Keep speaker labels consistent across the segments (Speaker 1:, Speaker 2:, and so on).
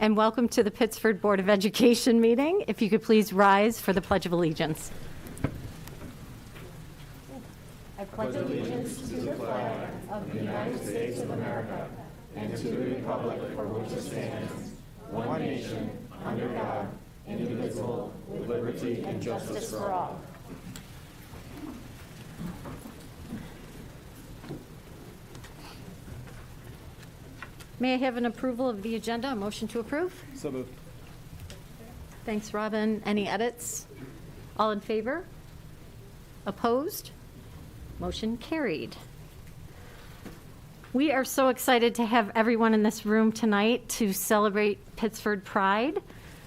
Speaker 1: and welcome to the Pittsford Board of Education meeting. If you could please rise for the Pledge of Allegiance. I pledge allegiance to the flag of the United States of America and to the republic for which it stands, one nation, under God, indivisible, with liberty and justice for all. May I have an approval of the agenda? A motion to approve?
Speaker 2: So moved.
Speaker 1: Thanks, Robin. Any edits? All in favor? Opposed? Motion carried. We are so excited to have everyone in this room tonight to celebrate Pittsford Pride.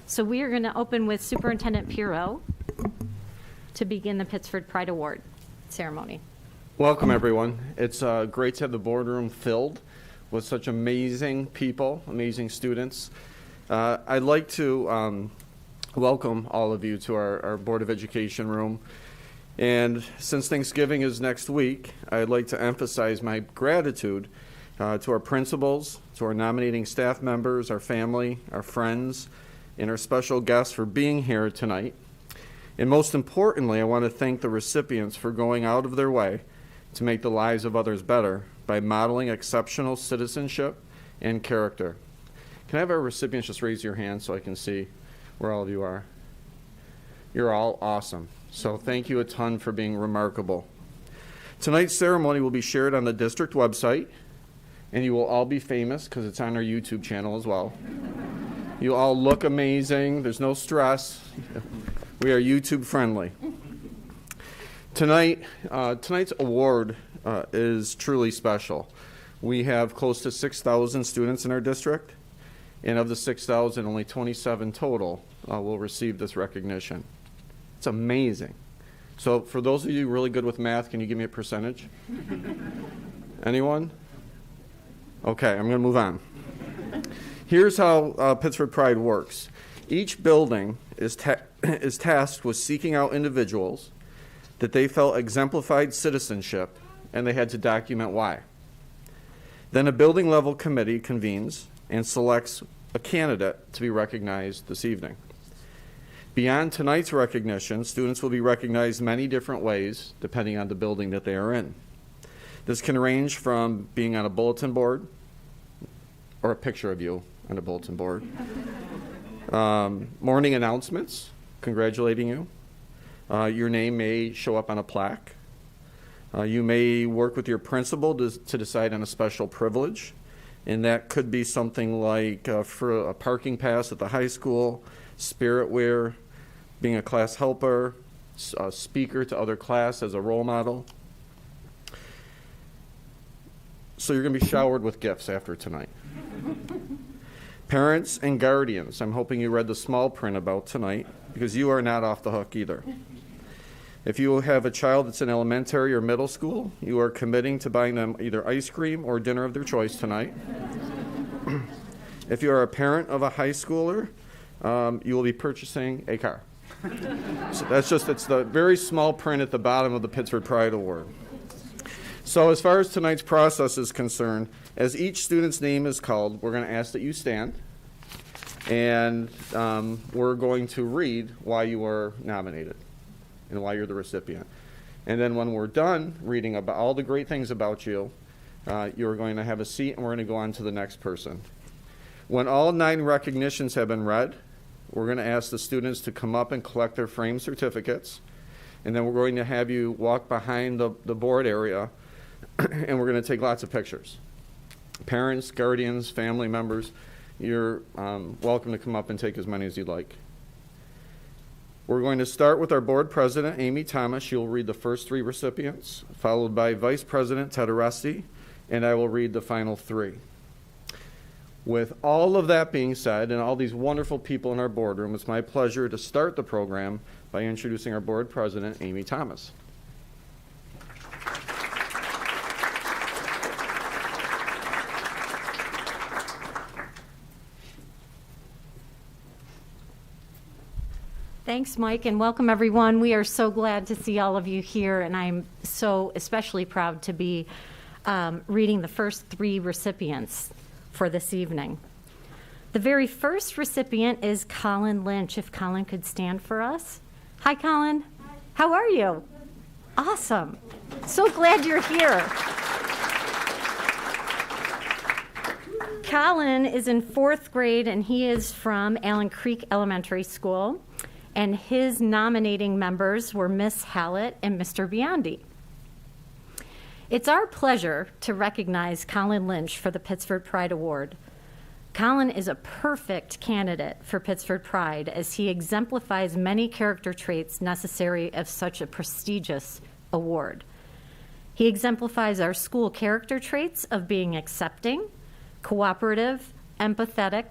Speaker 1: So we are going to open with Superintendent Pirro to begin the Pittsford Pride Award ceremony.
Speaker 2: Welcome, everyone. It's great to have the boardroom filled with such amazing people, amazing students. I'd like to welcome all of you to our Board of Education room. And since Thanksgiving is next week, I'd like to emphasize my gratitude to our principals, to our nominating staff members, our family, our friends, and our special guests for being here tonight. And most importantly, I want to thank the recipients for going out of their way to make the lives of others better by modeling exceptional citizenship and character. Can I have our recipients just raise your hand so I can see where all of you are? You're all awesome. So thank you a ton for being remarkable. Tonight's ceremony will be shared on the district website, and you will all be famous because it's on our YouTube channel as well. You all look amazing. There's no stress. We are YouTube friendly. Tonight's award is truly special. We have close to 6,000 students in our district, and of the 6,000, only 27 total will receive this recognition. It's amazing. So for those of you really good with math, can you give me a percentage? Anyone? Okay, I'm going to move on. Here's how Pittsford Pride works. Each building is tasked with seeking out individuals that they felt exemplified citizenship, and they had to document why. Then a building level committee convenes and selects a candidate to be recognized this evening. Beyond tonight's recognition, students will be recognized many different ways depending on the building that they are in. This can range from being on a bulletin board, or a picture of you on a bulletin board, morning announcements congratulating you. Your name may show up on a plaque. You may work with your principal to decide on a special privilege, and that could be something like for a parking pass at the high school, spirit wear, being a class helper, a speaker to other class as a role model. So you're going to be showered with gifts after tonight. Parents and guardians, I'm hoping you read the small print about tonight, because you are not off the hook either. If you have a child that's in elementary or middle school, you are committing to buying them either ice cream or dinner of their choice tonight. If you are a parent of a high schooler, you will be purchasing a car. So it's the very small print at the bottom of the Pittsford Pride Award. So as far as tonight's process is concerned, as each student's name is called, we're going to ask that you stand, and we're going to read why you were nominated and why you're the recipient. And then when we're done reading about all the great things about you, you're going to have a seat, and we're going to go on to the next person. When all 9 recognitions have been read, we're going to ask the students to come up and collect their framed certificates, and then we're going to have you walk behind the board area, and we're going to take lots of pictures. Parents, guardians, family members, you're welcome to come up and take as many as you'd like. We're going to start with our board president, Amy Thomas. She'll read the first 3 recipients, followed by Vice President Ted Aresti, and I will read the final 3. With all of that being said, and all these wonderful people in our boardroom, it's my pleasure to start the program by introducing our board president, Amy Thomas.
Speaker 1: Thanks, Mike, and welcome, everyone. We are so glad to see all of you here, and I'm so especially proud to be reading the first 3 recipients for this evening.
Speaker 3: The very first recipient is Colin Lynch. If Colin could stand for us. Hi, Colin. Hi. How are you? Awesome. So glad you're here. Colin is in 4th grade, and he is from Allen Creek Elementary School, and his nominating members were Miss Hallett and Mr. Biandi. It's our pleasure to recognize Colin Lynch for the Pittsford Pride Award. Colin is a perfect candidate for Pittsford Pride, as he exemplifies many character traits necessary of such a prestigious award. He exemplifies our school character traits of being accepting, cooperative, empathetic,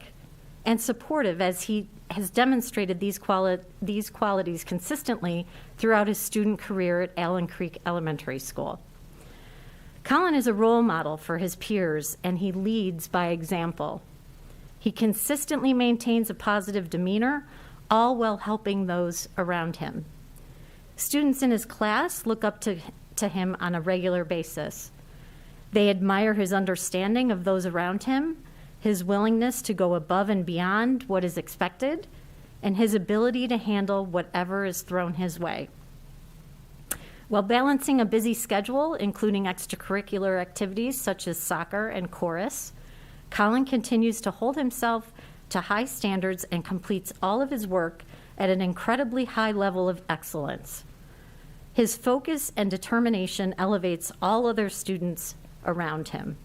Speaker 3: and supportive, as he has demonstrated these qualities consistently throughout his student career at Allen Creek Elementary School. Colin is a role model for his peers, and he leads by example. He consistently maintains a positive demeanor, all while helping those around him. Students in his class look up to him on a regular basis. They admire his understanding of those around him, his willingness to go above and beyond what is expected, and his ability to handle whatever is thrown his way. While balancing a busy schedule, including extracurricular activities such as soccer and chorus, Colin continues to hold himself to high standards and completes all of his work at an incredibly high level of excellence. His focus and determination elevates all other students around him.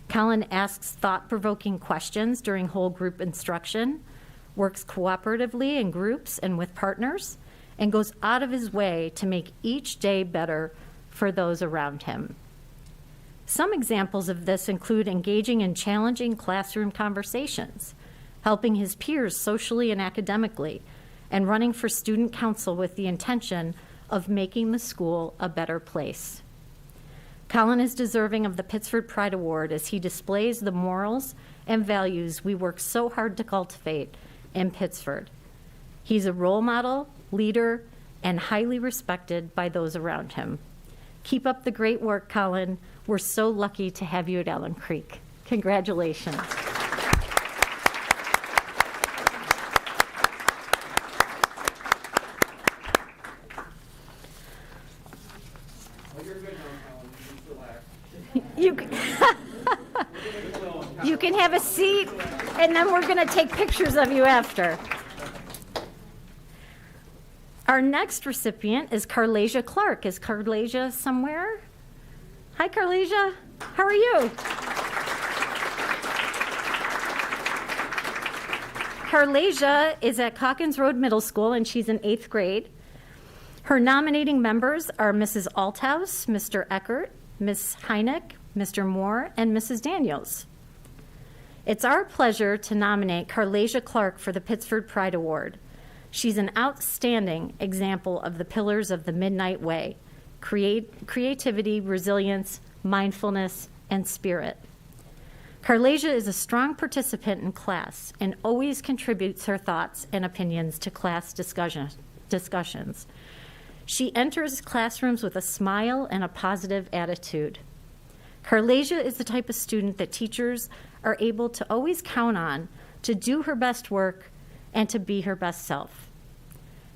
Speaker 3: Colin asks thought-provoking questions during whole group instruction, works cooperatively in groups and with partners, and goes out of his way to make each day better for those around him. Some examples of this include engaging in challenging classroom conversations, helping his peers socially and academically, and running for student council with the intention of making the school a better place. Colin is deserving of the Pittsford Pride Award, as he displays the morals and values we work so hard to cultivate in Pittsford. He's a role model, leader, and highly respected by those around him. Keep up the great work, Colin. We're so lucky to have you at Allen Creek. Congratulations. You can have a seat, and then we're going to take pictures of you after. Our next recipient is Carlasia Clark. Is Carlasia somewhere? Hi, Carlasia. How are you? Carlasia is at Calkins Road Middle School, and she's in 8th grade. Her nominating members are Mrs. Althouse, Mr. Eckert, Ms. Heineck, Mr. Moore, and Mrs. Daniels. It's our pleasure to nominate Carlasia Clark for the Pittsford Pride Award. She's an outstanding example of the pillars of the Midnight Way: creativity, resilience, mindfulness, and spirit. Carlasia is a strong participant in class and always contributes her thoughts and opinions to class discussions. She enters classrooms with a smile and a positive attitude. Carlasia is the type of student that teachers are able to always count on to do her best work and to be her best self.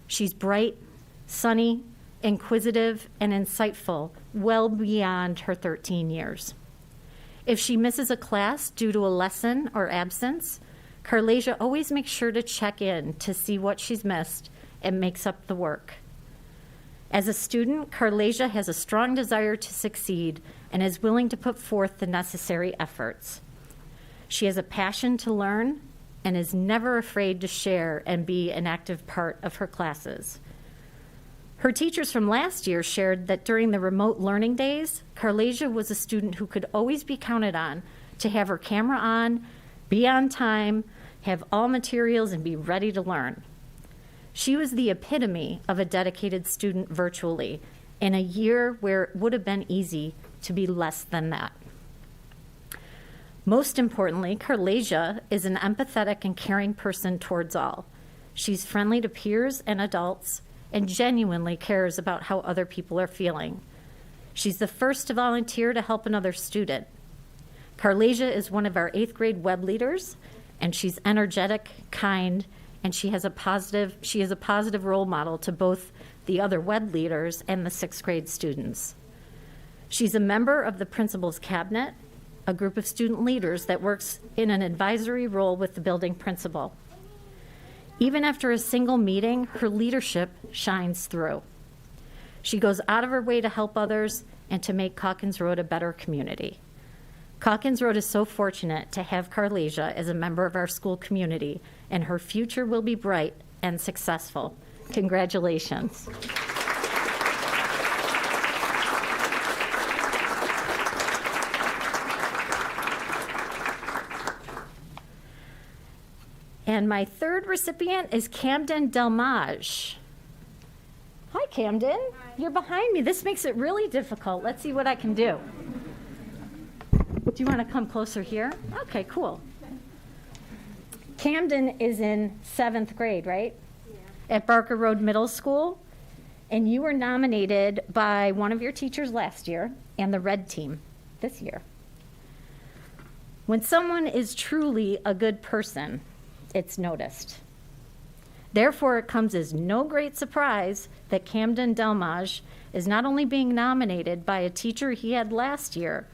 Speaker 3: She's bright, sunny, inquisitive, and insightful, well beyond her 13 years. If she misses a class due to a lesson or absence, Carlasia always makes sure to check in to see what she's missed and makes up the work. As a student, Carlasia has a strong desire to succeed and is willing to put forth the necessary efforts. She has a passion to learn and is never afraid to share and be an active part of her classes. Her teachers from last year shared that during the remote learning days, Carlasia was a student who could always be counted on to have her camera on, be on time, have all materials, and be ready to learn. She was the epitome of a dedicated student virtually in a year where it would have been easy to be less than that. Most importantly, Carlasia is an empathetic and caring person towards all. She's friendly to peers and adults and genuinely cares about how other people are feeling. She's the first to volunteer to help another student. Carlasia is one of our 8th grade web leaders, and she's energetic, kind, and she is a positive role model to both the other WED leaders and the 6th grade students. She's a member of the principal's cabinet, a group of student leaders that works in an advisory role with the building principal. Even after a single meeting, her leadership shines through. She goes out of her way to help others and to make Calkins Road a better community. Calkins Road is so fortunate to have Carlasia as a member of our school community, and her future will be bright and successful. Congratulations. And my third recipient is Camden Del Mage. Hi, Camden. Hi. You're behind me. This makes it really difficult. Let's see what I can do. Do you want to come closer here? Okay, cool. Camden is in 7th grade, right? Yeah. At Barker Road Middle School. And you were nominated by one of your teachers last year and the red team this year. When someone is truly a good person, it's noticed. Therefore, it comes as no great surprise that Camden Del Mage is not only being nominated by a teacher he had last year,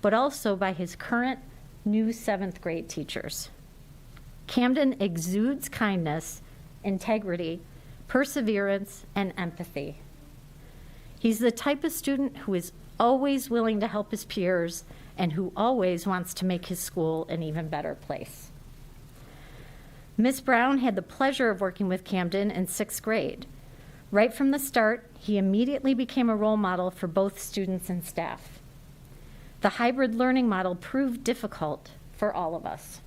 Speaker 3: but also by his current new 7th grade teachers. Camden exudes kindness, integrity, perseverance, and empathy. He's the type of student who is always willing to help his peers and who always wants to make his school an even better place. Ms. Brown had the pleasure of working with Camden in 6th grade. Right from the start, he immediately became a role model for both students and staff. The hybrid learning model proved difficult for all of us.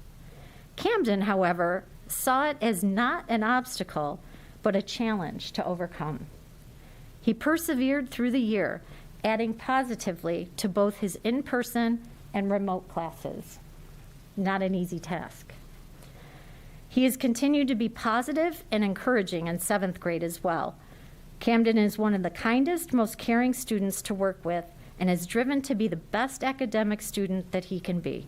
Speaker 3: Camden, however, saw it as not an obstacle, but a challenge to overcome. He persevered through the year, adding positively to both his in-person and remote classes. Not an easy task. He has continued to be positive and encouraging in 7th grade as well. Camden is one of the kindest, most caring students to work with and is driven to be the best academic student that he can be.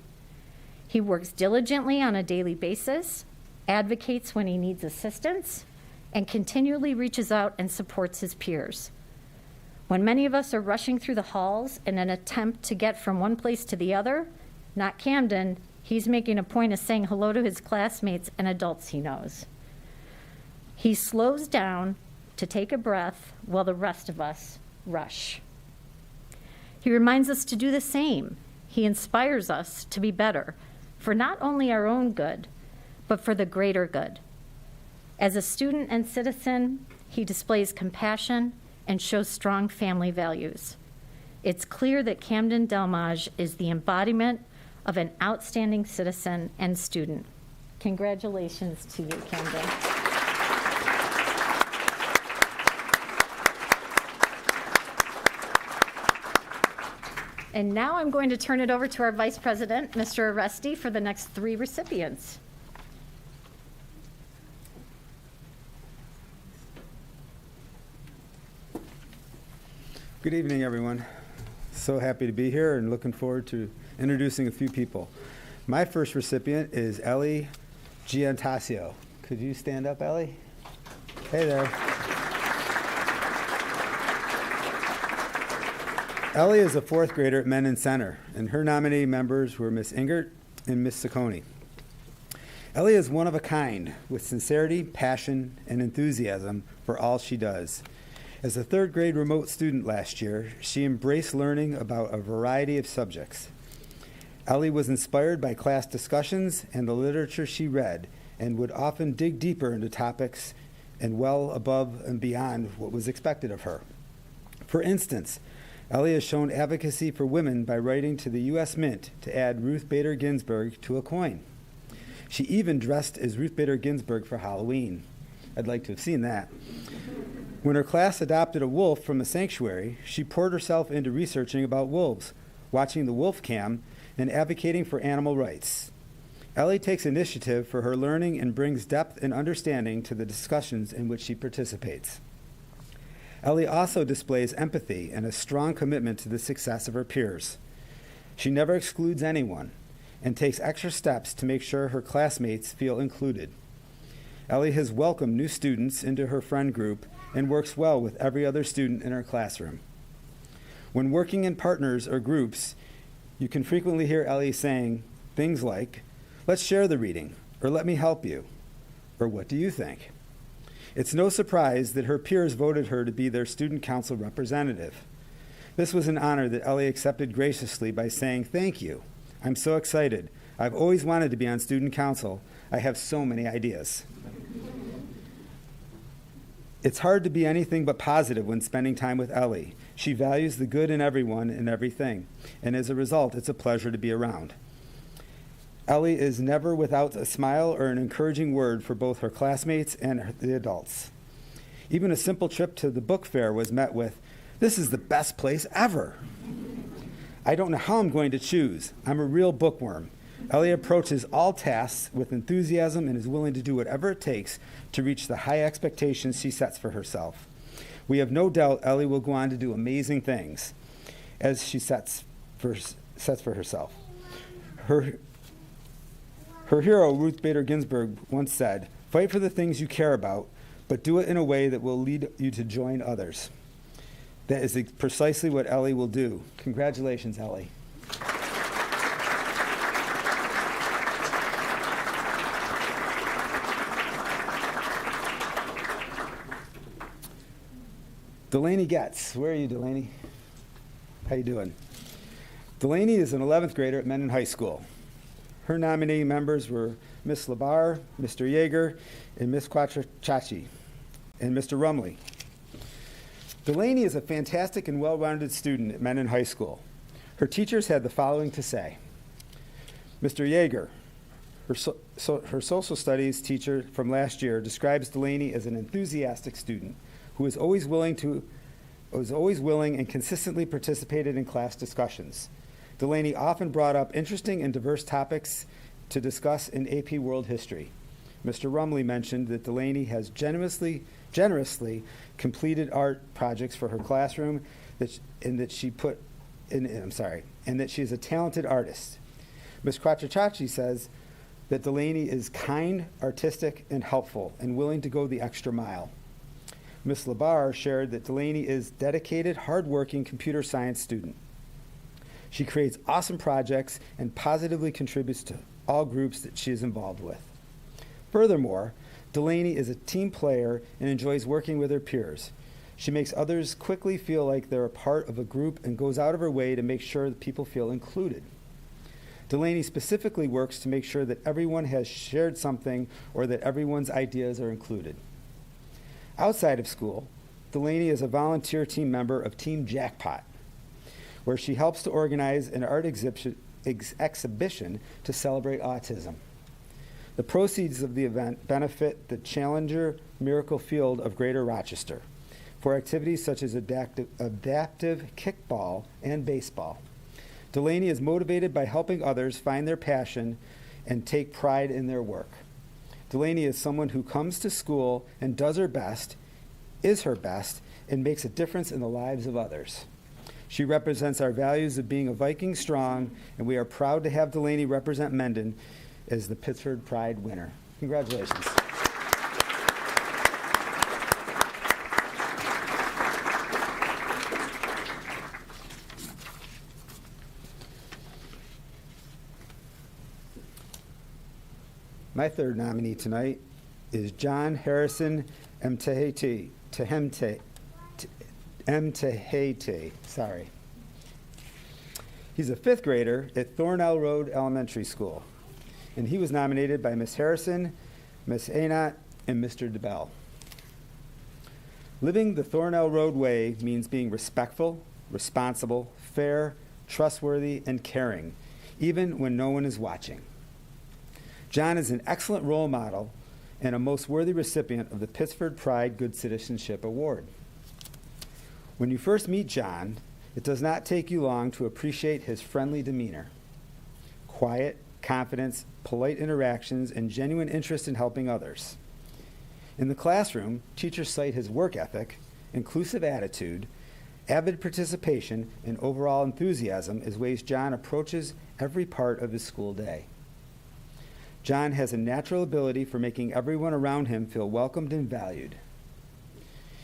Speaker 3: He works diligently on a daily basis, advocates when he needs assistance, and continually reaches out and supports his peers. When many of us are rushing through the halls in an attempt to get from one place to the other, not Camden. He's making a point of saying hello to his classmates and adults he knows. He slows down to take a breath while the rest of us rush. He reminds us to do the same. He inspires us to be better for not only our own good, but for the greater good. As a student and citizen, he displays compassion and shows strong family values. It's clear that Camden Del Mage is the embodiment of an outstanding citizen and student. Congratulations to you, Camden. And now I'm going to turn it over to our Vice President, Mr. Aresti, for the next 3 recipients.
Speaker 4: Good evening, everyone. So happy to be here and looking forward to introducing a few people. My first recipient is Ellie Giantasio. Could you stand up, Ellie? Hey there. Ellie is a 4th grader at Menon Center, and her nominee members were Miss Ingert and Miss Saccone. Ellie is one of a kind, with sincerity, passion, and enthusiasm for all she does. As a 3rd grade remote student last year, she embraced learning about a variety of subjects. Ellie was inspired by class discussions and the literature she read, and would often dig deeper into topics and well above and beyond what was expected of her. For instance, Ellie has shown advocacy for women by writing to the U.S. Mint to add Ruth Bader Ginsburg to a coin. She even dressed as Ruth Bader Ginsburg for Halloween. I'd like to have seen that. When her class adopted a wolf from a sanctuary, she poured herself into researching about wolves, watching the wolf cam, and advocating for animal rights. Ellie takes initiative for her learning and brings depth and understanding to the discussions in which she participates. Ellie also displays empathy and a strong commitment to the success of her peers. She never excludes anyone, and takes extra steps to make sure her classmates feel included. Ellie has welcomed new students into her friend group and works well with every other student in her classroom. When working in partners or groups, you can frequently hear Ellie saying things like, "Let's share the reading," or "Let me help you," or "What do you think?" It's no surprise that her peers voted her to be their student council representative. This was an honor that Ellie accepted graciously by saying, "Thank you. I'm so excited. I've always wanted to be on student council. I have so many ideas." It's hard to be anything but positive when spending time with Ellie. She values the good in everyone and everything, and as a result, it's a pleasure to be around. Ellie is never without a smile or an encouraging word for both her classmates and the adults. Even a simple trip to the book fair was met with, "This is the best place ever." I don't know how I'm going to choose. I'm a real bookworm. Ellie approaches all tasks with enthusiasm and is willing to do whatever it takes to reach the high expectations she sets for herself. We have no doubt Ellie will go on to do amazing things as she sets for herself. Her hero, Ruth Bader Ginsburg, once said, "Fight for the things you care about, but do it in a way that will lead you to join others." That is precisely what Ellie will do. Congratulations, Ellie. Delaney Getz. Where are you, Delaney? How you doing? Delaney is an 11th grader at Mendon High School. Her nominee members were Miss Labar, Mr. Yeager, and Miss Quattrachachi, and Mr. Rumley. Delaney is a fantastic and well-rounded student at Mendon High School. Her teachers had the following to say. Mr. Yeager, her social studies teacher from last year, describes Delaney as an enthusiastic student who was always willing and consistently participated in class discussions. Delaney often brought up interesting and diverse topics to discuss in AP World History. Mr. Rumley mentioned that Delaney has generously completed art projects for her classroom, and that she is a talented artist. Ms. Quattrachachi says that Delaney is kind, artistic, and helpful, and willing to go the extra mile. Ms. Labar shared that Delaney is a dedicated, hardworking computer science student. She creates awesome projects and positively contributes to all groups that she is involved with. Furthermore, Delaney is a team player and enjoys working with her peers. She makes others quickly feel like they're a part of a group and goes out of her way to make sure that people feel included. Delaney specifically works to make sure that everyone has shared something or that everyone's ideas are included. Outside of school, Delaney is a volunteer team member of Team Jackpot, where she helps to organize an art exhibition to celebrate autism. The proceeds of the event benefit the Challenger Miracle Field of Greater Rochester for activities such as adaptive kickball and baseball. Delaney is motivated by helping others find their passion and take pride in their work. Delaney is someone who comes to school and does her best, is her best, and makes a difference in the lives of others. She represents our values of being a Viking strong, and we are proud to have Delaney represent Mendon as the Pittsford Pride winner. Congratulations. My third nominee tonight is John Harrison Mtehete. Sorry. He's a 5th grader at Thornell Road Elementary School, and he was nominated by Miss Harrison, Miss Anat, and Mr. DeBell. Living the Thornell Road way means being respectful, responsible, fair, trustworthy, and caring, even when no one is watching. John is an excellent role model and a most worthy recipient of the Pittsford Pride Good Citizenship Award. When you first meet John, it does not take you long to appreciate his friendly demeanor, quiet confidence, polite interactions, and genuine interest in helping others. In the classroom, teachers cite his work ethic, inclusive attitude, Avid participation and overall enthusiasm is ways John approaches every part of his school day. John has a natural ability for making everyone around him feel welcomed and valued.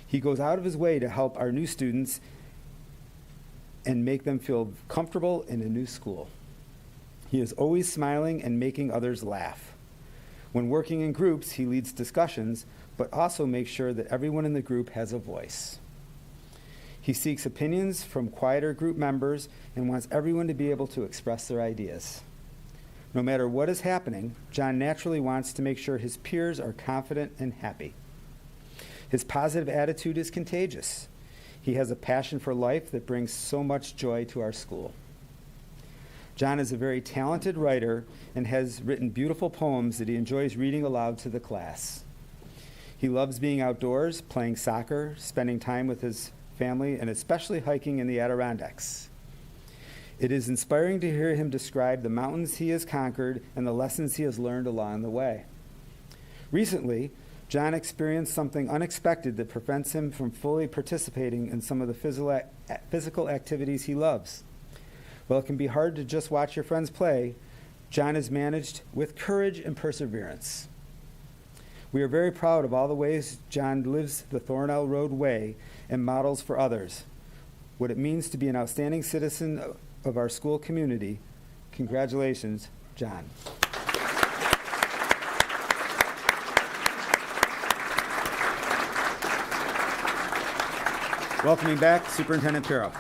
Speaker 4: He goes out of his way to help our new students and make them feel comfortable in a new school. He is always smiling and making others laugh. When working in groups, he leads discussions, but also makes sure that everyone in the group has a voice. He seeks opinions from quieter group members and wants everyone to be able to express their ideas. No matter what is happening, John naturally wants to make sure his peers are confident and happy. His positive attitude is contagious. He has a passion for life that brings so much joy to our school. John is a very talented writer and has written beautiful poems that he enjoys reading aloud to the class. He loves being outdoors, playing soccer, spending time with his family, and especially hiking in the Adirondacks. It is inspiring to hear him describe the mountains he has conquered and the lessons he has learned along the way. Recently, John experienced something unexpected that prevents him from fully participating in some of the physical activities he loves. While it can be hard to just watch your friends play, John has managed with courage and perseverance. We are very proud of all the ways John lives the Thornell Road way and models for others what it means to be an outstanding citizen of our school community. Congratulations, John. Welcoming back Superintendent Pirro.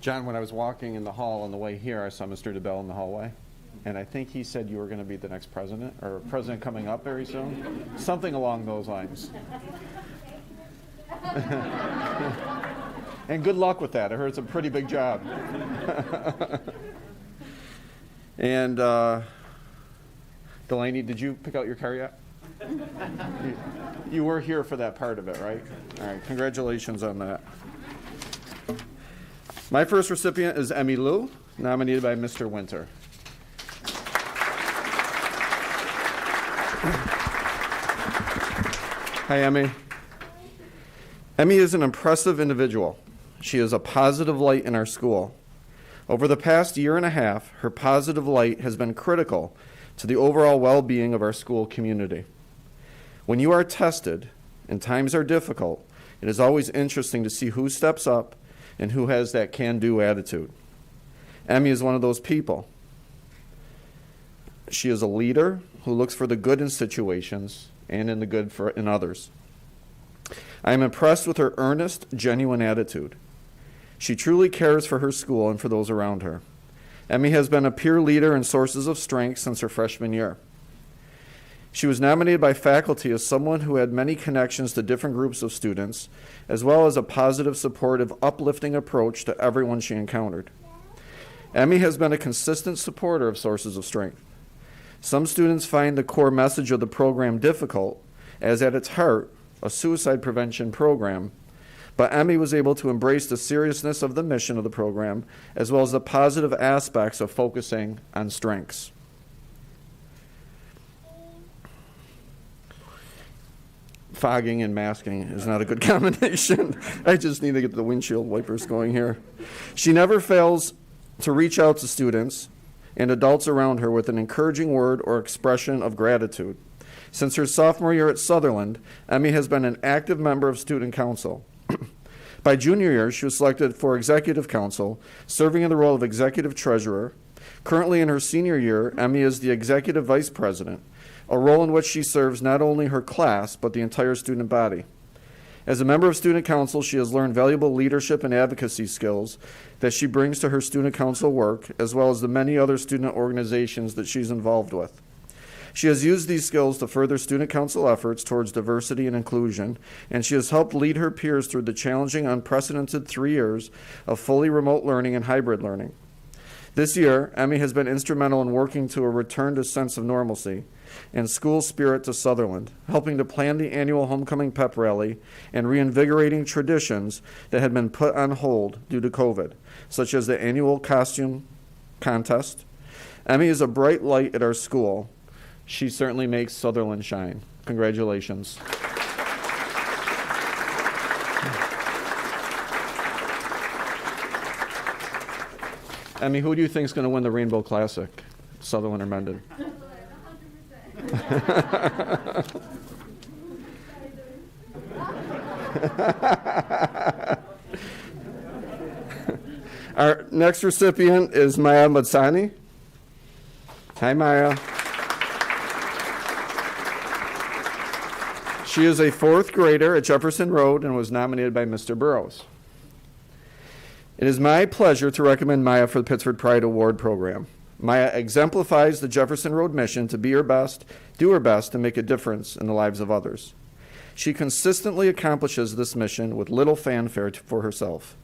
Speaker 2: John, when I was walking in the hall on the way here, I saw Mr. DeBell in the hallway, and I think he said you were going to be the next president, or president coming up very soon, something along those lines. And good luck with that. I heard it's a pretty big job. And Delaney, did you pick out your car yet? You were here for that part of it, right? All right, congratulations on that. My first recipient is Emmy Lou, nominated by Mr. Winter. Hi, Emmy. Emmy is an impressive individual. She is a positive light in our school. Over the past year and a half, her positive light has been critical to the overall well-being of our school community. When you are tested and times are difficult, it is always interesting to see who steps up and who has that can-do attitude. Emmy is one of those people. She is a leader who looks for the good in situations and in the good in others. I am impressed with her earnest, genuine attitude. She truly cares for her school and for those around her. Emmy has been a peer leader and sources of strength since her freshman year. She was nominated by faculty as someone who had many connections to different groups of students, as well as a positive, supportive, uplifting approach to everyone she encountered. Emmy has been a consistent supporter of Sources of Strength. Some students find the core message of the program difficult, as at its heart, a suicide prevention program, but Emmy was able to embrace the seriousness of the mission of the program, as well as the positive aspects of focusing on strengths. Fogging and masking is not a good combination. I just need to get the windshield wipers going here. She never fails to reach out to students and adults around her with an encouraging word or expression of gratitude. Since her sophomore year at Sutherland, Emmy has been an active member of student council. By junior year, she was selected for executive council, serving in the role of executive treasurer. Currently in her senior year, Emmy is the executive vice president, a role in which she serves not only her class, but the entire student body. As a member of student council, she has learned valuable leadership and advocacy skills that she brings to her student council work, as well as the many other student organizations that she's involved with. She has used these skills to further student council efforts towards diversity and inclusion, and she has helped lead her peers through the challenging, unprecedented 3 years of fully remote learning and hybrid learning. This year, Emmy has been instrumental in working to a return to sense of normalcy and school spirit to Sutherland, helping to plan the annual homecoming pep rally and reinvigorating traditions that had been put on hold due to COVID, such as the annual costume contest. Emmy is a bright light at our school. She certainly makes Sutherland shine. Congratulations. Emmy, who do you think is going to win the Rainbow Classic, Sutherland or Mendon? Our next recipient is Maya Matsani. Hi, Maya. She is a fourth grader at Jefferson Road and was nominated by Mr. Burrows. It is my pleasure to recommend Maya for the Pittsford Pride Award program. Maya exemplifies the Jefferson Road mission to be her best, do her best, and make a difference in the lives of others. She consistently accomplishes this mission with little fanfare for herself.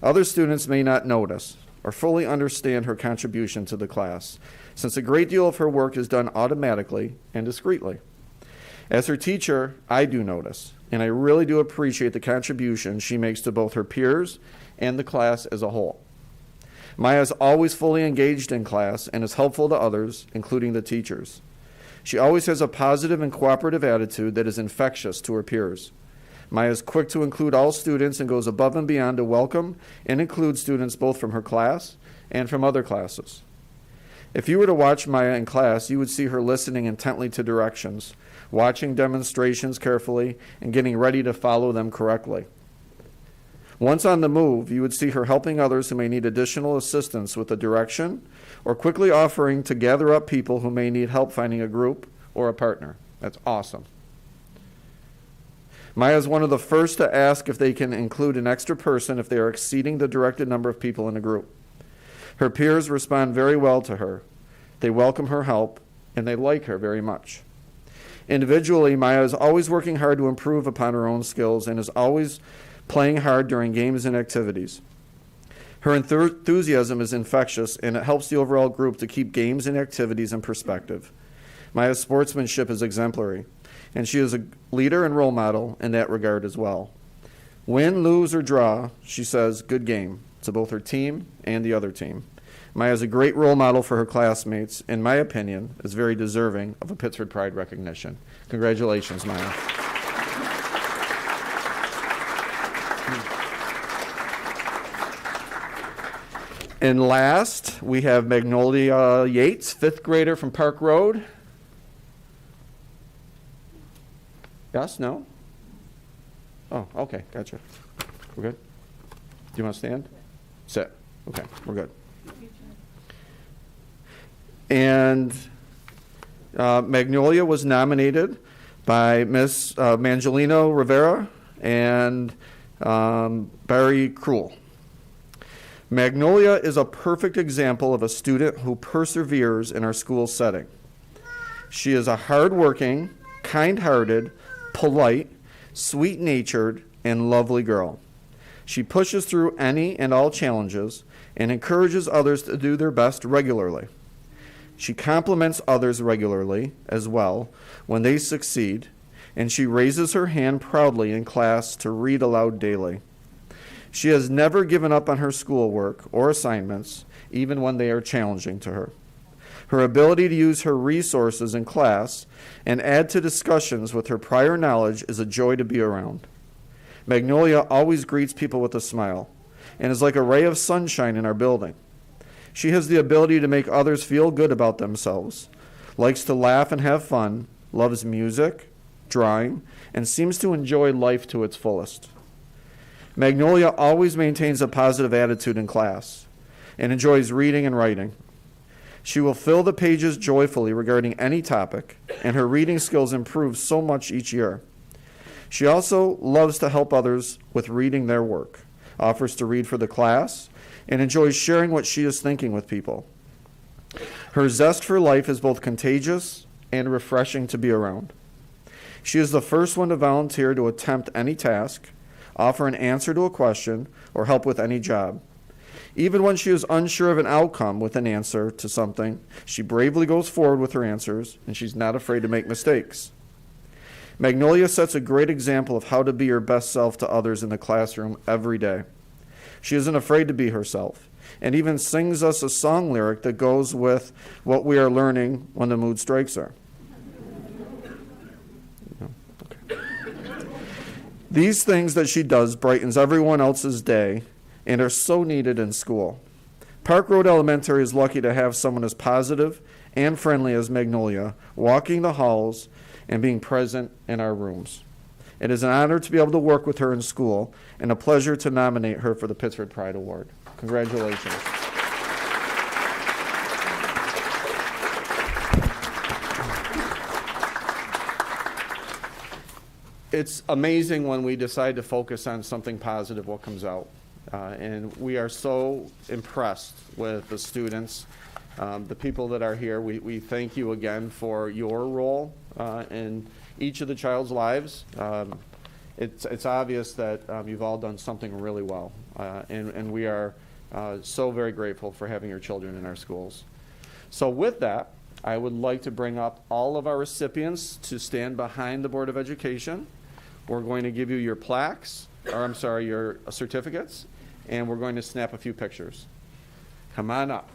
Speaker 2: Other students may not notice or fully understand her contribution to the class, since a great deal of her work is done automatically and discreetly. As her teacher, I do notice, and I really do appreciate the contribution she makes to both her peers and the class as a whole. Maya is always fully engaged in class and is helpful to others, including the teachers. She always has a positive and cooperative attitude that is infectious to her peers. Maya is quick to include all students and goes above and beyond to welcome and include students both from her class and from other classes. If you were to watch Maya in class, you would see her listening intently to directions, watching demonstrations carefully, and getting ready to follow them correctly. Once on the move, you would see her helping others who may need additional assistance with the direction, or quickly offering to gather up people who may need help finding a group or a partner. That's awesome. Maya is one of the first to ask if they can include an extra person if they are exceeding the directed number of people in a group. Her peers respond very well to her. They welcome her help, and they like her very much. Individually, Maya is always working hard to improve upon her own skills and is always playing hard during games and activities. Her enthusiasm is infectious, and it helps the overall group to keep games and activities in perspective. Maya's sportsmanship is exemplary, and she is a leader and role model in that regard as well. Win, lose, or draw, she says, good game to both her team and the other team. Maya is a great role model for her classmates, in my opinion, is very deserving of a Pittsford Pride recognition. Congratulations, Maya. And last, we have Magnolia Yates, fifth grader from Park Road. Yes, no? Oh, okay, gotcha. We're good? Do you want to stand? Sit. Okay, we're good. And Magnolia was nominated by Miss Mangelino Rivera and Barry Krull. Magnolia is a perfect example of a student who perseveres in our school setting. She is a hardworking, kind-hearted, polite, sweet-natured, and lovely girl. She pushes through any and all challenges and encourages others to do their best regularly. She compliments others regularly as well when they succeed, and she raises her hand proudly in class to read aloud daily. She has never given up on her schoolwork or assignments, even when they are challenging to her. Her ability to use her resources in class and add to discussions with her prior knowledge is a joy to be around. Magnolia always greets people with a smile and is like a ray of sunshine in our building. She has the ability to make others feel good about themselves, likes to laugh and have fun, loves music, drawing, and seems to enjoy life to its fullest. Magnolia always maintains a positive attitude in class and enjoys reading and writing. She will fill the pages joyfully regarding any topic, and her reading skills improve so much each year. She also loves to help others with reading their work, offers to read for the class, and enjoys sharing what she is thinking with people. Her zest for life is both contagious and refreshing to be around. She is the first one to volunteer to attempt any task, offer an answer to a question, or help with any job. Even when she is unsure of an outcome with an answer to something, she bravely goes forward with her answers, and she's not afraid to make mistakes. Magnolia sets a great example of how to be your best self to others in the classroom every day. She isn't afraid to be herself, and even sings us a song lyric that goes with what we are learning when the mood strikes her. These things that she does brightens everyone else's day and are so needed in school. Park Road Elementary is lucky to have someone as positive and friendly as Magnolia walking the halls and being present in our rooms. It is an honor to be able to work with her in school and a pleasure to nominate her for the Pittsford Pride Award. Congratulations. It's amazing when we decide to focus on something positive what comes out. And we are so impressed with the students, the people that are here. We thank you again for your role in each of the child's lives. It's obvious that you've all done something really well. And we are so very grateful for having your children in our schools. So with that, I would like to bring up all of our recipients to stand behind the Board of Education. We're going to give you your plaques, or I'm sorry, your certificates, and we're going to snap a few pictures. Come on up.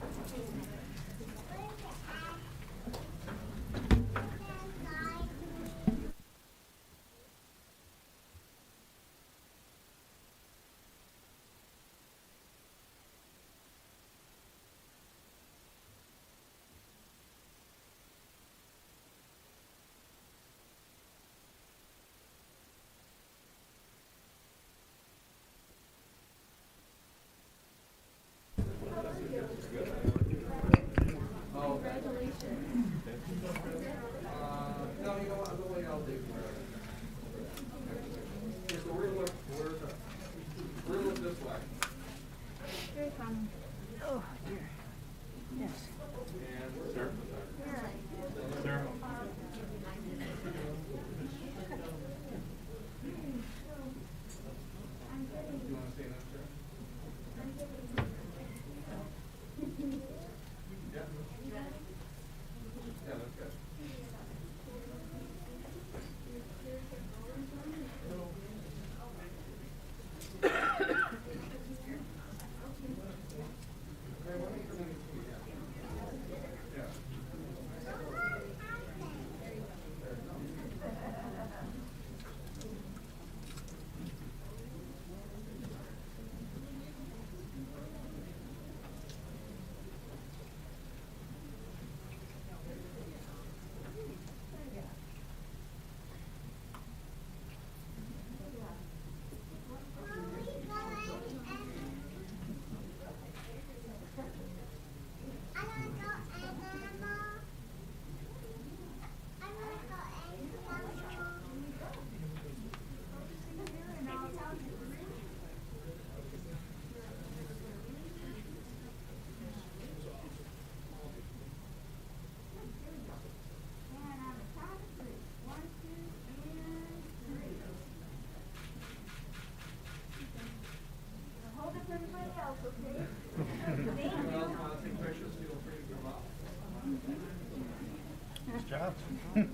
Speaker 5: Nice job.
Speaker 1: Well, I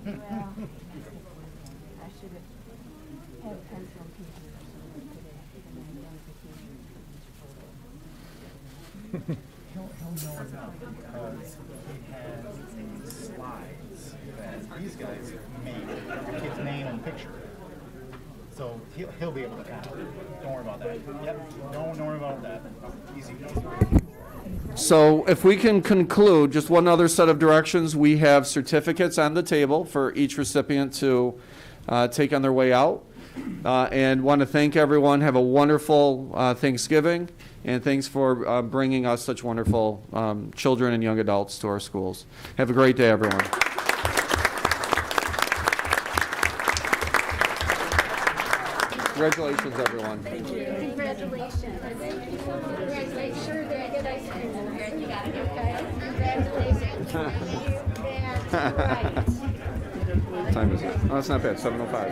Speaker 1: should have had pencil and paper so we could have an identification.
Speaker 5: He'll know enough because he has slides that these guys made the kid's name and picture. So he'll be able to count. Don't worry about that. Yep. Don't worry about that. Easy.
Speaker 2: So if we can conclude, just one other set of directions. We have certificates on the table for each recipient to take on their way out. And want to thank everyone. Have a wonderful Thanksgiving. And thanks for bringing us such wonderful children and young adults to our schools. Have a great day, everyone. Congratulations, everyone.
Speaker 1: Thank you. Congratulations. Thank you. Congratulations. Sure, they get ice cream in here. You got it, okay? Congratulations. That's right.
Speaker 2: Time is it? Oh, that's not bad. 7:05.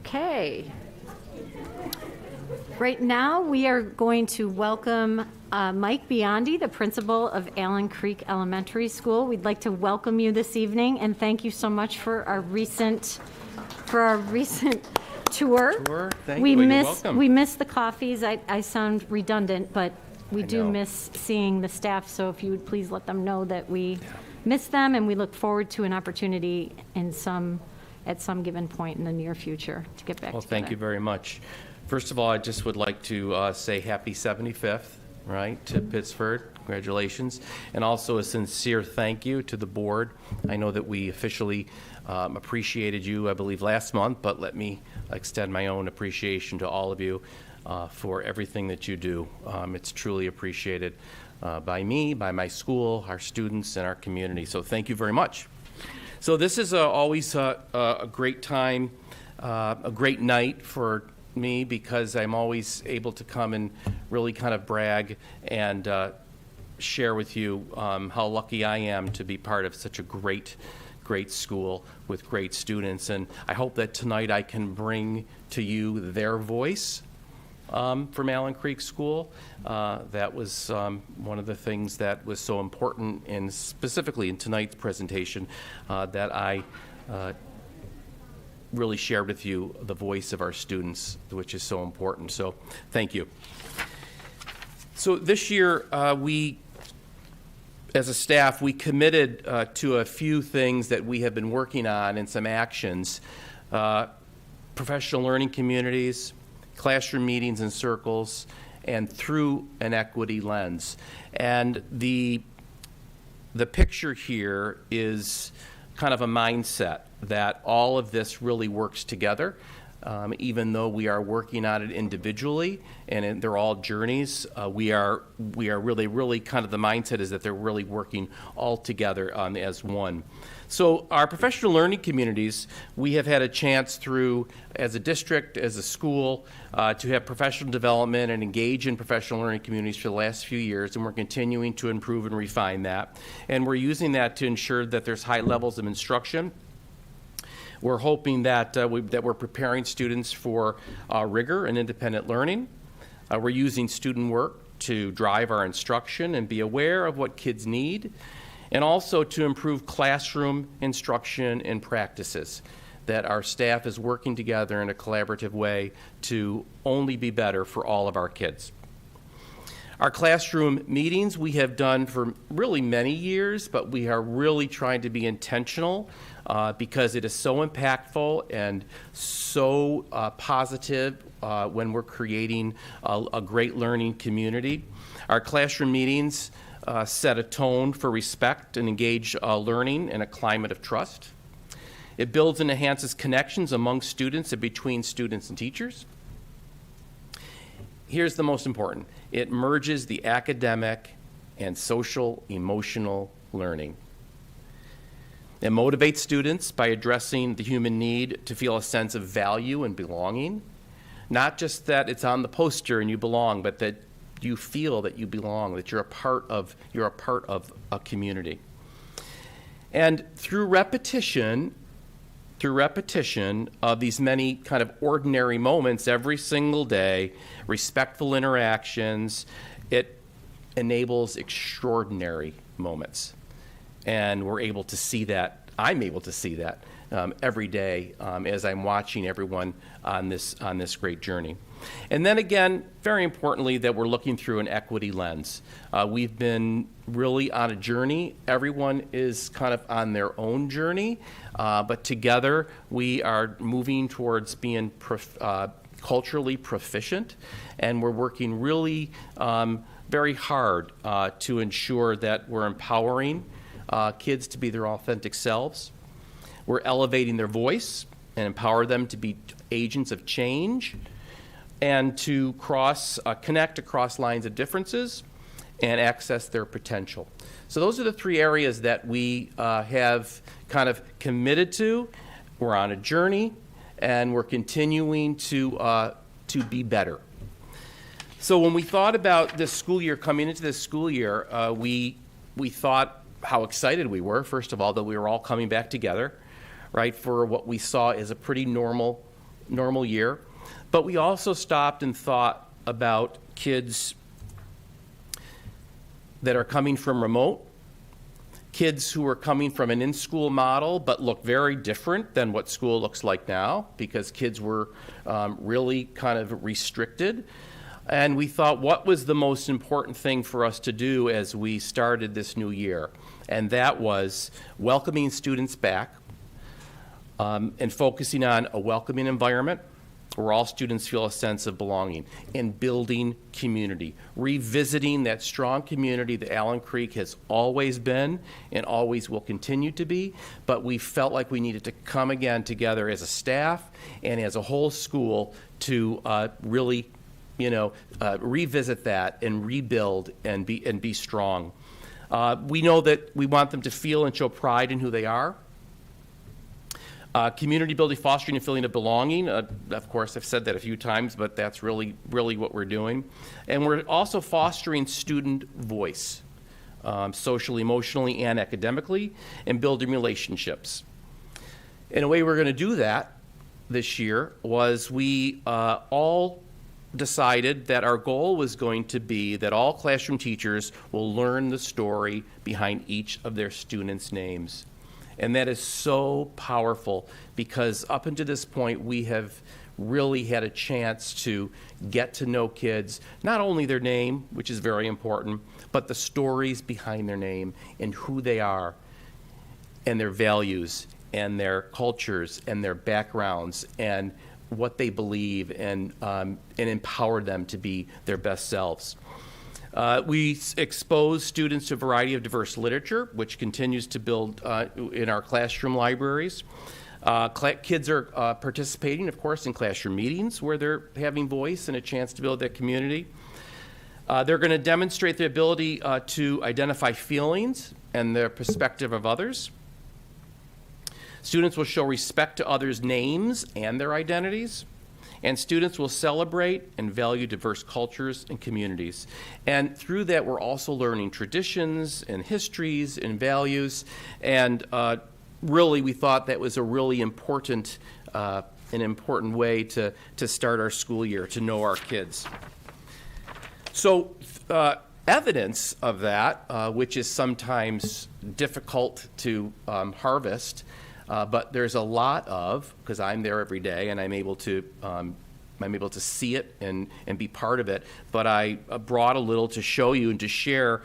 Speaker 3: Okay. Right now, we are going to welcome Mike Biandi, the principal of Allen Creek Elementary School. We'd like to welcome you this evening and thank you so much for our recent tour.
Speaker 6: Thank you. You're welcome.
Speaker 3: We miss the coffees. I sound redundant, but we do miss seeing the staff. So if you would please let them know that we miss them and we look forward to an opportunity at some given point in the near future to get back together.
Speaker 6: Well, thank you very much. First of all, I just would like to say happy 75th, right, to Pittsford. Congratulations. And also a sincere thank you to the board. I know that we officially appreciated you, I believe, last month, but let me extend my own appreciation to all of you for everything that you do. It's truly appreciated by me, by my school, our students, and our community. So thank you very much. So this is always a great time, a great night for me because I'm always able to come and really kind of brag and share with you how lucky I am to be part of such a great school with great students. And I hope that tonight I can bring to you their voice from Allen Creek School. That was one of the things that was so important, and specifically in tonight's presentation, that I really shared with you the voice of our students, which is so important. So thank you. So this year, we, as a staff, we committed to a few things that we have been working on and some actions. Professional learning communities, classroom meetings and circles, and through an equity lens. And the picture here is kind of a mindset that all of this really works together, even though we are working on it individually and they're all journeys. We are really kind of the mindset is that they're really working all together as one. So our professional learning communities, we have had a chance through, as a district, as a school, to have professional development and engage in professional learning communities for the last few years, and we're continuing to improve and refine that. And we're using that to ensure that there's high levels of instruction. We're hoping that, we're preparing students for rigor and independent learning. We're using student work to drive our instruction and be aware of what kids need, and also to improve classroom instruction and practices, that our staff is working together in a collaborative way to only be better for all of our kids. Our classroom meetings we have done for really many years, but we are really trying to be intentional because it is so impactful and so positive when we're creating a great learning community. Our classroom meetings set a tone for respect and engaged learning in a climate of trust. It builds and enhances connections among students and between students and teachers. Here's the most important. It merges the academic and social emotional learning. It motivates students by addressing the human need to feel a sense of value and belonging. Not just that it's on the poster and you belong, but that you feel that you belong, that you're a part of a community. And through repetition of these many kind of ordinary moments every single day, respectful interactions, it enables extraordinary moments. And we're able to see that, I'm able to see that every day as I'm watching everyone on this great journey. And then again, very importantly, that we're looking through an equity lens. We've been really on a journey. Everyone is kind of on their own journey, but together we are moving towards being culturally proficient, and we're working really very hard to ensure that we're empowering kids to be their authentic selves. We're elevating their voice and empower them to be agents of change, and to connect across lines of differences and access their potential. So those are the three areas that we have kind of committed to. We're on a journey, and we're continuing to be better. So when we thought about this school year, coming into this school year, we thought how excited we were, first of all, that we were all coming back together, right, for what we saw as a pretty normal normal year. But we also stopped and thought about kids that are coming from remote, kids who are coming from an in-school model but look very different than what school looks like now, because kids were really kind of restricted. And we thought, what was the most important thing for us to do as we started this new year? And that was welcoming students back and focusing on a welcoming environment where all students feel a sense of belonging, and building community, revisiting that strong community that Allen Creek has always been and always will continue to be. But we felt like we needed to come again together as a staff and as a whole school to really, revisit that and rebuild and be strong. We know that we want them to feel and show pride in who they are. Community building, fostering a feeling of belonging. Of course, I've said that a few times, but that's really what we're doing. And we're also fostering student voice, socially, emotionally, and academically, and building relationships. And a way we're going to do that this year was we all decided that our goal was going to be that all classroom teachers will learn the story behind each of their students' names. And that is so powerful, because up until this point, we have really had a chance to get to know kids, not only their name, which is very important, but the stories behind their name and who they are and their values and their cultures and their backgrounds and what they believe, and empower them to be their best selves. We expose students to a variety of diverse literature, which continues to build in our classroom libraries. Kids are participating, of course, in classroom meetings where they're having voice and a chance to build that community. They're going to demonstrate the ability to identify feelings and the perspective of others. Students will show respect to others' names and their identities. And students will celebrate and value diverse cultures and communities. And through that, we're also learning traditions and histories and values. And really, we thought that was a really important, way to start our school year, to know our kids. So evidence of that, which is sometimes difficult to harvest, but there's a lot of, because I'm there every day and I'm able to see it and be part of it. But I brought a little to show you and to share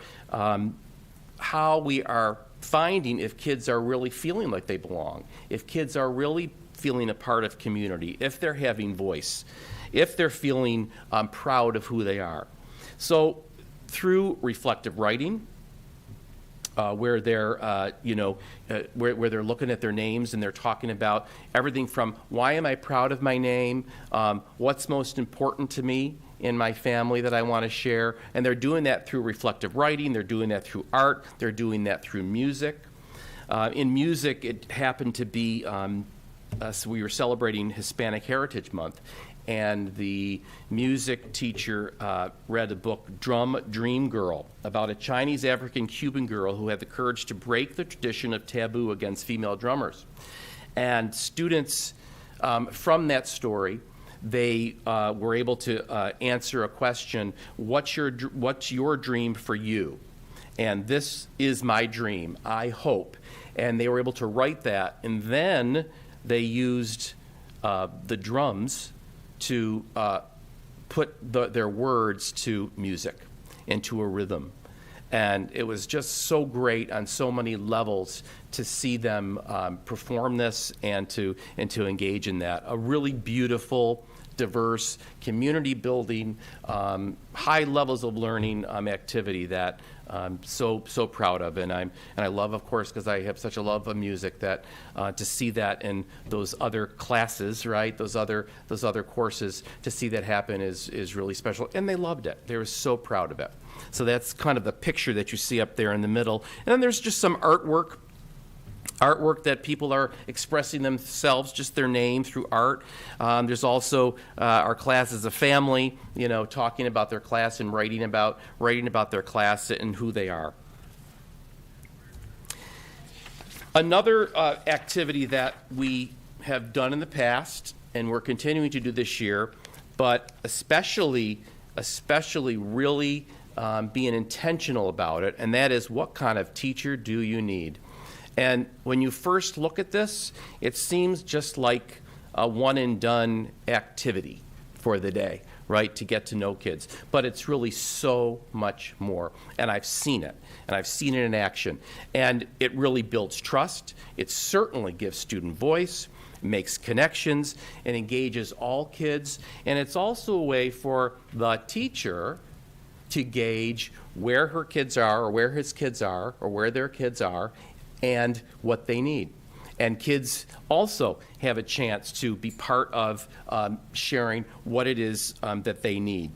Speaker 6: how we are finding if kids are really feeling like they belong, if kids are really feeling a part of community, if they're having voice, if they're feeling proud of who they are. So through reflective writing, where they're, where they're looking at their names and they're talking about everything from why am I proud of my name, what's most important to me in my family that I want to share, and they're doing that through reflective writing, they're doing that through art, they're doing that through music. In music, it happened to be, so we were celebrating Hispanic Heritage Month, and the music teacher read a book, Drum Dream Girl, about a Chinese African Cuban girl who had the courage to break the tradition of taboo against female drummers. And students from that story, they were able to answer a question, what's your dream for you? And this is my dream, I hope. And they were able to write that, and then they used the drums to put their words to music and to a rhythm. And it was just so great on so many levels to see them perform this and to engage in that. A really beautiful, diverse, community building, high levels of learning activity that I'm so proud of, and I love, of course, because I have such a love of music, that to see that in those other classes, right, those other courses, to see that happen is really special, and they loved it. They were so proud of it. So that's kind of the picture that you see up there in the middle, and then there's just some artwork that people are expressing themselves, just their name through art. There's also our class as a family, talking about their class and writing about their class and who they are. Another activity that we have done in the past, and we're continuing to do this year, but especially really being intentional about it, and that is, what kind of teacher do you need? And when you first look at this, it seems just like a one-and-done activity for the day, right, to get to know kids. But it's really so much more, and I've seen it, and I've seen it in action. And it really builds trust. It certainly gives student voice, makes connections, and engages all kids. And it's also a way for the teacher to gauge where her kids are, or where his kids are, or where their kids are, and what they need. And kids also have a chance to be part of sharing what it is that they need.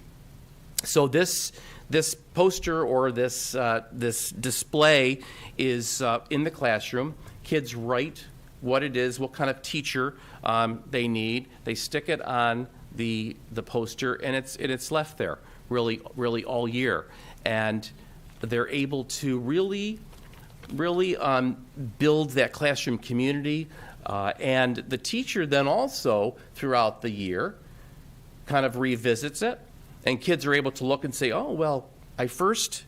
Speaker 6: So this poster, or this display, is in the classroom. Kids write what it is, what kind of teacher they need. They stick it on the poster, and it's left there really all year. And they're able to really build that classroom community, and the teacher then also throughout the year kind of revisits it, and kids are able to look and say, oh, well, I first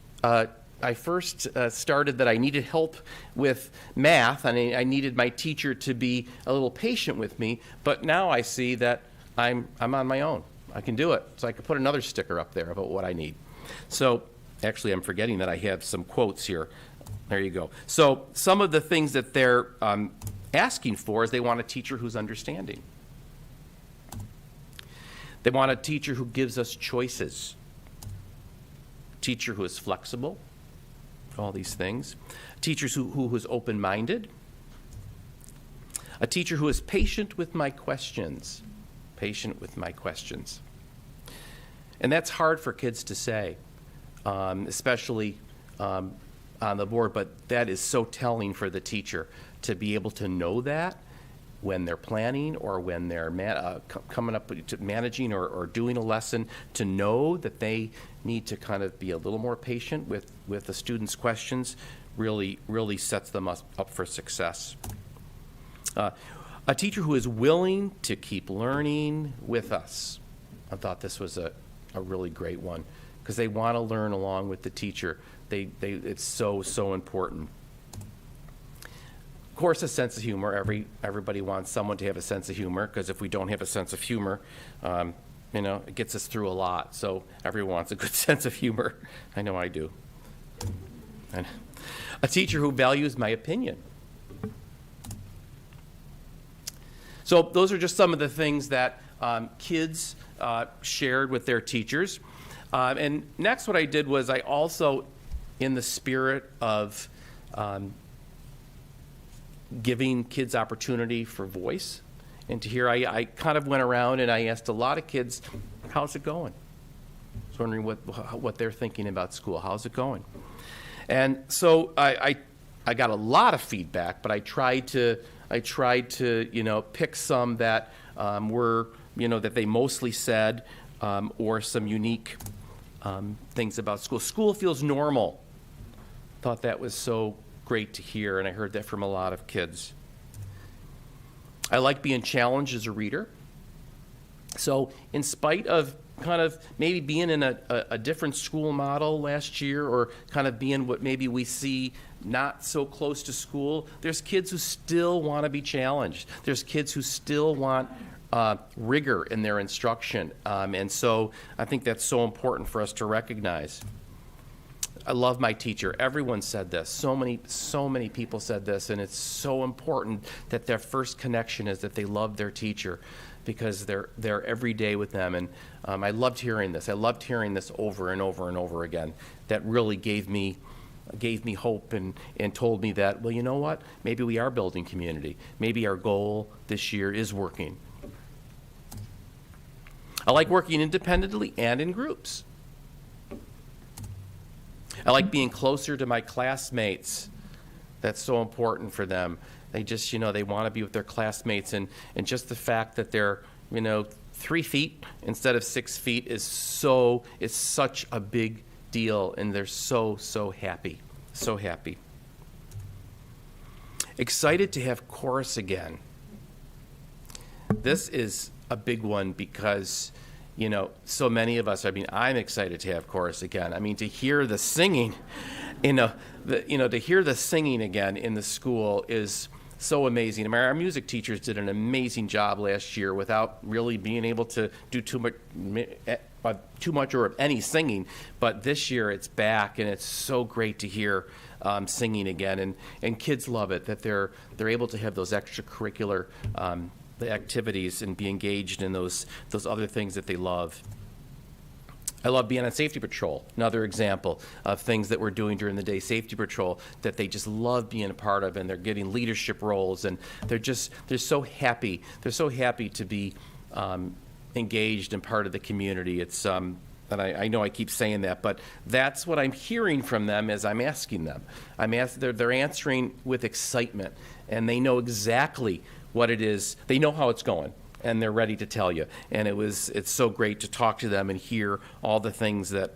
Speaker 6: started that I needed help with math, and I needed my teacher to be a little patient with me, but now I see that I'm on my own. I can do it. So I could put another sticker up there about what I need. So actually, I'm forgetting that I have some quotes here. There you go. So some of the things that they're asking for is they want a teacher who's understanding. They want a teacher who gives us choices. A teacher who is flexible. All these things. Teachers who is open-minded. A teacher who is patient with my questions. Patient with my questions. And that's hard for kids to say, especially on the board, but that is so telling for the teacher to be able to know that when they're planning, or when they're coming up to managing or doing a lesson, to know that they need to kind of be a little more patient with the students' questions really sets them up for success. A teacher who is willing to keep learning with us. I thought this was a really great one, because they want to learn along with the teacher. It's so important. Of course, a sense of humor. Everybody wants someone to have a sense of humor, because if we don't have a sense of humor, it gets us through a lot. So everyone wants a good sense of humor. I know I do. And a teacher who values my opinion. So those are just some of the things that kids shared with their teachers. And next, what I did was I also, in the spirit of giving kids opportunity for voice and to hear, I kind of went around and I asked a lot of kids, how's it going? I was wondering what they're thinking about school. How's it going? And so I got a lot of feedback, but I tried to pick some that were, that they mostly said, or some unique things about school. School feels normal. Thought that was so great to hear, and I heard that from a lot of kids. I like being challenged as a reader. So in spite of kind of maybe being in a different school model last year, or kind of being what maybe we see not so close to school, there's kids who still want to be challenged. There's kids who still want rigor in their instruction. And so I think that's so important for us to recognize. I love my teacher. Everyone said this. So many people said this, and it's so important that their first connection is that they love their teacher, because they're every day with them. And I loved hearing this. I loved hearing this over and over and over again. That really gave me hope and told me that, well, you know what? Maybe we are building community. Maybe our goal this year is working. I like working independently and in groups. I like being closer to my classmates. That's so important for them. They just, they want to be with their classmates, and just the fact that they're, 3 feet instead of 6 feet is such a big deal, and they're so happy, so happy. Excited to have chorus again. This is a big one because, you know, so many of us, I mean, I'm excited to have chorus again. I mean, to hear the singing, to hear the singing again in the school is so amazing. I mean, our music teachers did an amazing job last year without really being able to do too much or any singing. But this year it's back, and it's so great to hear singing again. And kids love it, that they're able to have those extracurricular the activities and be engaged in those other things that they love. I love being on Safety Patrol, another example of things that we're doing during the day. Safety Patrol that they just love being a part of, and they're getting leadership roles, and they're so happy. They're so happy to be engaged and part of the community. It's and I know I keep saying that, but that's what I'm hearing from them as I'm asking them. They're answering with excitement, and they know exactly what it is. They know how it's going, and they're ready to tell you. And it's so great to talk to them and hear all the things that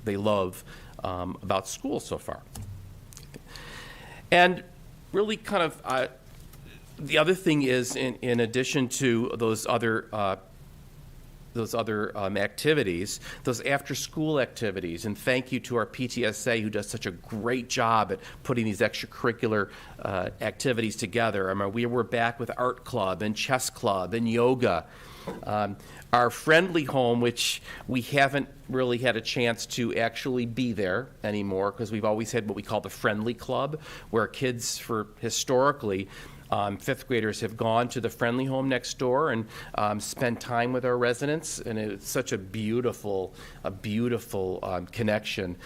Speaker 6: they love about school so far. And really kind of the other thing is, in addition to those other activities, those after-school activities. And thank you to our PTSA, who does such a great job at putting these extracurricular activities together. I mean, we were back with art club and chess club and yoga. Our friendly home, which we haven't really had a chance to actually be there anymore, because we've always had what we call the friendly club, where kids historically, fifth graders have gone to the friendly home next door and spent time with our residents, and it's such a beautiful connection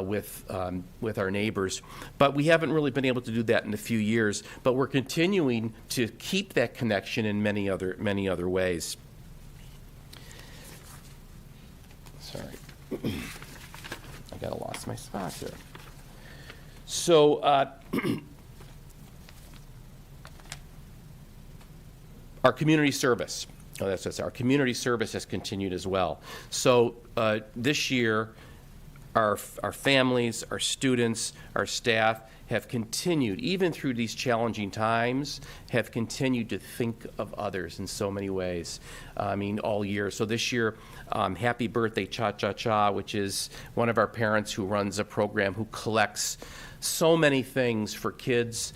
Speaker 6: with our neighbors. But we haven't really been able to do that in a few years. But we're continuing to keep that connection in many other ways. Sorry, I gotta lost my spot here. So. Our community service, our community service has continued as well. So this year, our families, our students, our staff have continued, even through these challenging times, have continued to think of others in so many ways. I mean, all year. So this year, Happy Birthday Cha-Cha-Cha, which is one of our parents who runs a program who collects so many things for kids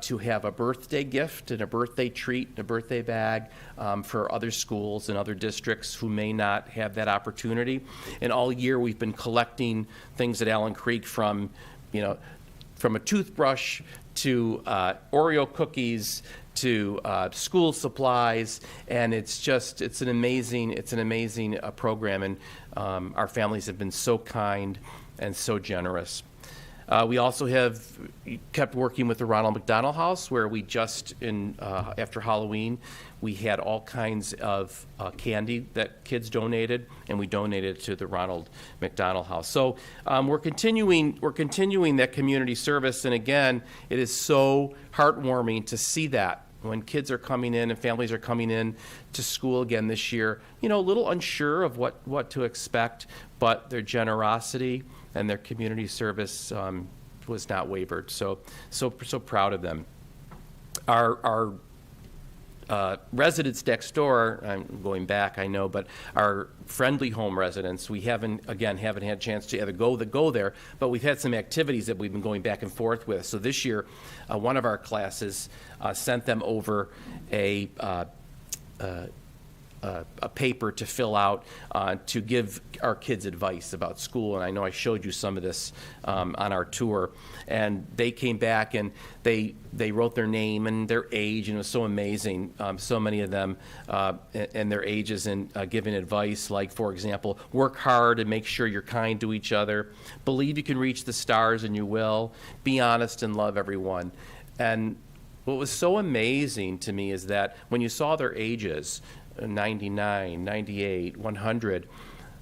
Speaker 6: to have a birthday gift and a birthday treat and a birthday bag for other schools and other districts who may not have that opportunity. And all year we've been collecting things at Allen Creek from a toothbrush to Oreo cookies to school supplies, and it's an amazing program, and our families have been so kind and so generous. We also have kept working with the Ronald McDonald House, where we just, after Halloween, we had all kinds of candy that kids donated, and we donated to the Ronald McDonald House. So we're continuing that community service, and again, it is so heartwarming to see that when kids are coming in and families are coming in to school again this year, a little unsure of what to expect, but their generosity and their community service was not wavered. So proud of them. Our residents next door, I'm going back, I know, but our friendly home residents, we haven't had a chance to either go there, but we've had some activities that we've been going back and forth with. So this year, one of our classes sent them over a paper to fill out to give our kids advice about school. And I know I showed you some of this on our tour. And they came back and they wrote their name and their age, and it was so amazing. So many of them and their ages, and giving advice like, for example, work hard and make sure you're kind to each other. Believe you can reach the stars, and you will. Be honest and love everyone. And what was so amazing to me is that when you saw their ages, 99, 98, 100,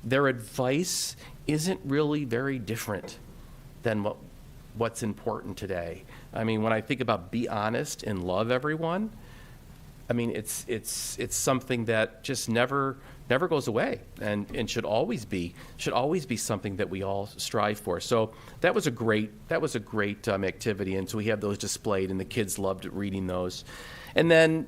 Speaker 6: their advice isn't really very different than what's important today. I mean, when I think about be honest and love everyone, I mean, it's something that just never goes away, and should always be something that we all strive for. So that was a great activity, and so we have those displayed, and the kids loved reading those. And then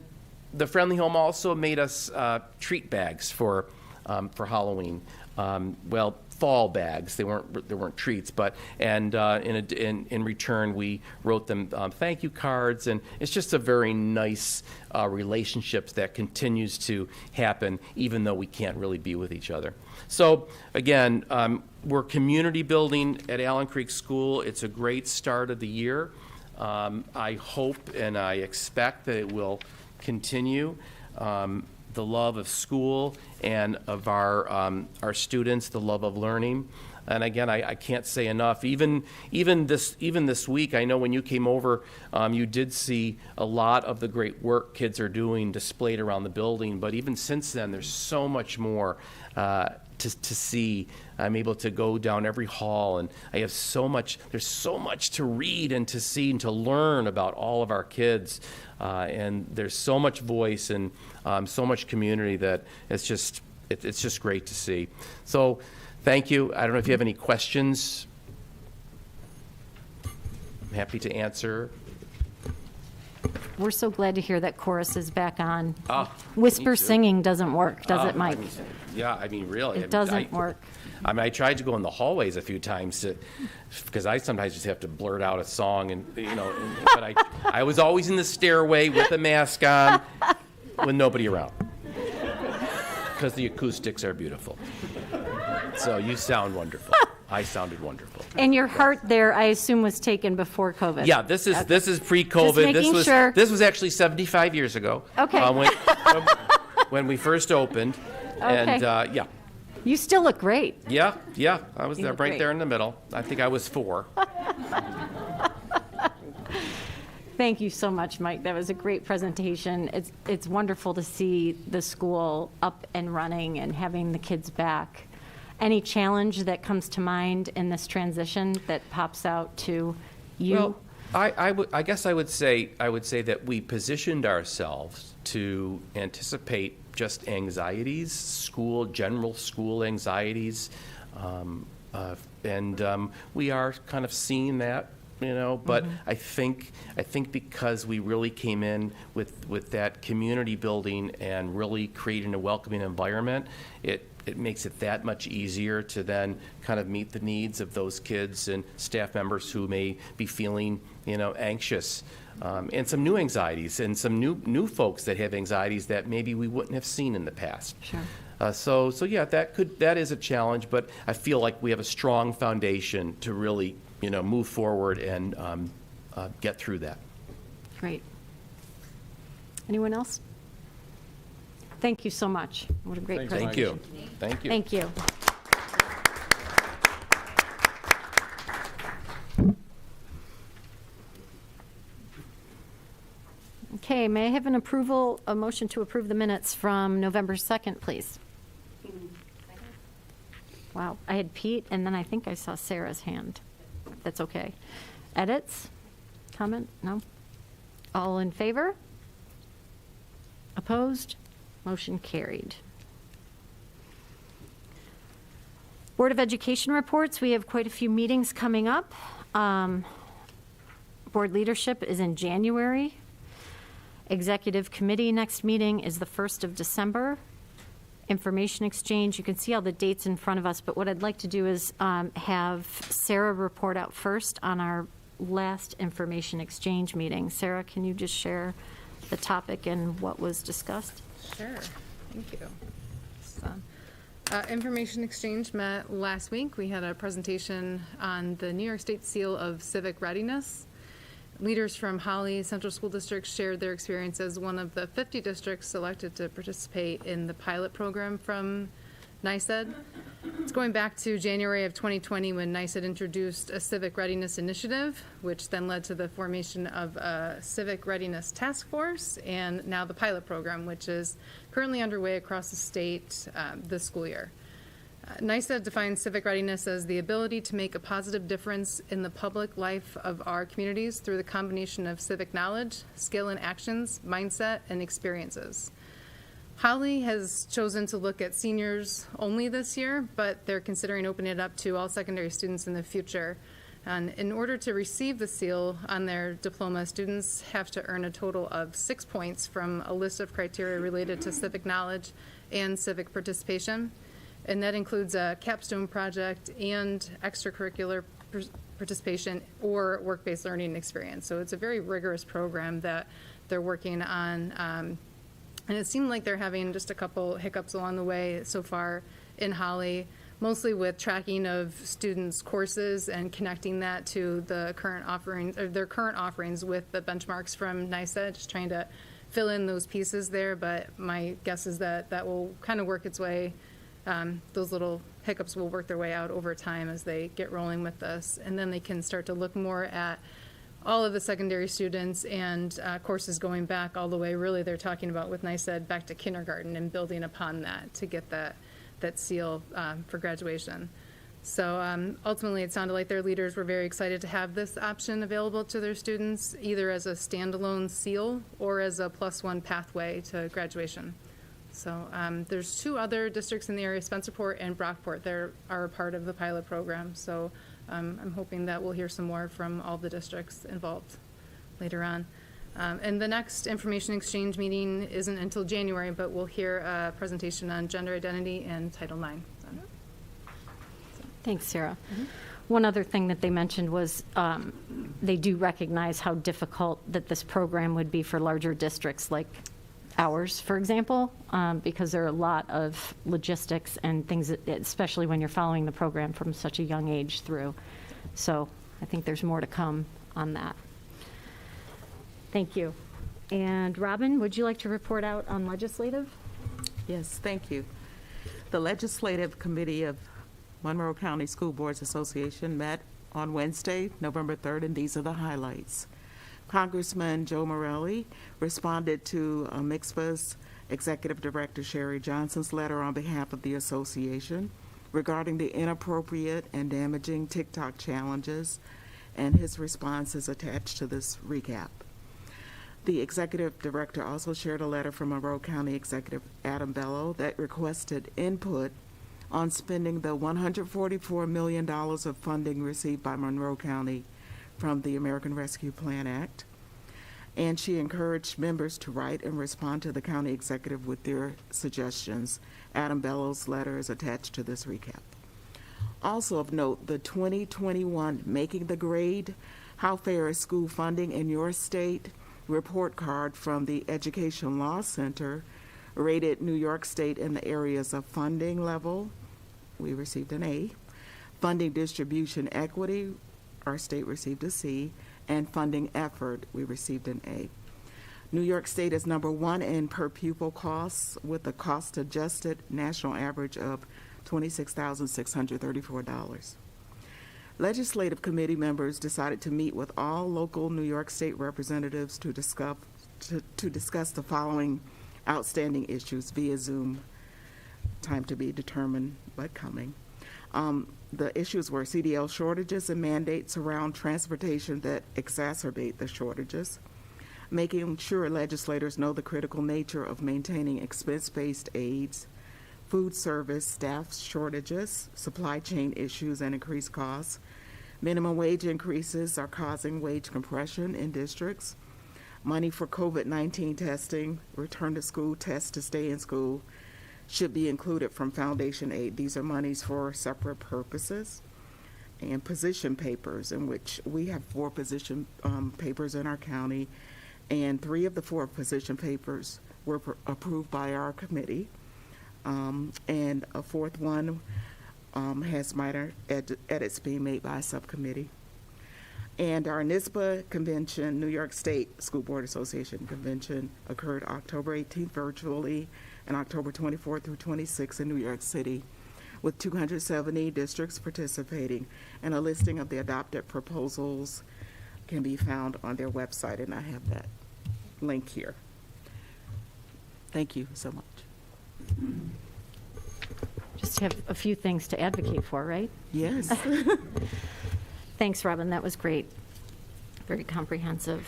Speaker 6: the Friendly Home also made us treat bags for Halloween. Well, fall bags. They weren't treats, but in return we wrote them thank you cards, and it's just a very nice relationship that continues to happen even though we can't really be with each other. So again, we're community building at Allen Creek School. It's a great start of the year. I hope and I expect that it will continue. The love of school and of our students, the love of learning. And again, I can't say enough. Even this week, I know when you came over, you did see a lot of the great work kids are doing displayed around the building. But even since then, there's so much more to see. I'm able to go down every hall, and I have there's so much to read and to see and to learn about all of our kids. And there's so much voice and so much community that it's just great to see. So thank you. I don't know if you have any questions. I'm happy to answer.
Speaker 3: We're so glad to hear that chorus is back on.
Speaker 6: Me
Speaker 3: Whisper
Speaker 6: too.
Speaker 3: singing doesn't work, does it, Mike?
Speaker 6: Really.
Speaker 3: It doesn't work.
Speaker 6: I tried to go in the hallways a few times because I sometimes just have to blurt out a song, but I was always in the stairway with a mask on with nobody around because the acoustics are beautiful. So you sound wonderful. I sounded wonderful.
Speaker 3: And your heart there, I assume, was taken before COVID.
Speaker 6: Yeah, this is pre-COVID.
Speaker 3: Just making sure.
Speaker 6: This was actually 75 years ago.
Speaker 3: Okay.
Speaker 6: When we first opened, and
Speaker 3: Okay.
Speaker 6: yeah.
Speaker 3: You still look great.
Speaker 6: Yeah, I was there,
Speaker 3: look
Speaker 6: right
Speaker 3: great.
Speaker 6: there in the middle. I think I was 4.
Speaker 3: Thank you so much, Mike. That was a great presentation. It's wonderful to see the school up and running and having the kids back. Any challenge that comes to mind in this transition that pops out to you?
Speaker 6: Well, I guess I would say that we positioned ourselves to anticipate just anxieties, general school anxieties, and we are kind of seeing that, But I think because we really came in with that community building and really creating a welcoming environment, it makes it that much easier to then kind of meet the needs of those kids and staff members who may be feeling, anxious, and some new anxieties and some new folks that have anxieties that maybe we wouldn't have seen in the past.
Speaker 3: Sure.
Speaker 6: So yeah, that is a challenge, but I feel like we have a strong foundation to really, move forward and get through that.
Speaker 3: Great. Anyone else? Thank you so much. What a great
Speaker 2: Thanks,
Speaker 3: presentation.
Speaker 6: Thank you.
Speaker 3: Thank you. Okay, may I have a motion to approve the minutes from November 2nd, please? Wow, I had Pete, and then I think I saw Sarah's hand. That's okay. Edits? Comment? No? All in favor? Opposed? Motion carried. Board of Education reports. We have quite a few meetings coming up. Board leadership is in January. Executive committee next meeting is the 1st of December. Information exchange, you can see all the dates in front of us, but what I'd like to do is have Sarah report out first on our last information exchange meeting. Sarah, can you just share the topic and what was discussed?
Speaker 7: Sure, thank you. Information exchange met last week. We had a presentation on the New York State Seal of Civic Readiness. Leaders from Holly Central School District shared their experience as one of the 50 districts selected to participate in the pilot program from NYSED. It's going back to January of 2020 when NYSED introduced a civic readiness initiative, which then led to the formation of a civic readiness task force, and now the pilot program, which is currently underway across the state this school year. NYSED defines civic readiness as the ability to make a positive difference in the public life of our communities through the combination of civic knowledge, skill and actions, mindset, and experiences. Holly has chosen to look at seniors only this year, but they're considering opening it up to all secondary students in the future. And in order to receive the seal on their diploma, students have to earn a total of 6 points from a list of criteria related to civic knowledge and civic participation. And that includes a capstone project and extracurricular participation or work-based learning experience. So it's a very rigorous program that they're working on. And it seemed like they're having just a couple hiccups along the way so far in Holly, mostly with tracking of students' courses and connecting that to the current offerings, or their current offerings with the benchmarks from NYSED, just trying to fill in those pieces there. But my guess is that that will kind of work its way. Those little hiccups will work their way out over time as they get rolling with this. And then they can start to look more at all of the secondary students and courses going back all the way. Really, they're talking about with NYSED back to kindergarten and building upon that to get that seal for graduation. So ultimately, it sounded like their leaders were very excited to have this option available to their students, either as a standalone seal or as a +1 pathway to graduation. So there's 2 other districts in the area, Spencerport and Brockport, that are a part of the pilot program. So I'm hoping that we'll hear some more from all the districts involved later on. And the next information exchange meeting isn't until January, but we'll hear a presentation on gender identity and Title IX.
Speaker 3: Thanks, Sarah. One other thing that they mentioned was they do recognize how difficult that this program would be for larger districts like ours, for example, because there are a lot of logistics and things, especially when you're following the program from such a young age through. So I think there's more to come on that. Thank you. And Robin, would you like to report out on legislative?
Speaker 8: Yes, thank you. The Legislative Committee of Monroe County School Boards Association met on Wednesday, November 3rd, and these are the highlights. Congressman Joe Morelli responded to MIXPA's Executive Director Sherry Johnson's letter on behalf of the association regarding the inappropriate and damaging TikTok challenges, and his response is attached to this recap. The Executive Director also shared a letter from Monroe County Executive Adam Bello that requested input on spending the $144 million of funding received by Monroe County from the American Rescue Plan Act. And she encouraged members to write and respond to the county executive with their suggestions. Adam Bello's letter is attached to this recap. Also of note, the 2021 Making the Grade, How Fair is School Funding in Your State report card from the Education Law Center rated New York State in the areas of funding level, we received an A, funding distribution equity, our state received a C, and funding effort, we received an A. New York State is number 1 in per pupil costs with a cost-adjusted national average of $26,634. Legislative committee members decided to meet with all local New York State representatives to discuss the following outstanding issues via Zoom, time to be determined but coming. The issues were CDL shortages and mandates around transportation that exacerbate the shortages, making sure legislators know the critical nature of maintaining expense-based aids, food service staff shortages, supply chain issues and increased costs. Minimum wage increases are causing wage compression in districts. Money for COVID-19 testing, return to school, test to stay in school, should be included from foundation aid. These are monies for separate purposes. And position papers, in which we have 4 position papers in our county, and 3 of the 4 position papers were approved by our committee. And a 4th one has minor edits being made by a subcommittee. And our NISBA convention, New York State School Board Association convention, occurred October 18th virtually and October 24th through 26th in New York City, with 270 districts participating. And a listing of the adopted proposals can be found on their website, and I have that link here. Thank you so much.
Speaker 3: Just have a few things to advocate for, right?
Speaker 8: Yes.
Speaker 3: Thanks, Robin. That was great. Very comprehensive.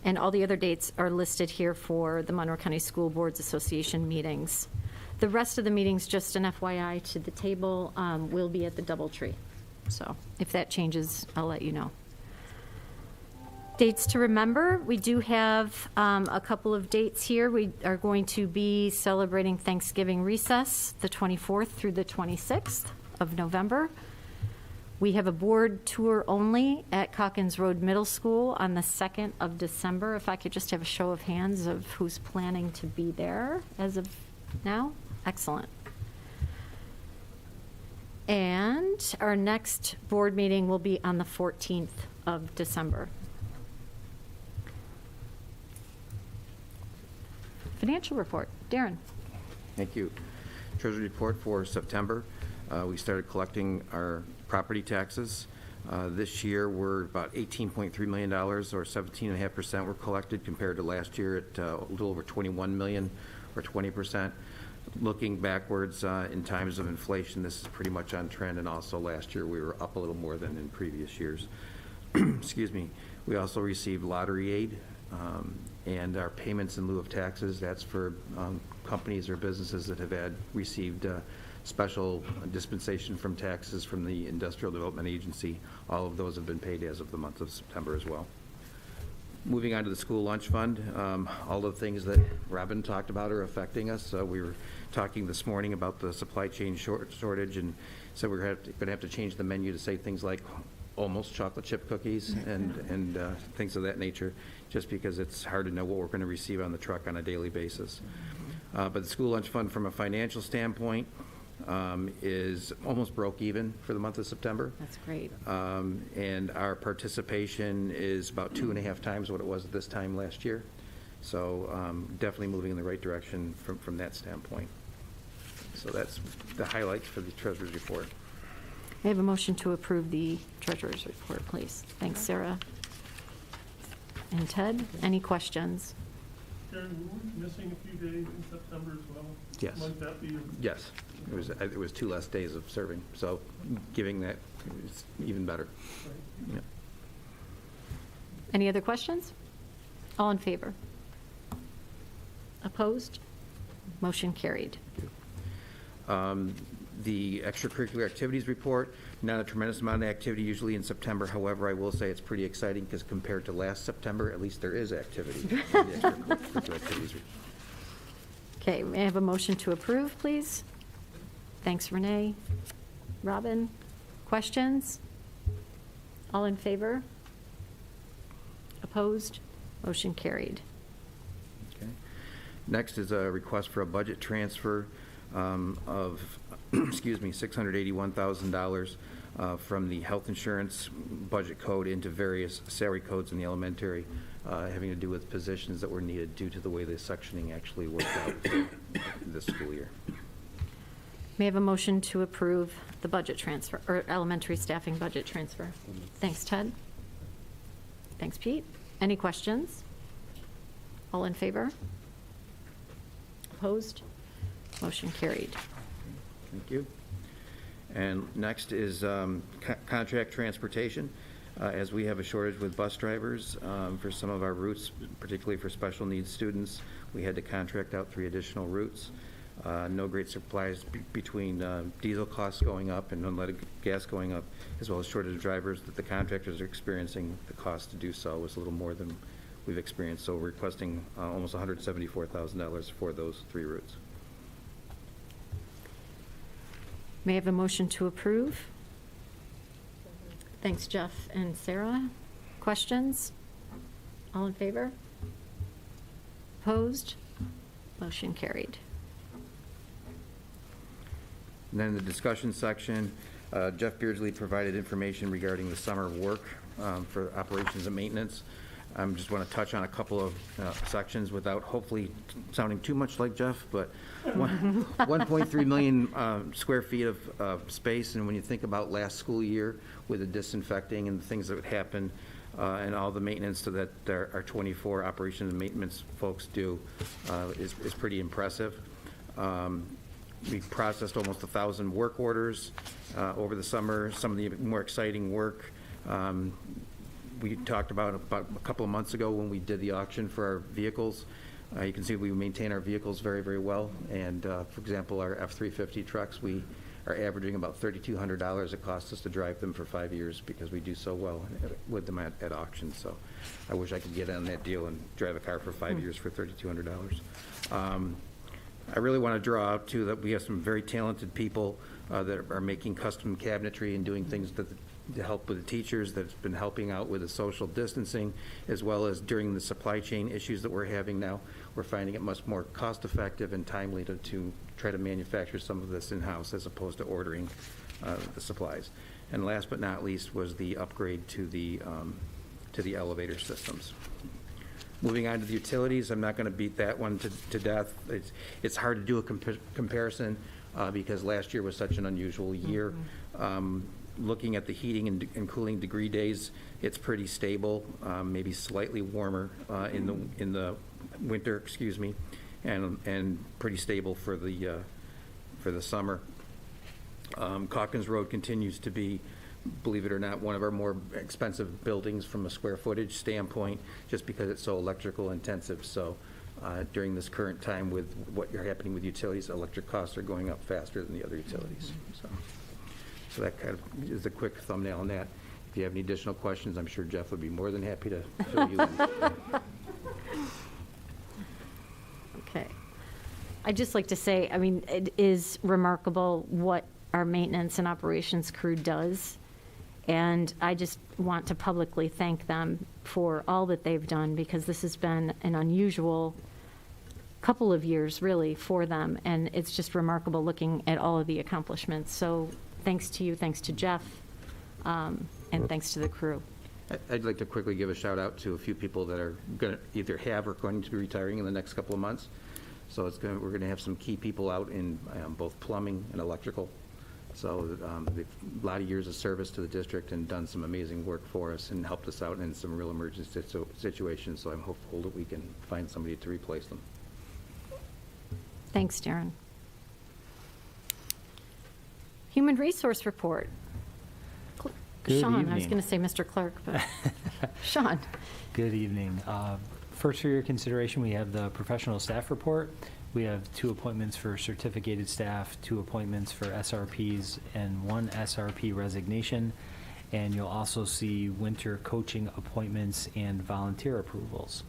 Speaker 3: And all the other dates are listed here for the Monroe County School Boards Association meetings. The rest of the meetings, just an FYI to the table, will be at the DoubleTree. So if that changes, I'll let you know. Dates to remember, we do have a couple of dates here. We are going to be celebrating Thanksgiving recess, the 24th through the 26th of November. We have a board tour only at Calkins Road Middle School on the 2nd of December. If I could just have a show of hands of who's planning to be there as of now. Excellent. And our next board meeting will be on the 14th of December. Financial report. Darren.
Speaker 9: Thank you. Treasury report for September. We started collecting our property taxes. This year, we're about $18.3 million, or 17.5% were collected, compared to last year at a little over $21 million, or 20%. Looking backwards in times of inflation, this is pretty much on trend, and also last year we were up a little more than in previous years. Excuse me. We also received lottery aid, and our payments in lieu of taxes. That's for companies or businesses that have received special dispensation from taxes from the Industrial Development Agency. All of those have been paid as of the month of September as well. Moving on to the school lunch fund, all the things that Robin talked about are affecting us. We were talking this morning about the supply chain shortage, and so we're going to have to change the menu to say things like almost chocolate chip cookies and things of that nature, just because it's hard to know what we're going to receive on the truck on a daily basis. But the school lunch fund, from a financial standpoint, is almost broke even for the month of September.
Speaker 3: That's great.
Speaker 9: And our participation is about 2.5 times what it was at this time last year. So definitely moving in the right direction from that standpoint. So that's the highlights for the Treasurer's report.
Speaker 3: I have a motion to approve the treasurer's report, please. Thanks, Sarah. And Ted, any questions?
Speaker 10: Darren, were we missing a few days in September as well?
Speaker 9: Yes.
Speaker 10: Might that be?
Speaker 9: Yes. It was 2 less days of serving, so giving that is even better.
Speaker 10: Right.
Speaker 9: Yeah.
Speaker 3: Any other questions? All in favor? Opposed? Motion carried.
Speaker 9: The extracurricular activities report, not a tremendous amount of activity usually in September. However, I will say it's pretty exciting because compared to last September, at least there is activity in the extracurricular activities report.
Speaker 3: Okay, may I have a motion to approve, please? Thanks, Renee. Robin, questions? All in favor? Opposed? Motion carried.
Speaker 9: Okay. Next is a request for a budget transfer of, excuse me, $681,000 from the health insurance budget code into various salary codes in the elementary, having to do with positions that were needed due to the way the sectioning actually worked out this school year.
Speaker 3: May I have a motion to approve the budget transfer, or elementary staffing budget transfer? Thanks, Ted. Thanks, Pete. Any questions? All in favor? Opposed? Motion carried.
Speaker 9: Thank you. And next is contract transportation. As we have a shortage with bus drivers for some of our routes, particularly for special needs students, we had to contract out 3 additional routes. No great surprise between diesel costs going up and unleaded gas going up, as well as shortage of drivers, that the contractors are experiencing. The cost to do so was a little more than we've experienced, so we're requesting almost $174,000 for those 3 routes.
Speaker 3: May I have a motion to approve? Thanks, Jeff and Sarah. Questions? All in favor? Opposed? Motion carried.
Speaker 9: And then in the discussion section, Jeff Beardsley provided information regarding the summer work for operations and maintenance. I just want to touch on a couple of sections without hopefully sounding too much like Jeff, but 1.3 million square feet of space, and when you think about last school year with the disinfecting and the things that would happen and all the maintenance that our 24 operations and maintenance folks do is pretty impressive. We processed almost 1,000 work orders over the summer. Some of the more exciting work we talked about a couple of months ago when we did the auction for our vehicles. You can see we maintain our vehicles very, very well. And for example, our F-350 trucks, we are averaging about $3,200. It costs us to drive them for 5 years because we do so well with them at auction. So I wish I could get on that deal and drive a car for 5 years for $3,200. I really want to draw out, too, that we have some very talented people that are making custom cabinetry and doing things to help with the teachers, that's been helping out with the social distancing, as well as during the supply chain issues that we're having now. We're finding it much more cost-effective and timely to try to manufacture some of this in-house as opposed to ordering the supplies. And last but not least was the upgrade to the elevator systems. Moving on to the utilities, I'm not going to beat that one to death. It's hard to do a comparison because last year was such an unusual year. Looking at the heating and cooling degree days, it's pretty stable, maybe slightly warmer in the winter, excuse me, and pretty stable for the summer. Calkins Road continues to be, believe it or not, one of our more expensive buildings from a square footage standpoint, just because it's so electrical intensive. So during this current time with what are happening with utilities, electric costs are going up faster than the other utilities. So that kind of is a quick thumbnail on that. If you have any additional questions, I'm sure Jeff would be more than happy to fill you in.
Speaker 3: Okay. I'd just like to say, I mean, it is remarkable what our maintenance and operations crew does. And I just want to publicly thank them for all that they've done, because this has been an unusual couple of years, really, for them. And it's just remarkable looking at all of the accomplishments. So thanks to you, thanks to Jeff, and thanks to the crew.
Speaker 9: I'd like to quickly give a shout out to a few people that are going to either have or going to be retiring in the next couple of months. So we're going to have some key people out in both plumbing and electrical. So they've a lot of years of service to the district and done some amazing work for us and helped us out in some real emergency situations. So I'm hopeful that we can find somebody to replace them.
Speaker 3: Thanks, Darren. Human Resource Report.
Speaker 11: Good
Speaker 3: Sean,
Speaker 11: evening.
Speaker 3: I was going to say Mr. Clerk, but Sean.
Speaker 11: Good evening. First, for your consideration, we have the professional staff report. We have 2 appointments for certificated staff, 2 appointments for SRPs, and 1 SRP resignation. And you'll also see winter coaching appointments and volunteer approvals.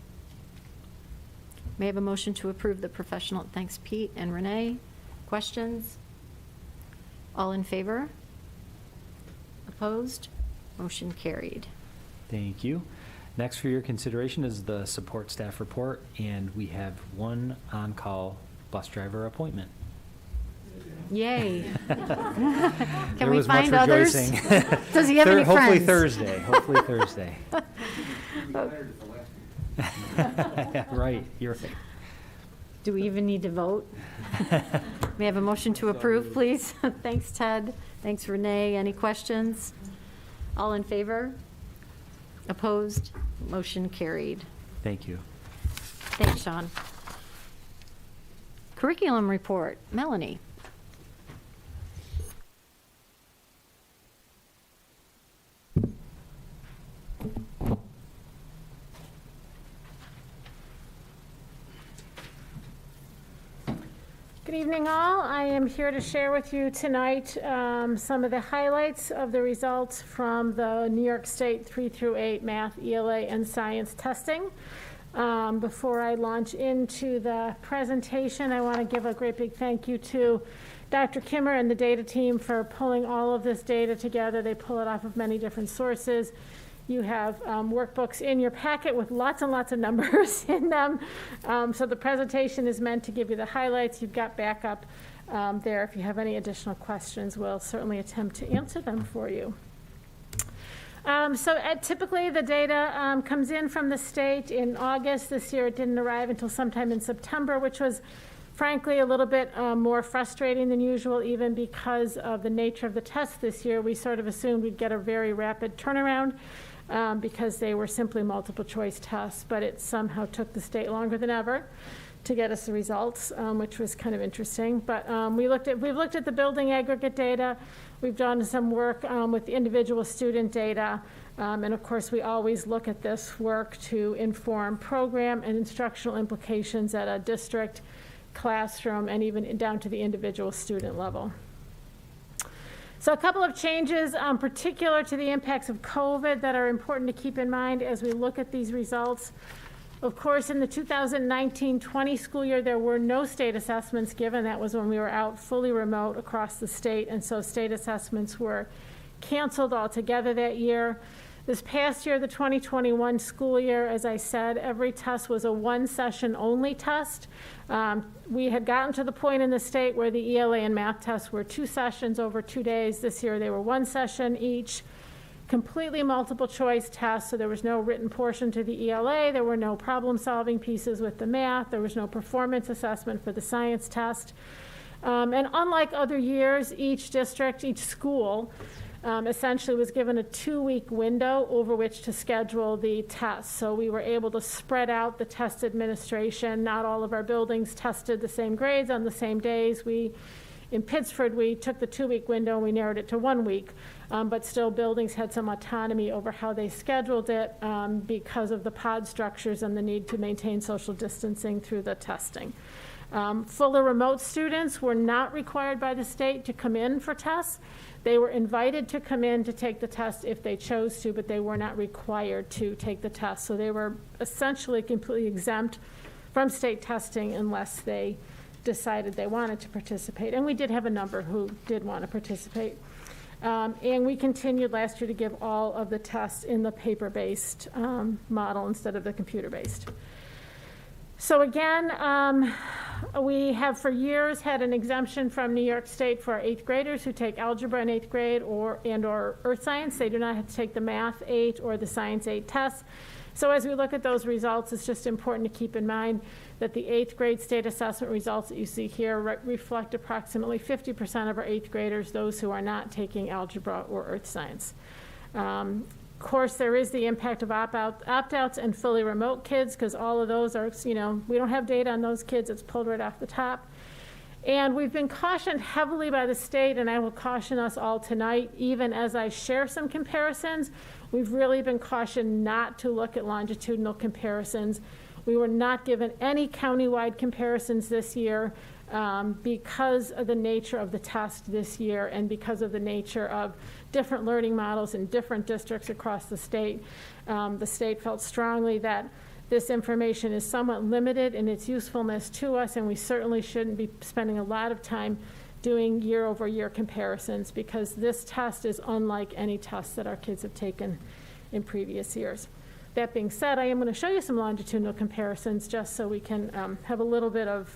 Speaker 3: May I have a motion to approve the professional? Thanks, Pete and Renee. Questions? All in favor? Opposed? Motion carried.
Speaker 11: Thank you. Next for your consideration is the support staff report, and we have 1 on-call bus driver appointment.
Speaker 3: Yay. Can
Speaker 11: There
Speaker 3: we
Speaker 11: was much
Speaker 3: find others?
Speaker 11: rejoicing.
Speaker 3: Does he have any
Speaker 11: Hopefully
Speaker 3: friends?
Speaker 11: Hopefully Thursday. Right, you're right.
Speaker 3: Do we even need to vote? May I have a motion to approve, please? Thanks, Ted. Thanks, Renee. Any questions? All in favor? Opposed? Motion carried.
Speaker 11: Thank you.
Speaker 3: Thanks, Sean. Curriculum report. Melanie.
Speaker 12: Good evening, all. I am here to share with you tonight some of the highlights of the results from the New York State 3 through 8 math, ELA, and science testing. Before I launch into the presentation, I want to give a great big thank you to Dr. Kimmer and the data team for pulling all of this data together. They pull it off of many different sources. You have workbooks in your packet with lots and lots of numbers in them. So the presentation is meant to give you the highlights. You've got backup there. If you have any additional questions, we'll certainly attempt to answer them for you. Typically the data comes in from the state in August. This year it didn't arrive until sometime in September, which was frankly a little bit more frustrating than usual, even because of the nature of the tests this year. We sort of assumed we'd get a very rapid turnaround because they were simply multiple choice tests, but it somehow took the state longer than ever to get us the results, which was kind of interesting. But we've looked at the building aggregate data. We've done some work with the individual student data. And of course, we always look at this work to inform program and instructional implications at a district, classroom, and even down to the individual student level. So a couple of changes particular to the impacts of COVID that are important to keep in mind as we look at these results. Of course, in the 2019-20 school year, there were no state assessments given. That was when we were out fully remote across the state, and so state assessments were canceled altogether that year. This past year, the 2021 school year, as I said, every test was a one-session only test. We had gotten to the point in the state where the ELA and math tests were 2 sessions over 2 days. This year, they were 1 session each. Completely multiple choice tests, so there was no written portion to the ELA, there were no problem-solving pieces with the math, there was no performance assessment for the science test. And unlike other years, each district, each school, essentially was given a 2-week window over which to schedule the tests. So we were able to spread out the test administration. Not all of our buildings tested the same grades on the same days. In Pittsford, we took the 2-week window and we narrowed it to 1 week. But still, buildings had some autonomy over how they scheduled it because of the pod structures and the need to maintain social distancing through the testing. Fully remote students were not required by the state to come in for tests. They were invited to come in to take the test if they chose to, but they were not required to take the test. So they were essentially completely exempt from state testing unless they decided they wanted to participate. And we did have a number who did want to participate. And we continued last year to give all of the tests in the paper-based model instead of the computer-based. So again, we have for years had an exemption from New York State for our 8th graders who take algebra in 8th grade or earth science. They do not have to take the math 8 or the science 8 tests. So as we look at those results, it's just important to keep in mind that the 8th grade state assessment results that you see here reflect approximately 50% of our 8th graders, those who are not taking algebra or earth science. Of course, there is the impact of opt-outs and fully remote kids, because all of those are, we don't have data on those kids. It's pulled right off the top. And we've been cautioned heavily by the state, and I will caution us all tonight, even as I share some comparisons. We've really been cautioned not to look at longitudinal comparisons. We were not given any countywide comparisons this year because of the nature of the test this year and because of the nature of different learning models in different districts across the state. The state felt strongly that this information is somewhat limited in its usefulness to us, and we certainly shouldn't be spending a lot of time doing year-over-year comparisons because this test is unlike any test that our kids have taken in previous years. That being said, I am going to show you some longitudinal comparisons just so we can have a little bit of,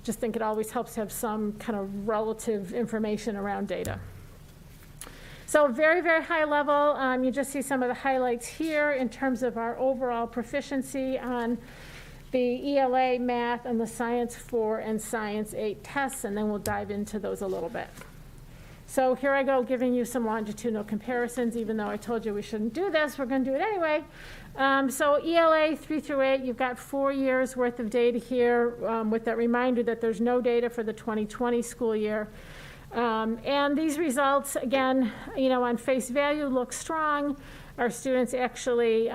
Speaker 12: just think it always helps to have some kind of relative information around data. So very, very high level, you just see some of the highlights here in terms of our overall proficiency on the ELA, math, and the Science 4 and Science 8 tests, and then we'll dive into those a little bit. So here I go giving you some longitudinal comparisons. Even though I told you we shouldn't do this, we're going to do it anyway. So ELA 3 through 8, you've got 4 years worth of data here with that reminder that there's no data for the 2020 school year. And these results, again, on face value look strong. Our students actually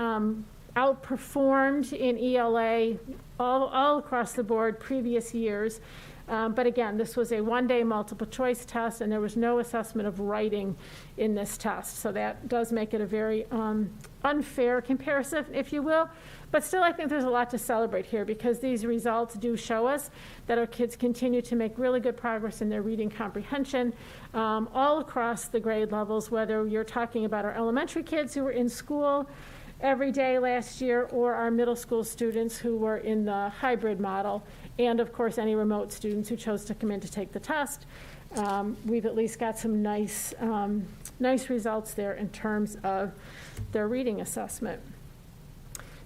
Speaker 12: outperformed in ELA all across the board previous years. But again, this was a one-day multiple choice test, and there was no assessment of writing in this test. So that does make it a very unfair comparison, if you will. But still, I think there's a lot to celebrate here because these results do show us that our kids continue to make really good progress in their reading comprehension all across the grade levels, whether you're talking about our elementary kids who were in school every day last year or our middle school students who were in the hybrid model, and of course any remote students who chose to come in to take the test. We've at least got some nice results there in terms of their reading assessment.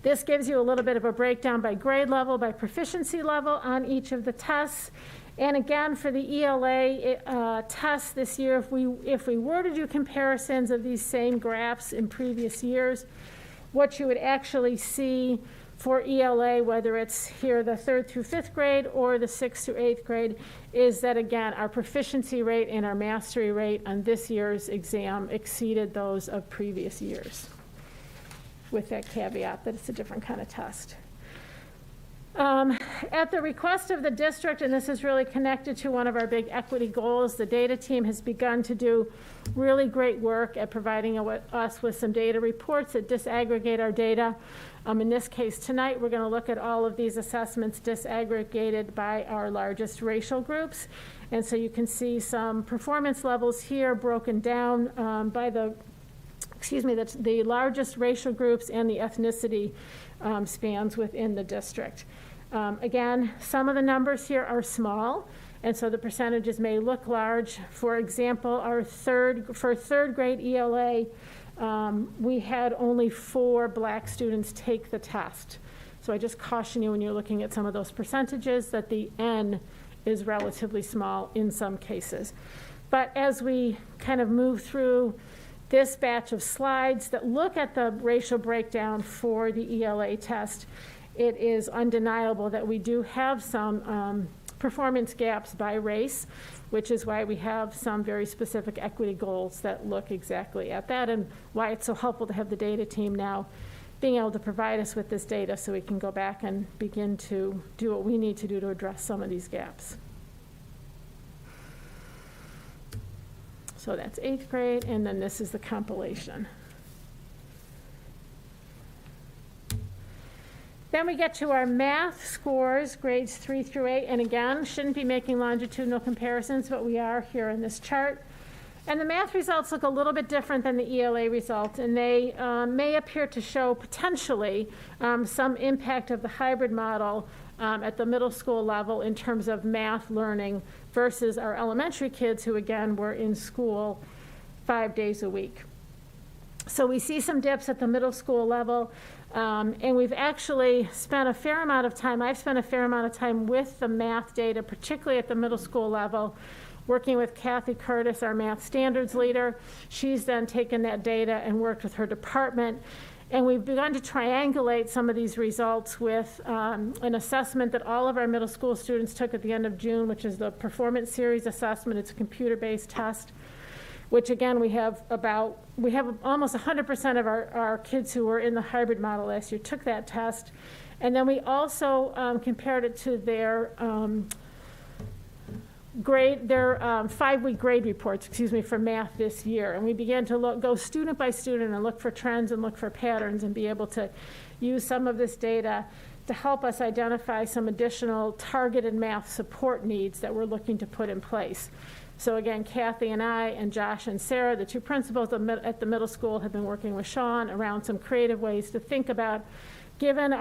Speaker 12: This gives you a little bit of a breakdown by grade level, by proficiency level on each of the tests. And again, for the ELA tests this year, if we were to do comparisons of these same graphs in previous years, what you would actually see for ELA, whether it's here the 3rd through 5th grade or the 6th through 8th grade, is that, again, our proficiency rate and our mastery rate on this year's exam exceeded those of previous years, with that caveat that it's a different kind of test. At the request of the district, and this is really connected to one of our big equity goals, the data team has begun to do really great work at providing us with some data reports that disaggregate our data. In this case tonight, we're going to look at all of these assessments disaggregated by our largest racial groups. And so you can see some performance levels here broken down by the largest racial groups and the ethnicity spans within the district. Again, some of the numbers here are small, and so the percentages may look large. For example, for third grade ELA, we had only 4 black students take the test. So I just caution you when you're looking at some of those percentages that the N is relatively small in some cases. But as we kind of move through this batch of slides that look at the racial breakdown for the ELA test, it is undeniable that we do have some performance gaps by race, which is why we have some very specific equity goals that look exactly at that, and why it's so helpful to have the data team now being able to provide us with this data so we can go back and begin to do what we need to do to address some of these gaps. So that's 8th grade, and then this is the compilation. Then we get to our math scores, grades 3 through 8, and again, shouldn't be making longitudinal comparisons, but we are here in this chart. And the math results look a little bit different than the ELA results, and they may appear to show potentially some impact of the hybrid model at the middle school level in terms of math learning versus our elementary kids who, again, were in school 5 days a week. So we see some dips at the middle school level, and we've actually spent a fair amount of time, I've spent a fair amount of time with the math data, particularly at the middle school level, working with Kathy Curtis, our math standards leader. She's then taken that data and worked with her department. And we've begun to triangulate some of these results with an assessment that all of our middle school students took at the end of June, which is the performance series assessment. It's a computer-based test, which again, we have almost 100% of our kids who were in the hybrid model last year took that test. And then we also compared it to their 5-week grade reports, for math this year. And we began to go student by student and look for trends and look for patterns and be able to use some of this data to help us identify some additional targeted math support needs that we're looking to put in place. So again, Kathy and I and Josh and Sarah, the 2 principals at the middle school, have been working with Sean around some creative ways to think about, given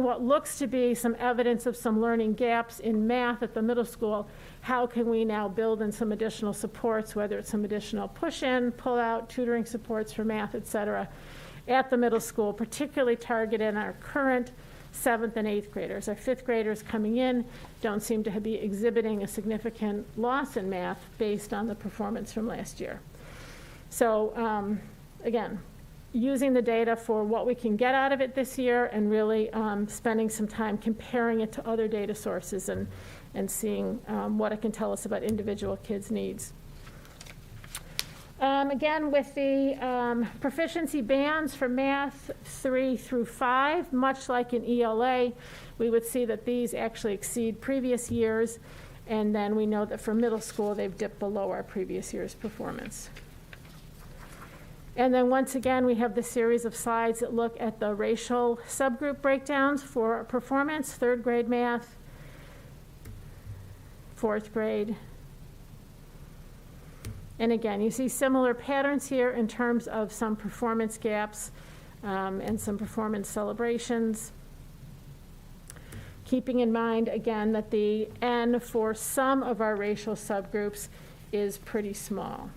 Speaker 12: what looks to be some evidence of some learning gaps in math at the middle school, how can we now build in some additional supports, whether it's some additional push-in, pull-out, tutoring supports for math, et cetera, at the middle school, particularly targeted in our current 7th and 8th graders. Our 5th graders coming in don't seem to be exhibiting a significant loss in math based on the performance from last year. So again, using the data for what we can get out of it this year and really spending some time comparing it to other data sources and seeing what it can tell us about individual kids' needs. Again, with the proficiency bands for math 3 through 5, much like in ELA, we would see that these actually exceed previous years, and then we know that for middle school, they've dipped below our previous year's performance. And then once again, we have the series of slides that look at the racial subgroup breakdowns for performance, 3rd grade math, 4th grade. And again, you see similar patterns here in terms of some performance gaps and some performance celebrations. Keeping in mind, again, that the N for some of our racial subgroups is pretty small.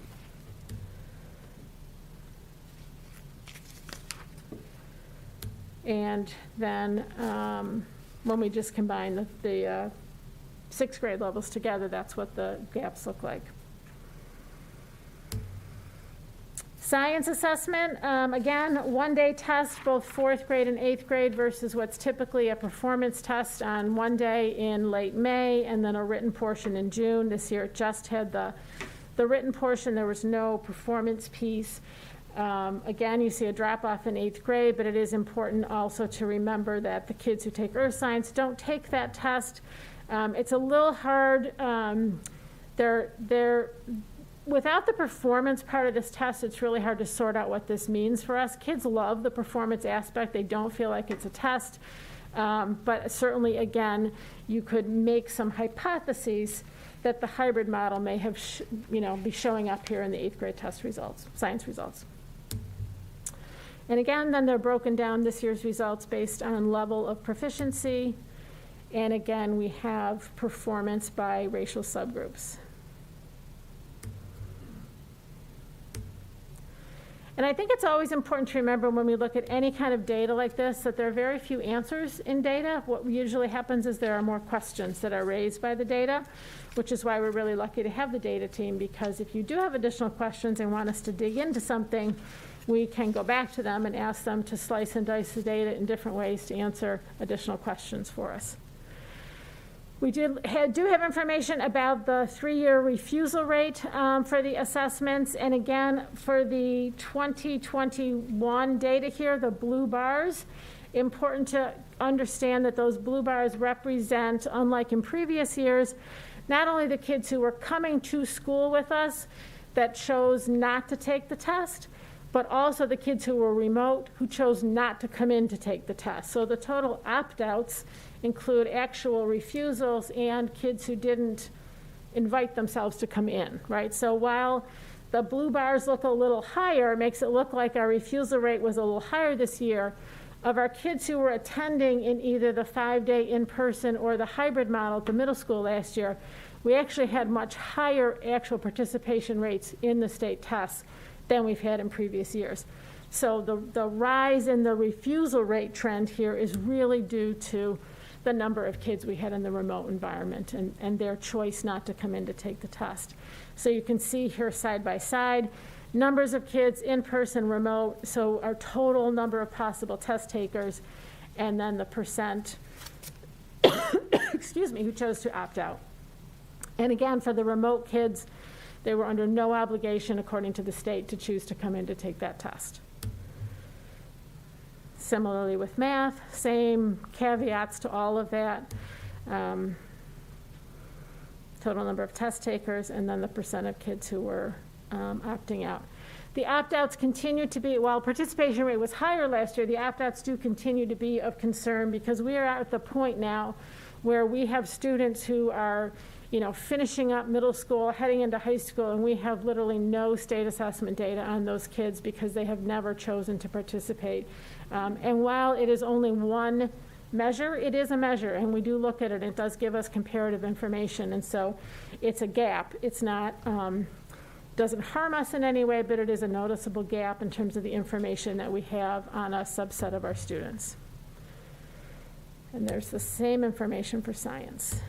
Speaker 12: And then when we just combine the 6th grade levels together, that's what the gaps look like. Science assessment, again, 1-day test, both 4th grade and 8th grade versus what's typically a performance test on 1 day in late May and then a written portion in June. This year it just had the written portion. There was no performance piece. Again, you see a drop-off in 8th grade, but it is important also to remember that the kids who take earth science don't take that test. It's a little hard. Without the performance part of this test, it's really hard to sort out what this means for us. Kids love the performance aspect. They don't feel like it's a test. But certainly, again, you could make some hypotheses that the hybrid model may have, be showing up here in the 8th grade test results, science results. And again, then they're broken down, this year's results, based on level of proficiency. And again, we have performance by racial subgroups. And I think it's always important to remember when we look at any kind of data like this that there are very few answers in data. What usually happens is there are more questions that are raised by the data, which is why we're really lucky to have the data team, because if you do have additional questions and want us to dig into something, we can go back to them and ask them to slice and dice the data in different ways to answer additional questions for us. We do have information about the 3-year refusal rate for the assessments. And again, for the 2021 data here, the blue bars, important to understand that those blue bars represent, unlike in previous years, not only the kids who were coming to school with us that chose not to take the test, but also the kids who were remote who chose not to come in to take the test. So the total opt-outs include actual refusals and kids who didn't invite themselves to come in, right? So while the blue bars look a little higher, it makes it look like our refusal rate was a little higher this year. Of our kids who were attending in either the 5-day in-person or the hybrid model at the middle school last year, we actually had much higher actual participation rates in the state tests than we've had in previous years. So the rise in the refusal rate trend here is really due to the number of kids we had in the remote environment and their choice not to come in to take the test. So you can see here side by side, numbers of kids in person, remote, so our total number of possible test takers, and then the percent, excuse me, who chose to opt out. And again, for the remote kids, they were under no obligation, according to the state, to choose to come in to take that test. Similarly with math, same caveats to all of that. Total number of test takers, and then the percent of kids who were opting out. The opt-outs continue to be, while participation rate was higher last year, the opt-outs do continue to be of concern because we are at the point now where we have students who are finishing up middle school, heading into high school, and we have literally no state assessment data on those kids because they have never chosen to participate. And while it is only one measure, it is a measure, and we do look at it. It does give us comparative information, and so it's a gap. It's not, doesn't harm us in any way, but it is a noticeable gap in terms of the information that we have on a subset of our students. And there's the same information for science.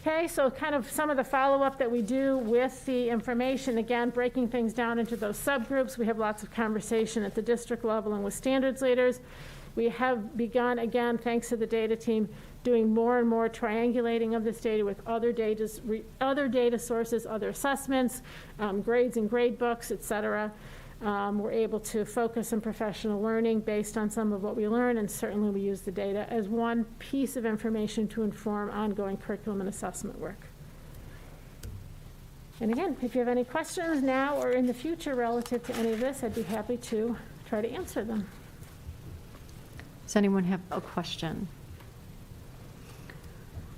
Speaker 12: Okay, so kind of some of the follow-up that we do with the information, again, breaking things down into those subgroups. We have lots of conversation at the district level and with standards leaders. We have begun, again, thanks to the data team, doing more and more triangulating of this data with other data sources, other assessments, grades and grade books, et cetera. We're able to focus on professional learning based on some of what we learn, and certainly we use the data as one piece of information to inform ongoing curriculum and assessment work. And again, if you have any questions now or in the future relative to any of this, I'd be happy to try to answer them.
Speaker 3: Does anyone have a question?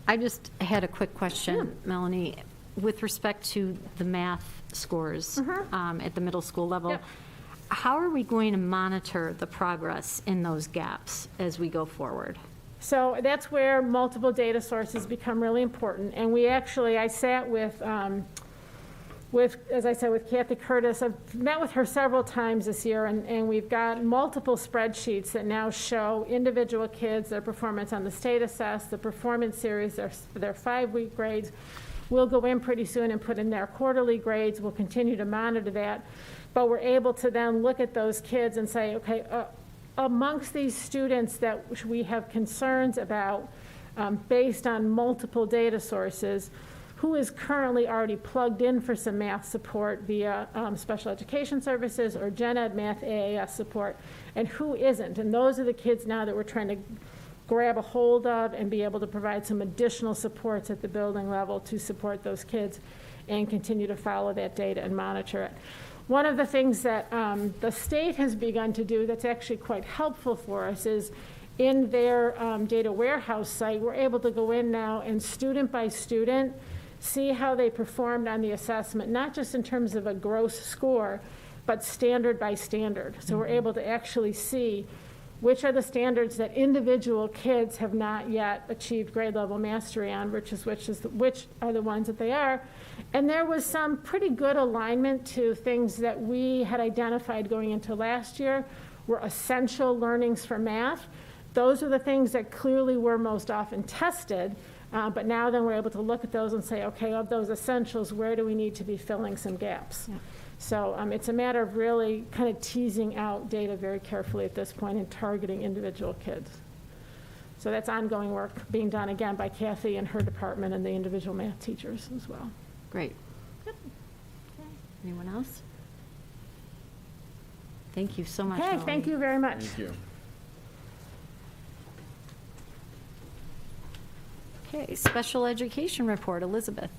Speaker 3: I just had a quick question, Melanie, with respect to the math scores at the middle school level.
Speaker 12: Yep.
Speaker 3: How are we going to monitor the progress in those gaps as we go forward?
Speaker 12: So that's where multiple data sources become really important. And we actually, I sat with, as I said, with Kathy Curtis. I've met with her several times this year, and we've got multiple spreadsheets that now show individual kids, their performance on the state assessed, the performance series, their 5-week grades. We'll go in pretty soon and put in their quarterly grades. We'll continue to monitor that. But we're able to then look at those kids and say, okay, amongst these students that we have concerns about based on multiple data sources, who is currently already plugged in for some math support via special education services or Gen Ed Math AAS support, and who isn't. And those are the kids now that we're trying to grab a hold of and be able to provide some additional supports at the building level to support those kids and continue to follow that data and monitor it. One of the things that the state has begun to do that's actually quite helpful for us is in their data warehouse site, we're able to go in now and student by student see how they performed on the assessment, not just in terms of a gross score, but standard by standard. So we're able to actually see which are the standards that individual kids have not yet achieved grade level mastery on, which are the ones that they are. And there was some pretty good alignment to things that we had identified going into last year were essential learnings for math. Those are the things that clearly were most often tested, but now then we're able to look at those and say, okay, of those essentials, where do we need to be filling some gaps? Yeah. So it's a matter of really kind of teasing out data very carefully at this point and targeting individual kids. So that's ongoing work being done, again, by Kathy and her department and the individual math teachers as well.
Speaker 3: Great. Yep. Okay. Anyone else? Thank you so much,
Speaker 12: Okay,
Speaker 3: Molly.
Speaker 12: thank you very much.
Speaker 2: Thank you.
Speaker 3: Okay, special education report, Elizabeth.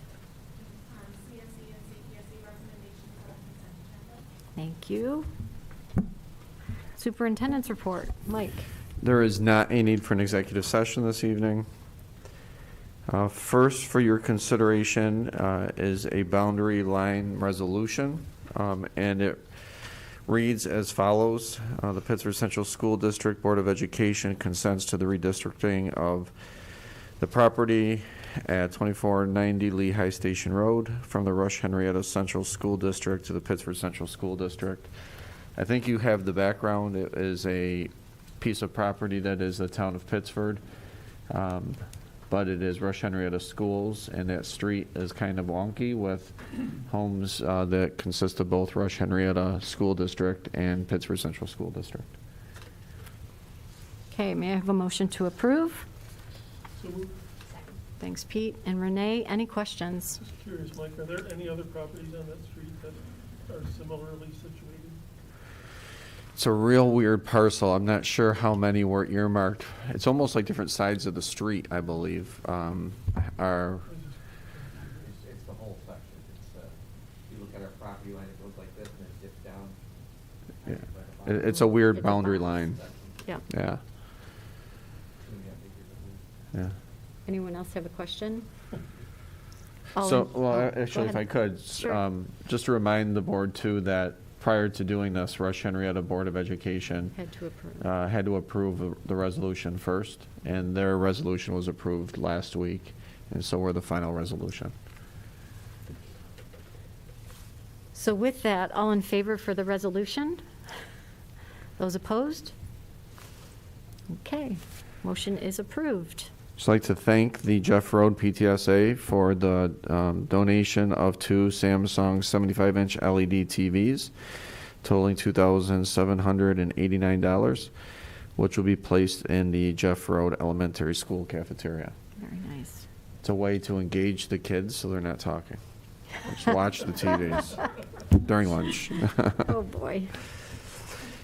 Speaker 3: Thank you. Superintendent's report, Mike.
Speaker 2: There is not a need for an executive session this evening. First, for your consideration, is a boundary line resolution, and it reads as follows. The Pittsford Central School District Board of Education consents to the redistricting of the property at 2490 Lehigh Station Road from the Rush Henrietta Central School District to the Pittsford Central School District. I think you have the background. It is a piece of property that is the town of Pittsford, but it is Rush Henrietta Schools, and that street is kind of wonky with homes that consist of both Rush Henrietta School District and Pittsford Central School District.
Speaker 3: Okay, may I have a motion to approve?
Speaker 10: So moved.
Speaker 3: Thanks, Pete. And Renee, any questions?
Speaker 10: Just curious, Mike, are there any other properties on that street that are similarly situated?
Speaker 2: It's a real weird parcel. I'm not sure how many were earmarked. It's almost like different sides of the street, I believe, are.
Speaker 9: It's the whole section. It's, you look at our property line, it goes like this and it dips down.
Speaker 2: Yeah. It's a weird
Speaker 3: It's a
Speaker 2: boundary
Speaker 3: box.
Speaker 2: line.
Speaker 3: Yeah.
Speaker 2: Yeah. Yeah.
Speaker 3: Anyone else have a question?
Speaker 2: So, well,
Speaker 3: Oh,
Speaker 2: actually,
Speaker 3: go
Speaker 2: if I
Speaker 3: ahead.
Speaker 2: could,
Speaker 3: Sure.
Speaker 2: just to remind the board too that prior to doing this, Rush Henrietta Board of Education
Speaker 3: Had to approve.
Speaker 2: had to approve the resolution first, and their resolution was approved last week, and so we're the final resolution.
Speaker 3: So with that, all in favor for the resolution? Those opposed? Okay, motion is approved.
Speaker 2: Just like to thank the Jeff Road PTSA for the donation of 2 Samsung 75-inch LED TVs totaling $2,789, which will be placed in the Jeff Road Elementary School cafeteria.
Speaker 3: Very nice.
Speaker 2: It's a way to engage the kids so they're not talking. Just watch the TVs during lunch.
Speaker 3: Oh, boy.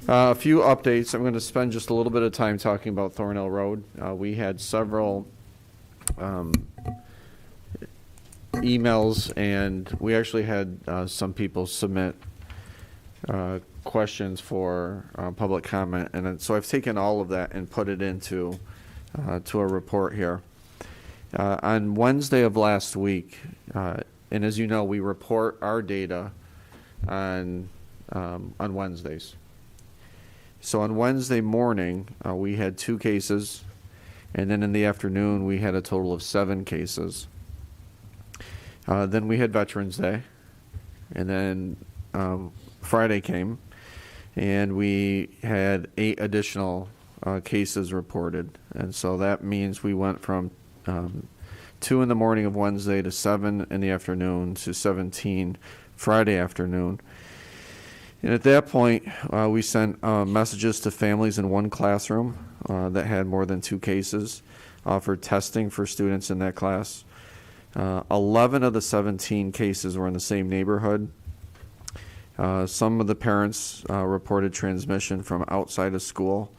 Speaker 2: A few updates. I'm going to spend just a little bit of time talking about Thornhill Road. We had several emails, and we actually had some people submit questions for public comment, and so I've taken all of that and put it into to a report here. On Wednesday of last week, and as you know, we report our data on Wednesdays. So on Wednesday morning, we had 2 cases, and then in the afternoon, we had a total of 7 cases. Then we had Veterans Day, and then Friday came, and we had 8 additional cases reported. And so that means we went from 2 in the morning of Wednesday to 7 in the afternoon to 17 Friday afternoon. And at that point, we sent messages to families in one classroom that had more than 2 cases, offered testing for students in that class, 11 of the 17 cases were in the same neighborhood. Some of the parents reported transmission from outside of school.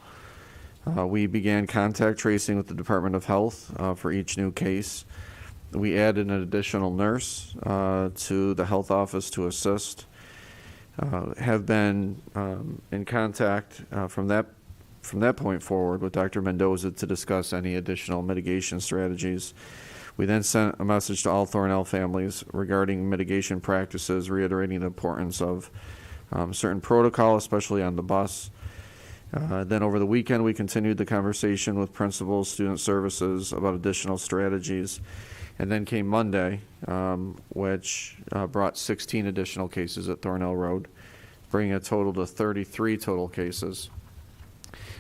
Speaker 2: We began contact tracing with the Department of Health for each new case. We added an additional nurse to the health office to assist. Have been in contact from that point forward with Dr. Mendoza to discuss any additional mitigation strategies. We then sent a message to all Thornell families regarding mitigation practices, reiterating the importance of certain protocol, especially on the bus. Then over the weekend, we continued the conversation with principals, student services about additional strategies. And then came Monday, which brought 16 additional cases at Thornell Road, bringing a total to 33 total cases.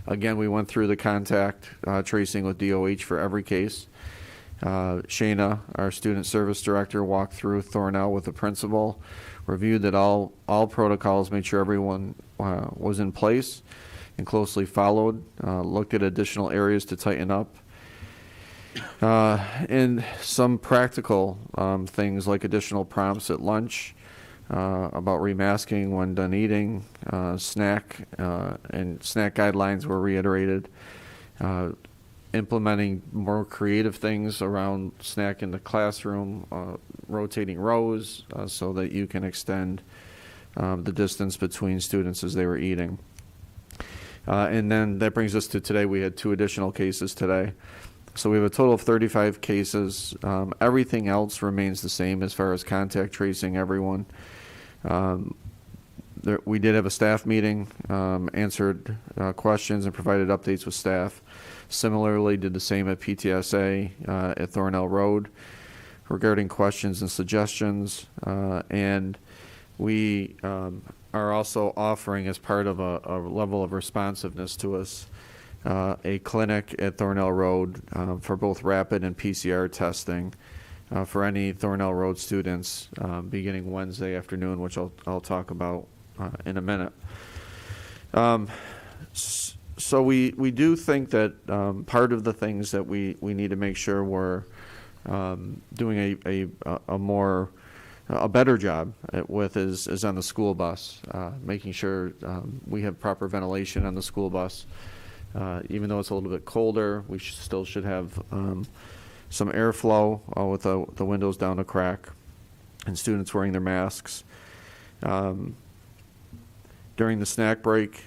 Speaker 2: Again, we went through the contact tracing with DOH for every case. Shayna, our student service director, walked through Thornell with the principal, reviewed that all protocols, made sure everyone was in place and closely followed, looked at additional areas to tighten up. And some practical things like additional prompts at lunch about remasking when done eating, snack guidelines were reiterated. Implementing more creative things around snack in the classroom, rotating rows so that you can extend the distance between students as they were eating. And then that brings us to today. We had 2 additional cases today. So we have a total of 35 cases. Everything else remains the same as far as contact tracing everyone. We did have a staff meeting, answered questions and provided updates with staff. Similarly, did the same at PTSA at Thornell Road regarding questions and suggestions. And we are also offering, as part of a level of responsiveness to us, a clinic at Thornell Road for both rapid and PCR testing for any Thornell Road students beginning Wednesday afternoon, which I'll talk about in a minute. So we do think that part of the things that we need to make sure we're doing a better job with is on the school bus, making sure we have proper ventilation on the school bus. Even though it's a little bit colder, we still should have some airflow with the windows down a crack, and students wearing their masks. During the snack break,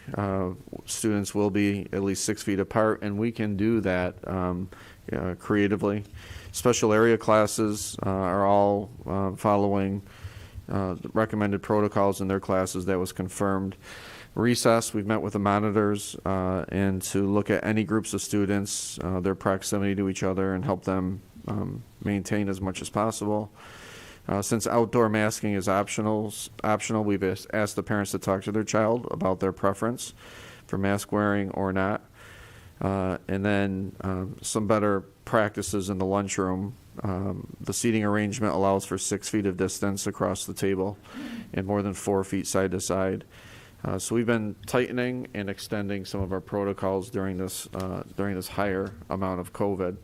Speaker 2: students will be at least 6 feet apart, and we can do that creatively. Special area classes are all following the recommended protocols in their classes. That was confirmed. Recess, we've met with the monitors and to look at any groups of students, their proximity to each other, and help them maintain as much as possible. Since outdoor masking is optional, we've asked the parents to talk to their child about their preference for mask wearing or not. And then some better practices in the lunchroom. The seating arrangement allows for 6 feet of distance across the table and more than 4 feet side to side. So we've been tightening and extending some of our protocols during this higher amount of COVID.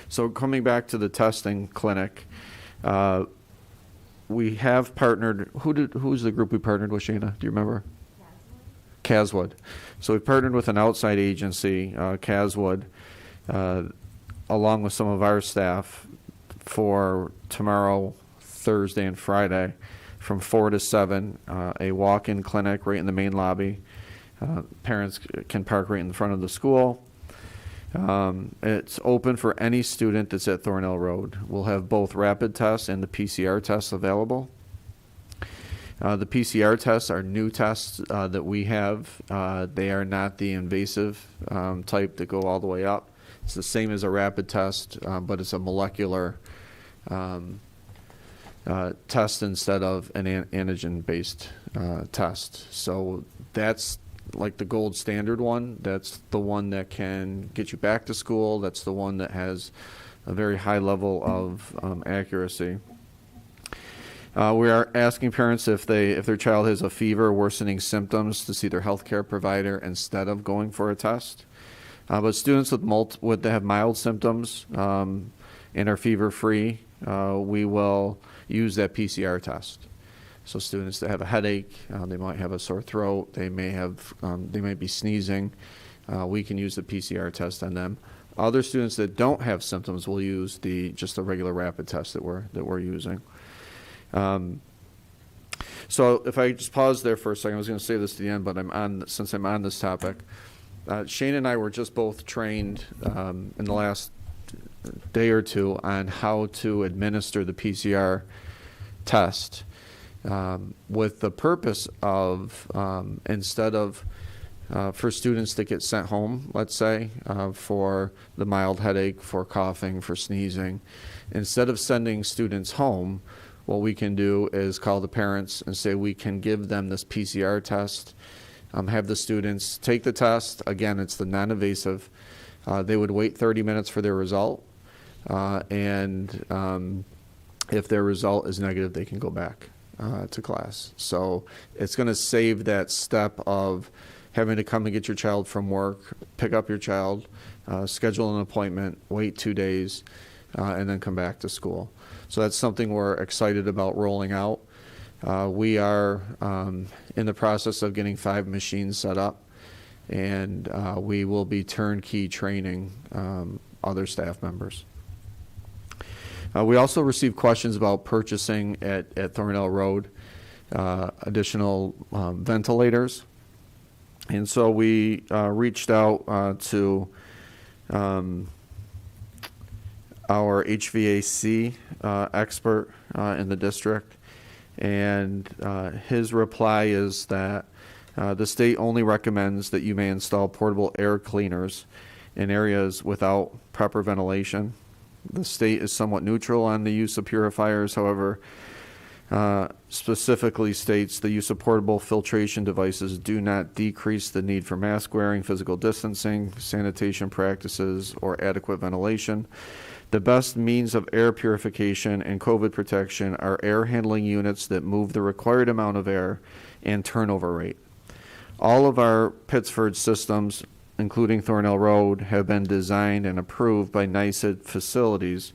Speaker 2: So coming back to the testing clinic, we have partnered. Who's the group we partnered with, Shayna? Do you remember? Caswood. So we partnered with an outside agency, Caswood, along with some of our staff for tomorrow, Thursday, and Friday, from 4 to 7, a walk-in clinic right in the main lobby. Parents can park right in front of the school. It's open for any student that's at Thornell Road. We'll have both rapid tests and the PCR tests available. The PCR tests are new tests that we have. They are not the invasive type that go all the way up. It's the same as a rapid test, but it's a molecular test instead of an antigen-based test. So that's like the gold standard one. That's the one that can get you back to school. That's the one that has a very high level of accuracy. We are asking parents if their child has a fever, worsening symptoms, to see their healthcare provider instead of going for a test. But students that have mild symptoms and are fever-free we will use that PCR test. So students that have a headache, they might have a sore throat, they might be sneezing, we can use the PCR test on them. Other students that don't have symptoms will use just the regular rapid test that we're using. So if I just pause there for a second, I was going to say this to the end, but since I'm on this topic, Shane and I were just both trained in the last day or two on how to administer the PCR test, with the purpose of instead of for students that get sent home, let's say, for the mild headache, for coughing, for sneezing, instead of sending students home, what we can do is call the parents and say we can give them this PCR test, have the students take the test. Again, it's the non-invasive. They would wait 30 minutes for their result, and if their result is negative, they can go back to class. So it's going to save that step of having to come and get your child from work, pick up your child, schedule an appointment, wait 2 days, and then come back to school. So that's something we're excited about rolling out. We are in the process of getting 5 machines set up, and we will be turnkey training other staff members. We also received questions about purchasing at Thornell Road additional ventilators. And so we reached out to our HVAC expert in the district, and his reply is that the state only recommends that you may install portable air cleaners in areas without proper ventilation. The state is somewhat neutral on the use of purifiers, however, specifically states the use of portable filtration devices do not decrease the need for mask wearing, physical distancing, sanitation practices, or adequate ventilation. The best means of air purification and COVID protection are air handling units that move the required amount of air and turnover rate. All of our Pittsford systems, including Thornell Road, have been designed and approved by NICEAD facilities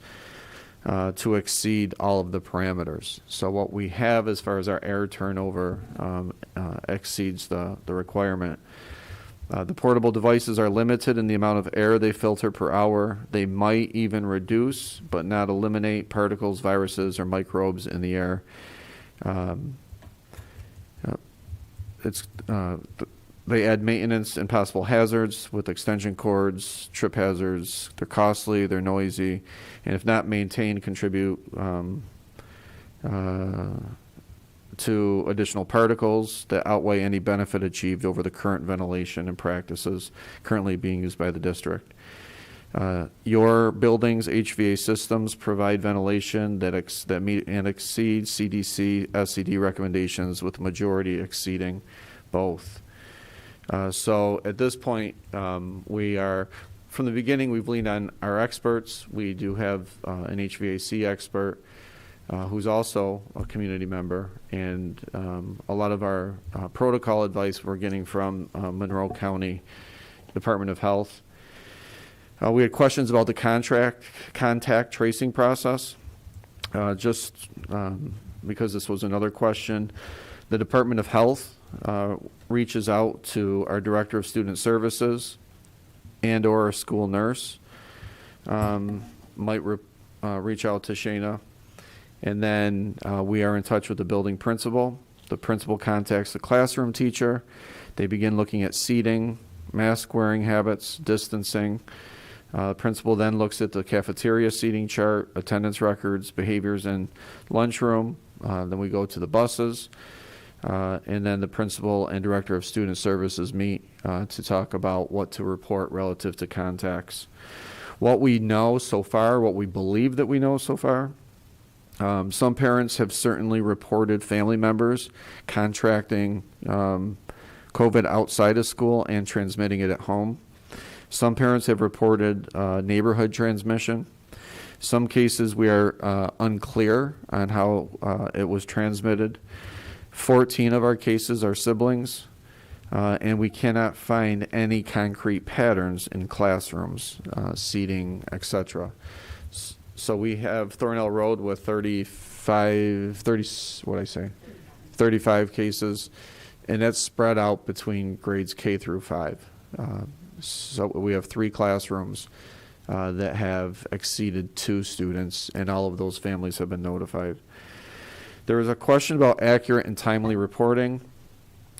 Speaker 2: to exceed all of the parameters. So what we have as far as our air turnover exceeds the requirement. The portable devices are limited in the amount of air they filter per hour. They might even reduce, but not eliminate, particles, viruses, or microbes in the air. They add maintenance and possible hazards with extension cords, trip hazards. They're costly, they're noisy, and if not maintained, contribute to additional particles that outweigh any benefit achieved over the current ventilation and practices currently being used by the district. Your building's HVAC systems provide ventilation that meet and exceed CDC, SCD recommendations, with the majority exceeding both. So at this point, we are, from the beginning, we've leaned on our experts. We do have an HVAC expert who's also a community member, and a lot of our protocol advice we're getting from Monroe County Department of Health. We had questions about the contact tracing process. Just because this was another question, the Department of Health reaches out to our Director of Student Services and or a school nurse, might reach out to Shayna, and then we are in touch with the building principal. The principal contacts the classroom teacher. They begin looking at seating, mask wearing habits, distancing. Principal then looks at the cafeteria seating chart, attendance records, behaviors in lunchroom. Then we go to the buses. And then the principal and director of student services meet to talk about what to report relative to contacts. What we know so far, what we believe that we know so far, some parents have certainly reported family members contracting COVID outside of school and transmitting it at home. Some parents have reported neighborhood transmission. Some cases we are unclear on how it was transmitted. 14 of our cases are siblings, and we cannot find any concrete patterns in classrooms, seating, etc. So we have Thornell Road with 35 cases, and that's spread out between grades K through 5. So we have 3 classrooms that have exceeded 2 students, and all of those families have been notified. There was a question about accurate and timely reporting.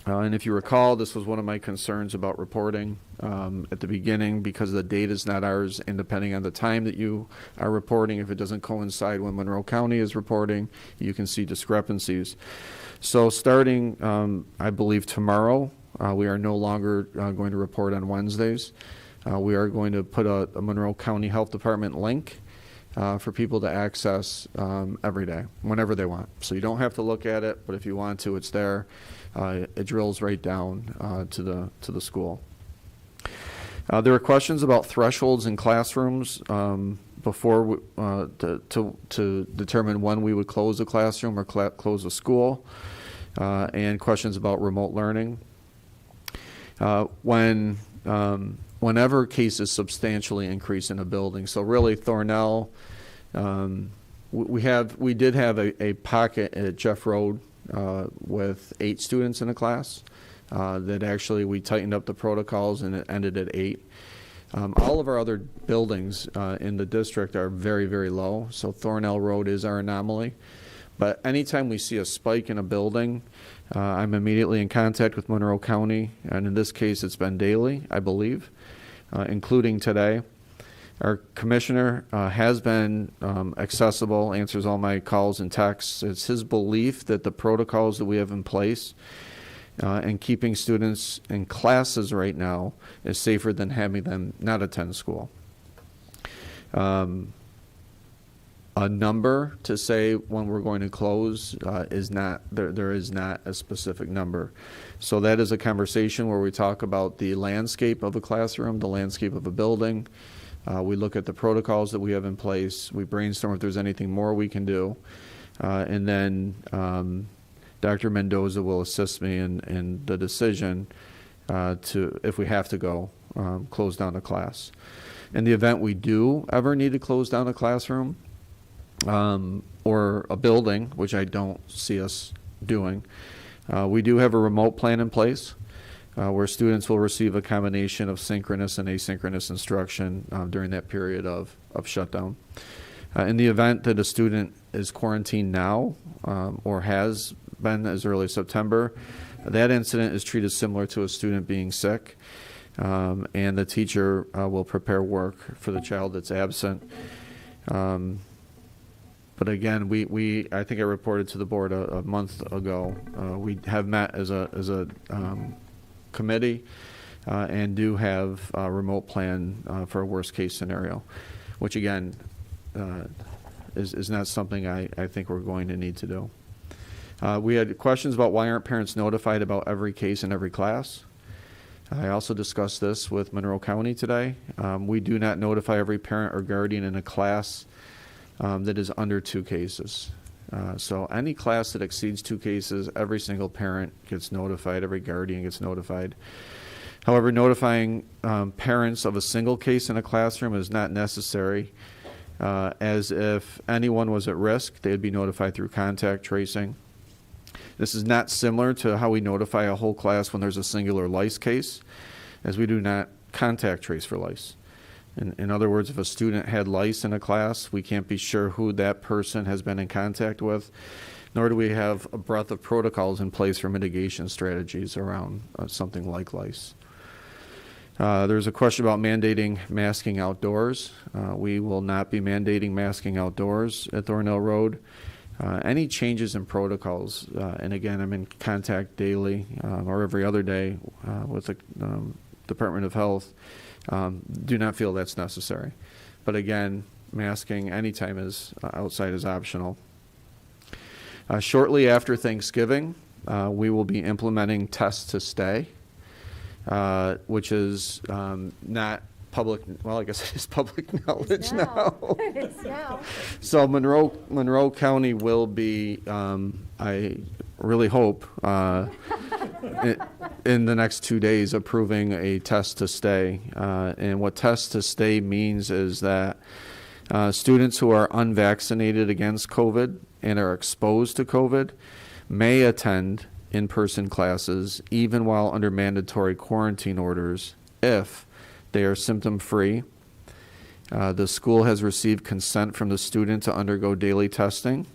Speaker 2: And if you recall, this was one of my concerns about reporting at the beginning, because the data is not ours, and depending on the time that you are reporting, if it doesn't coincide when Monroe County is reporting, you can see discrepancies. So starting, I believe, tomorrow, we are no longer going to report on Wednesdays. We are going to put a Monroe County Health Department link for people to access every day, whenever they want. So you don't have to look at it, but if you want to, it's there. It drills right down to the school. There were questions about thresholds in classrooms before to determine when we would close a classroom or close a school, and questions about remote learning. Whenever cases substantially increase in a building, so really Thornell, we did have a pocket at Jeff Road with 8 students in a class that actually we tightened up the protocols and it ended at 8. All of our other buildings in the district are very, very low, so Thornell Road is our anomaly. But anytime we see a spike in a building, I'm immediately in contact with Monroe County, and in this case it's been daily, I believe, including today. Our commissioner has been accessible, answers all my calls and texts. It's his belief that the protocols that we have in place and keeping students in classes right now is safer than having them not attend school. A number to say when we're going to close is not, there is not a specific number. So that is a conversation where we talk about the landscape of a classroom, the landscape of a building. We look at the protocols that we have in place. We brainstorm if there's anything more we can do. And then Dr. Mendoza will assist me in the decision to, if we have to go, close down a class. In the event we do ever need to close down a classroom or a building, which I don't see us doing, we do have a remote plan in place. Where students will receive a combination of synchronous and asynchronous instruction during that period of shutdown. In the event that a student is quarantined now or has been as early as September, that incident is treated similar to a student being sick, and the teacher will prepare work for the child that's absent. But again, I think I reported to the board a month ago. We have met as a committee and do have a remote plan for a worst case scenario, which again is not something I think we're going to need to do. We had questions about why aren't parents notified about every case in every class. I also discussed this with Monroe County today. We do not notify every parent or guardian in a class that is under 2 cases. So any class that exceeds 2 cases, every single parent gets notified, every guardian gets notified. However, notifying parents of a single case in a classroom is not necessary, as if anyone was at risk, they'd be notified through contact tracing. This is not similar to how we notify a whole class when there's a singular lice case, as we do not contact trace for lice. In other words, if a student had lice in a class, we can't be sure who that person has been in contact with, nor do we have a breadth of protocols in place for mitigation strategies around something like lice. There's a question about mandating masking outdoors. We will not be mandating masking outdoors at Thornell Road. Any changes in protocols, and again, I'm in contact daily or every other day with the Department of Health, do not feel that's necessary. But again, masking anytime outside is optional. Shortly after Thanksgiving, we will be implementing test to stay, which is not public, well, I guess it is public knowledge now.
Speaker 3: It's now.
Speaker 2: So Monroe County will be, I really hope, in the next 2 days approving a test to stay. And what test to stay means is that Students who are unvaccinated against COVID and are exposed to COVID may attend in-person classes even while under mandatory quarantine orders if they are symptom-free. The school has received consent from the student to undergo daily testing,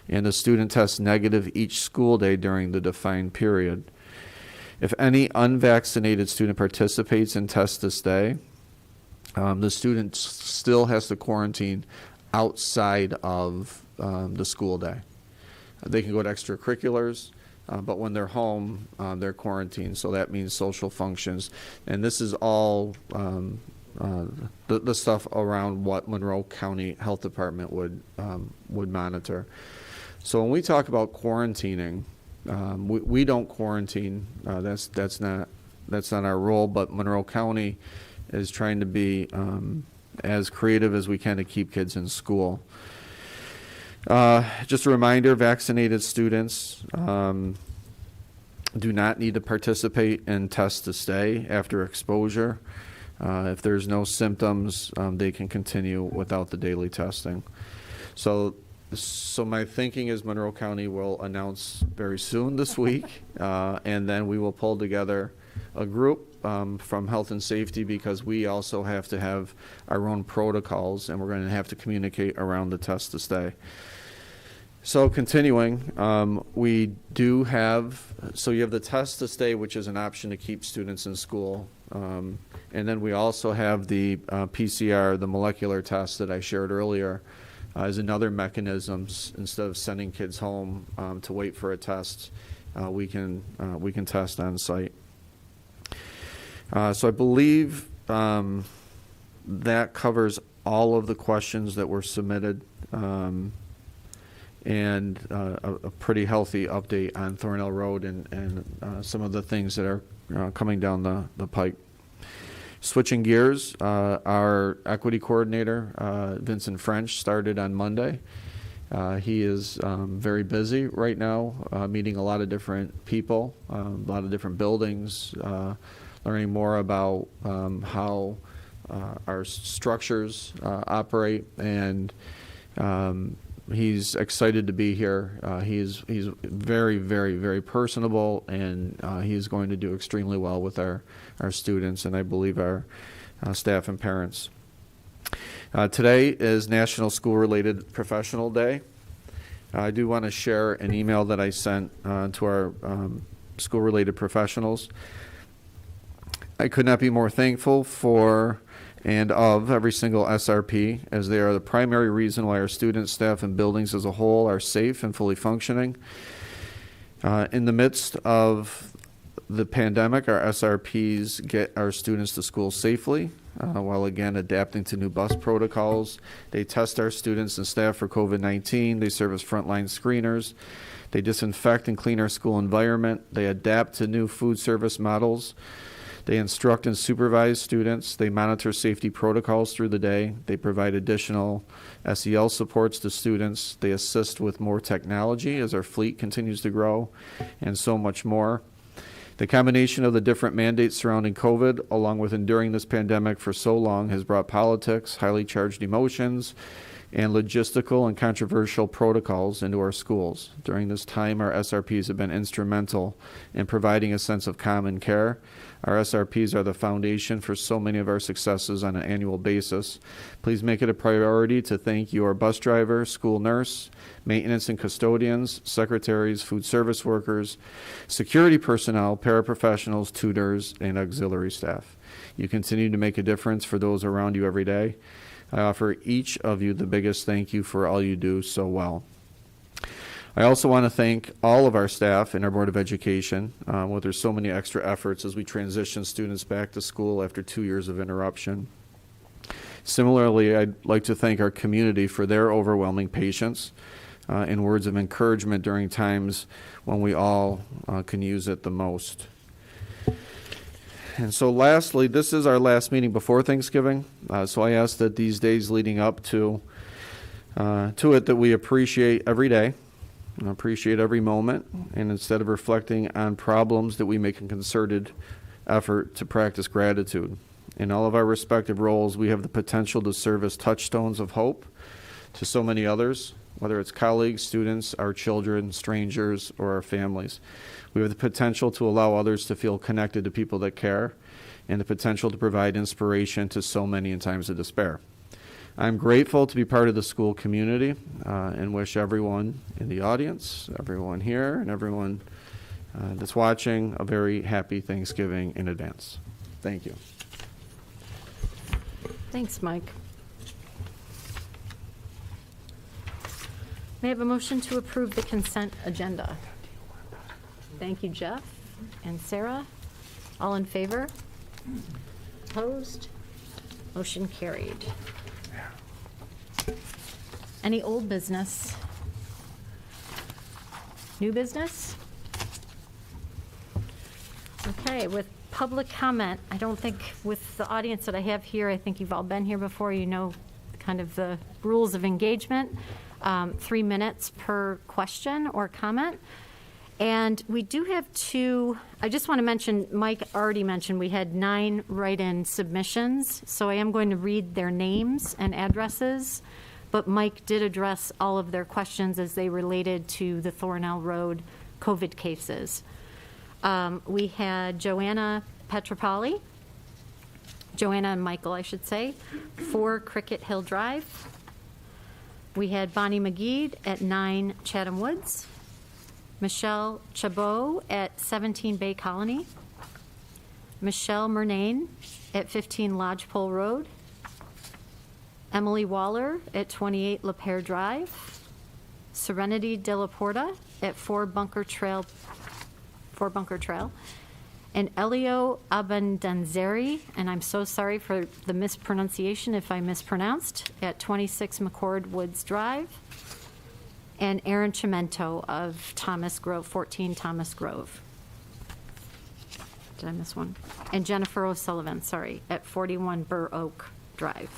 Speaker 2: and the student tests negative each school day during the defined period. If any unvaccinated student participates in tests this day, the student still has to quarantine outside of the school day. They can go to extracurriculars, but when they're home, they're quarantined. So that means social functions. And this is all the stuff around what Monroe County Health Department would monitor. So when we talk about quarantining, we don't quarantine. That's not our role. But Monroe County is trying to be as creative as we can to keep kids in school. Just a reminder, vaccinated students do not need to participate in tests to stay after exposure. If there's no symptoms, they can continue without the daily testing. So my thinking is Monroe County will announce very soon this week, and then we will pull together a group from health and safety, because we also have to have our own protocols, and we're going to have to communicate around the test to stay. So continuing, we do have, so you have the test to stay, which is an option to keep students in school. And then we also have the PCR, the molecular test that I shared earlier, as another mechanism. Instead of sending kids home to wait for a test, we can test on site. So I believe that covers all of the questions that were submitted. And a pretty healthy update on Thornell Road and some of the things that are coming down the pike. Switching gears, our equity coordinator, Vincent French, started on Monday. He is very busy right now, meeting a lot of different people, a lot of different buildings, learning more about how our structures operate, and he's excited to be here. He's very, very, very personable, and he's going to do extremely well with our students, and I believe our staff and parents. Today is National School-Related Professional Day. I do want to share an email that I sent to our school-related professionals. I could not be more thankful for and of every single SRP, as they are the primary reason why our students, staff, and buildings as a whole are safe and fully functioning. In the midst of the pandemic, our SRPs get our students to school safely, while again adapting to new bus protocols. They test our students and staff for COVID-19. They serve as frontline screeners. They disinfect and clean our school environment. They adapt to new food service models. They instruct and supervise students. They monitor safety protocols through the day. They provide additional SEL supports to students. They assist with more technology as our fleet continues to grow, and so much more. The combination of the different mandates surrounding COVID, along with enduring this pandemic for so long, has brought politics, highly charged emotions, and logistical and controversial protocols into our schools. During this time, our SRPs have been instrumental in providing a sense of common care. Our SRPs are the foundation for so many of our successes on an annual basis. Please make it a priority to thank your bus driver, school nurse, maintenance and custodians, secretaries, food service workers, security personnel, paraprofessionals, tutors, and auxiliary staff. You continue to make a difference for those around you every day. I offer each of you the biggest thank you for all you do so well. I also want to thank all of our staff and our Board of Education, with there's so many extra efforts as we transition students back to school after 2 years of interruption. Similarly, I'd like to thank our community for their overwhelming patience and words of encouragement during times when we all can use it the most. And so lastly, this is our last meeting before Thanksgiving, so I ask that these days leading up to it that we appreciate every day, and appreciate every moment, and instead of reflecting on problems, that we make a concerted effort to practice gratitude. In all of our respective roles, we have the potential to serve as touchstones of hope to so many others, whether it's colleagues, students, our children, strangers, or our families. We have the potential to allow others to feel connected to people that care, and the potential to provide inspiration to so many in times of despair. I'm grateful to be part of the school community and wish everyone in the audience, everyone here, and everyone that's watching a very happy Thanksgiving in advance. Thank you.
Speaker 3: Thanks, Mike. May I have a motion to approve the consent agenda? Thank you, Jeff and Sarah. All in favor? Opposed? Motion carried. Any old business? New business? Okay, with public comment, I don't think with the audience that I have here, I think you've all been here before, you know kind of the rules of engagement. 3 minutes per question or comment. And we do have two, I just want to mention, Mike already mentioned we had 9 write-in submissions, so I am going to read their names and addresses, but Mike did address all of their questions as they related to the Thornell Road COVID cases. We had Joanna Petropoli, Joanna and Michael, I should say, 4 Cricket Hill Drive. We had Bonnie McGee at 9 Chatham Woods, Michelle Chabot at 17 Bay Colony, Michelle Murnane at 15 Lodgepole Road, Emily Waller at 28 La Pear Drive, Serenity De La Porta at 4 Bunker Trail, and Elio Abendanzeri, and I'm so sorry for the mispronunciation if I mispronounced, at 26 McCord Woods Drive, and Aaron Chimento of Thomas Grove, 14 Thomas Grove. Did I miss one? And Jennifer O'Sullivan, sorry, at 41 Burr Oak Drive.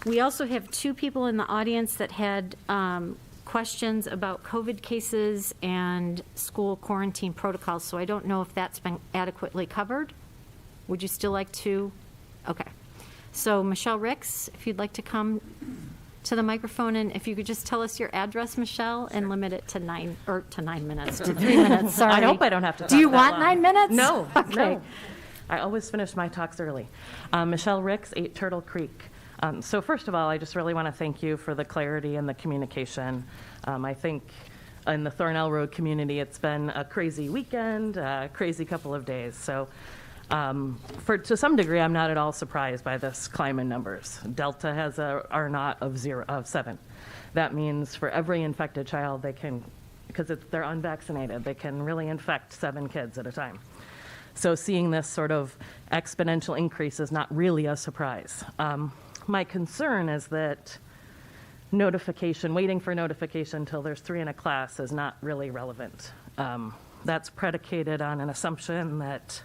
Speaker 3: We also have 2 people in the audience that had questions about COVID cases and school quarantine protocols, so I don't know if that's been adequately covered. Would you still like to? Okay. So Michelle Ricks, if you'd like to come to the microphone, and if you could just tell us your address, Michelle, and limit it to 9 minutes, to 3 minutes, sorry.
Speaker 13: I hope I don't have to talk
Speaker 3: Do you
Speaker 13: that
Speaker 3: want
Speaker 13: long.
Speaker 3: 9 minutes?
Speaker 13: No,
Speaker 3: Okay.
Speaker 13: no. I always finish my talks early. Michelle Ricks, 8 Turtle Creek. So first of all, I just really want to thank you for the clarity and the communication. I think in the Thornell Road community, it's been a crazy weekend, a crazy couple of days. So to some degree, I'm not at all surprised by this climb in numbers. Delta has a R0 of 7. That means for every infected child, they can, because they're unvaccinated, they can really infect 7 kids at a time. So seeing this sort of exponential increase is not really a surprise. My concern is that waiting for notification until there's 3 in a class is not really relevant. That's predicated on an assumption that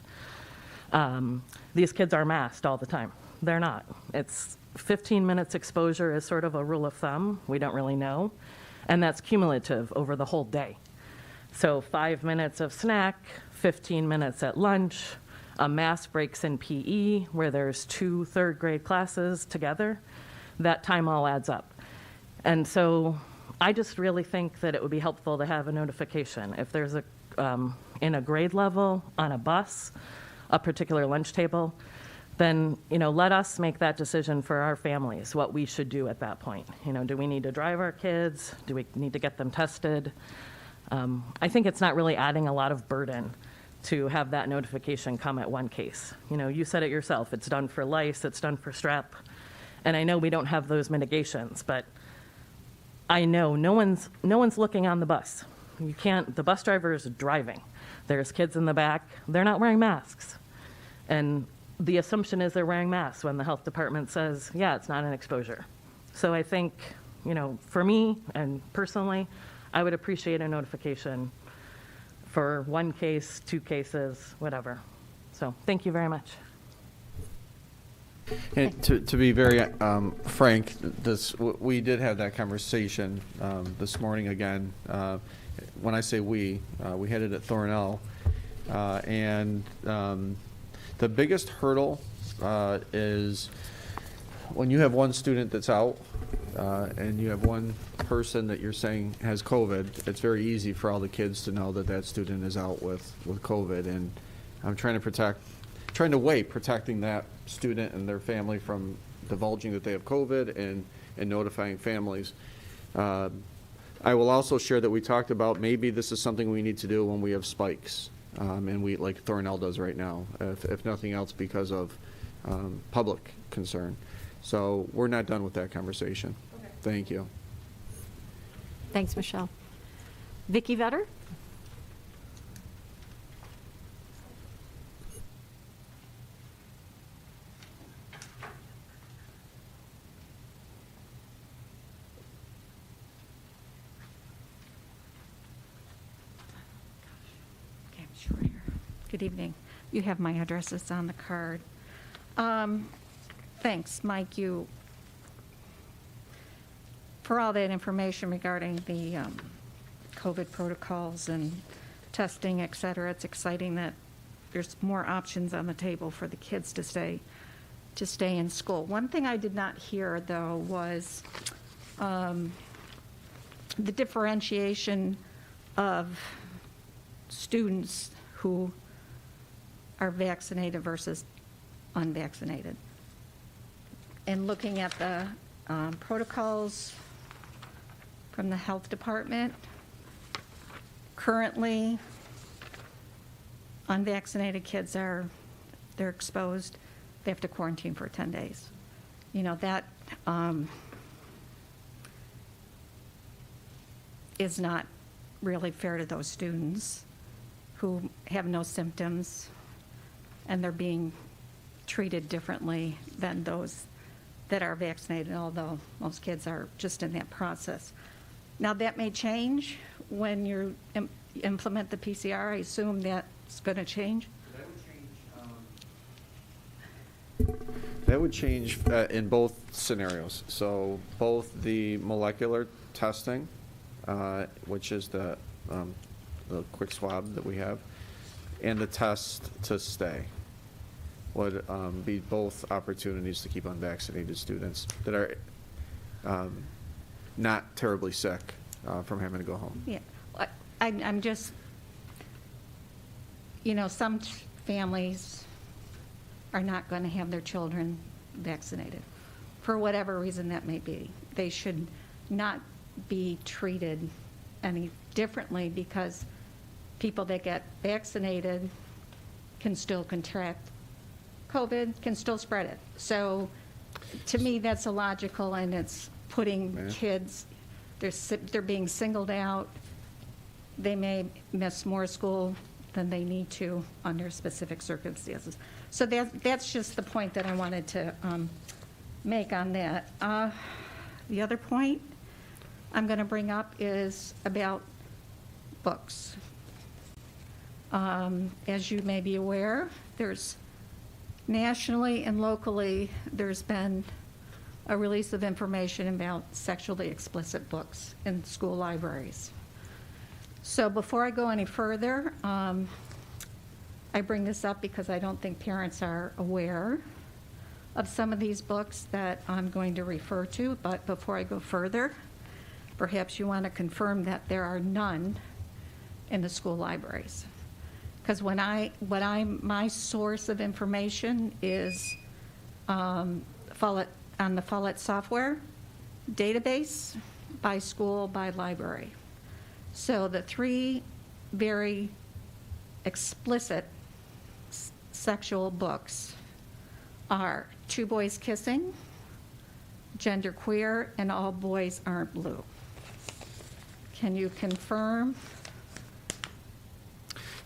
Speaker 13: these kids are masked all the time. They're not. It's 15 minutes exposure is sort of a rule of thumb. We don't really know. And that's cumulative over the whole day. So 5 minutes of snack, 15 minutes at lunch, a mass breaks in PE where there's 2 third-grade classes together. That time all adds up. And so I just really think that it would be helpful to have a notification. If there's in a grade level, on a bus, a particular lunch table, then, let us make that decision for our families, what we should do at that point. Do we need to drive our kids? Do we need to get them tested? I think it's not really adding a lot of burden to have that notification come at one case. You said it yourself, it's done for lice, it's done for strep, and I know we don't have those mitigations, but I know no one's looking on the bus. The bus driver is driving. There's kids in the back, they're not wearing masks. And the assumption is they're wearing masks when the health department says, yeah, it's not an exposure. So I think, for me and personally, I would appreciate a notification for 1 case, 2 cases, whatever. So thank you very much.
Speaker 2: And to be very frank, we did have that conversation this morning again. When I say we had it at Thornell, and The biggest hurdle is when you have one student that's out and you have one person that you're saying has COVID, it's very easy for all the kids to know that that student is out with COVID. And I'm trying to weigh protecting that student and their family from divulging that they have COVID and notifying families. I will also share that we talked about maybe this is something we need to do when we have spikes, and we, like Thornell does right now, if nothing else because of public concern. So we're not done with that conversation. Okay. Thank you.
Speaker 3: Thanks, Michelle. Vicki Vetter?
Speaker 14: Good evening. You have my addresses on the card. Thanks, Mike, for all that information regarding the COVID protocols and testing, et cetera. It's exciting that there's more options on the table for the kids to stay in school. One thing I did not hear, though, was the differentiation of students who are vaccinated versus unvaccinated. And looking at the protocols from the health department, currently unvaccinated kids they're exposed, they have to quarantine for 10 days. You know, that is not really fair to those students who have no symptoms, and they're being treated differently than those that are vaccinated, although most kids are just in that process. Now, that may change when you implement the PCR. I assume that's going to change.
Speaker 2: That would change in both scenarios. So both the molecular testing, which is the quick swab that we have, and the test to stay would be both opportunities to keep unvaccinated students that are not terribly sick from having to go home.
Speaker 14: Yeah, I'm just, some families are not going to have their children vaccinated for whatever reason that may be. They should not be treated any differently because people that get vaccinated can still contract COVID, can still spread it. So to me, that's illogical, and it's putting kids, they're being singled out. They may miss more school than they need to under specific circumstances. So that's just the point that I wanted to make on that. The other point I'm going to bring up is about books. As you may be aware, there's nationally and locally, there's been a release of information about sexually explicit books in school libraries. So before I go any further, I bring this up because I don't think parents are aware of some of these books that I'm going to refer to. But before I go further, perhaps you want to confirm that there are none in the school libraries. Because my source of information is on the Follett software database, by school, by library. So the three very explicit sexual books are Two Boys Kissing, Genderqueer, and All Boys Aren't Blue. Can you confirm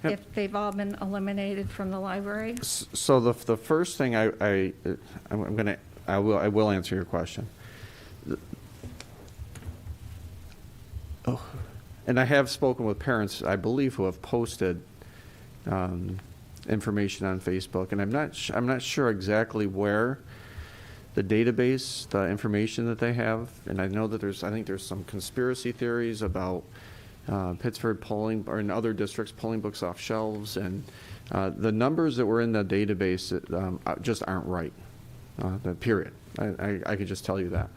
Speaker 14: if they've all been eliminated from the library?
Speaker 2: So the first thing I will answer your question. And I have spoken with parents, I believe, who have posted information on Facebook, and I'm not sure exactly where the database, the information that they have, and I know that I think there's some conspiracy theories about Pittsford pulling, or in other districts, pulling books off shelves, and the numbers that were in the database just aren't right, period. I could just tell you that.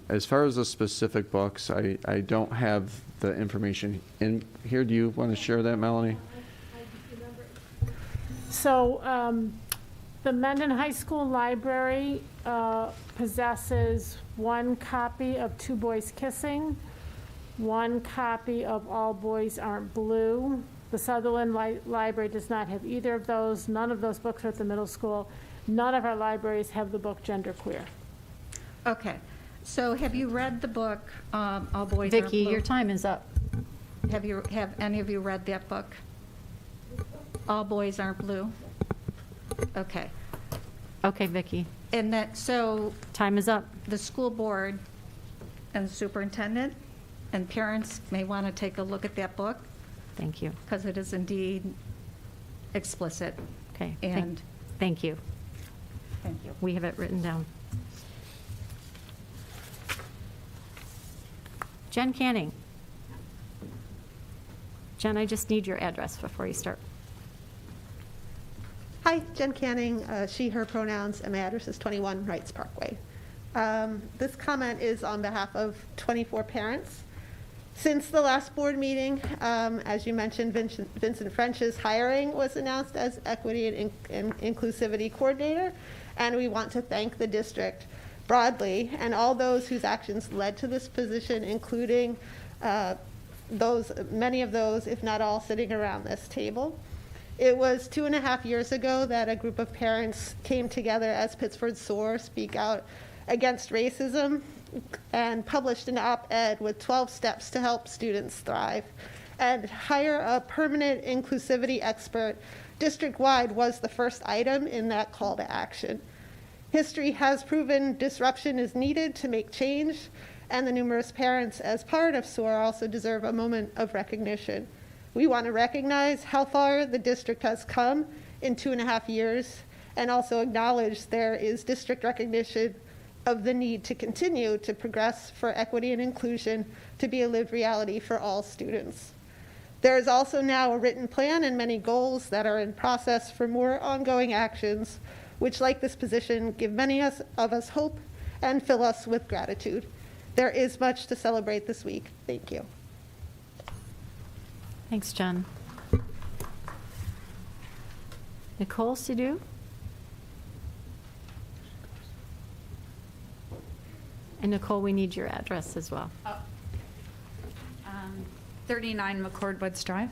Speaker 2: As far as the specific books, I don't have the information in here. Do you want to share that, Melanie?
Speaker 12: So the Mendon High School Library possesses one copy of Two Boys Kissing, one copy of All Boys Aren't Blue. The Sutherland Library does not have either of those. None of those books are at the middle school. None of our libraries have the book Genderqueer.
Speaker 14: Okay, so have you read the book, All Boys Aren't
Speaker 3: Vicki,
Speaker 14: Blue?
Speaker 3: your time is up.
Speaker 14: Have any of you read that book? All Boys Aren't Blue? Okay.
Speaker 3: Okay, Vicki.
Speaker 14: And that, so
Speaker 3: Time is up.
Speaker 14: the school board and the superintendent and parents may want to take a look at that book
Speaker 3: Thank you.
Speaker 14: because it is indeed explicit.
Speaker 3: Okay.
Speaker 14: And
Speaker 3: Thank you.
Speaker 14: thank you.
Speaker 3: We have it written down. Jen Canning. Jen, I just need your address before you start.
Speaker 15: Hi, Jen Canning, she, her pronouns, and my address is 21 Wrights Parkway. This comment is on behalf of 24 parents. Since the last board meeting, as you mentioned, Vincent French's hiring was announced as Equity and Inclusivity Coordinator, and we want to thank the district broadly and all those whose actions led to this position, including many of those, if not all, sitting around this table. It was 2.5 years ago that a group of parents came together as Pittsford SOAR, Speak Out Against Racism, and published an op-ed with 12 steps to help students thrive. And hire a permanent inclusivity expert district-wide was the first item in that call to action. History has proven disruption is needed to make change, and the numerous parents as part of SOAR also deserve a moment of recognition. We want to recognize how far the district has come in 2.5 years and also acknowledge there is district recognition of the need to continue to progress for equity and inclusion to be a lived reality for all students. There is also now a written plan and many goals that are in process for more ongoing actions, which, like this position, give many of us hope and fill us with gratitude. There is much to celebrate this week. Thank you.
Speaker 3: Thanks, Jen. Nicole Sidhu? And Nicole, we need your address as well.
Speaker 16: 39 McCord Woods Drive.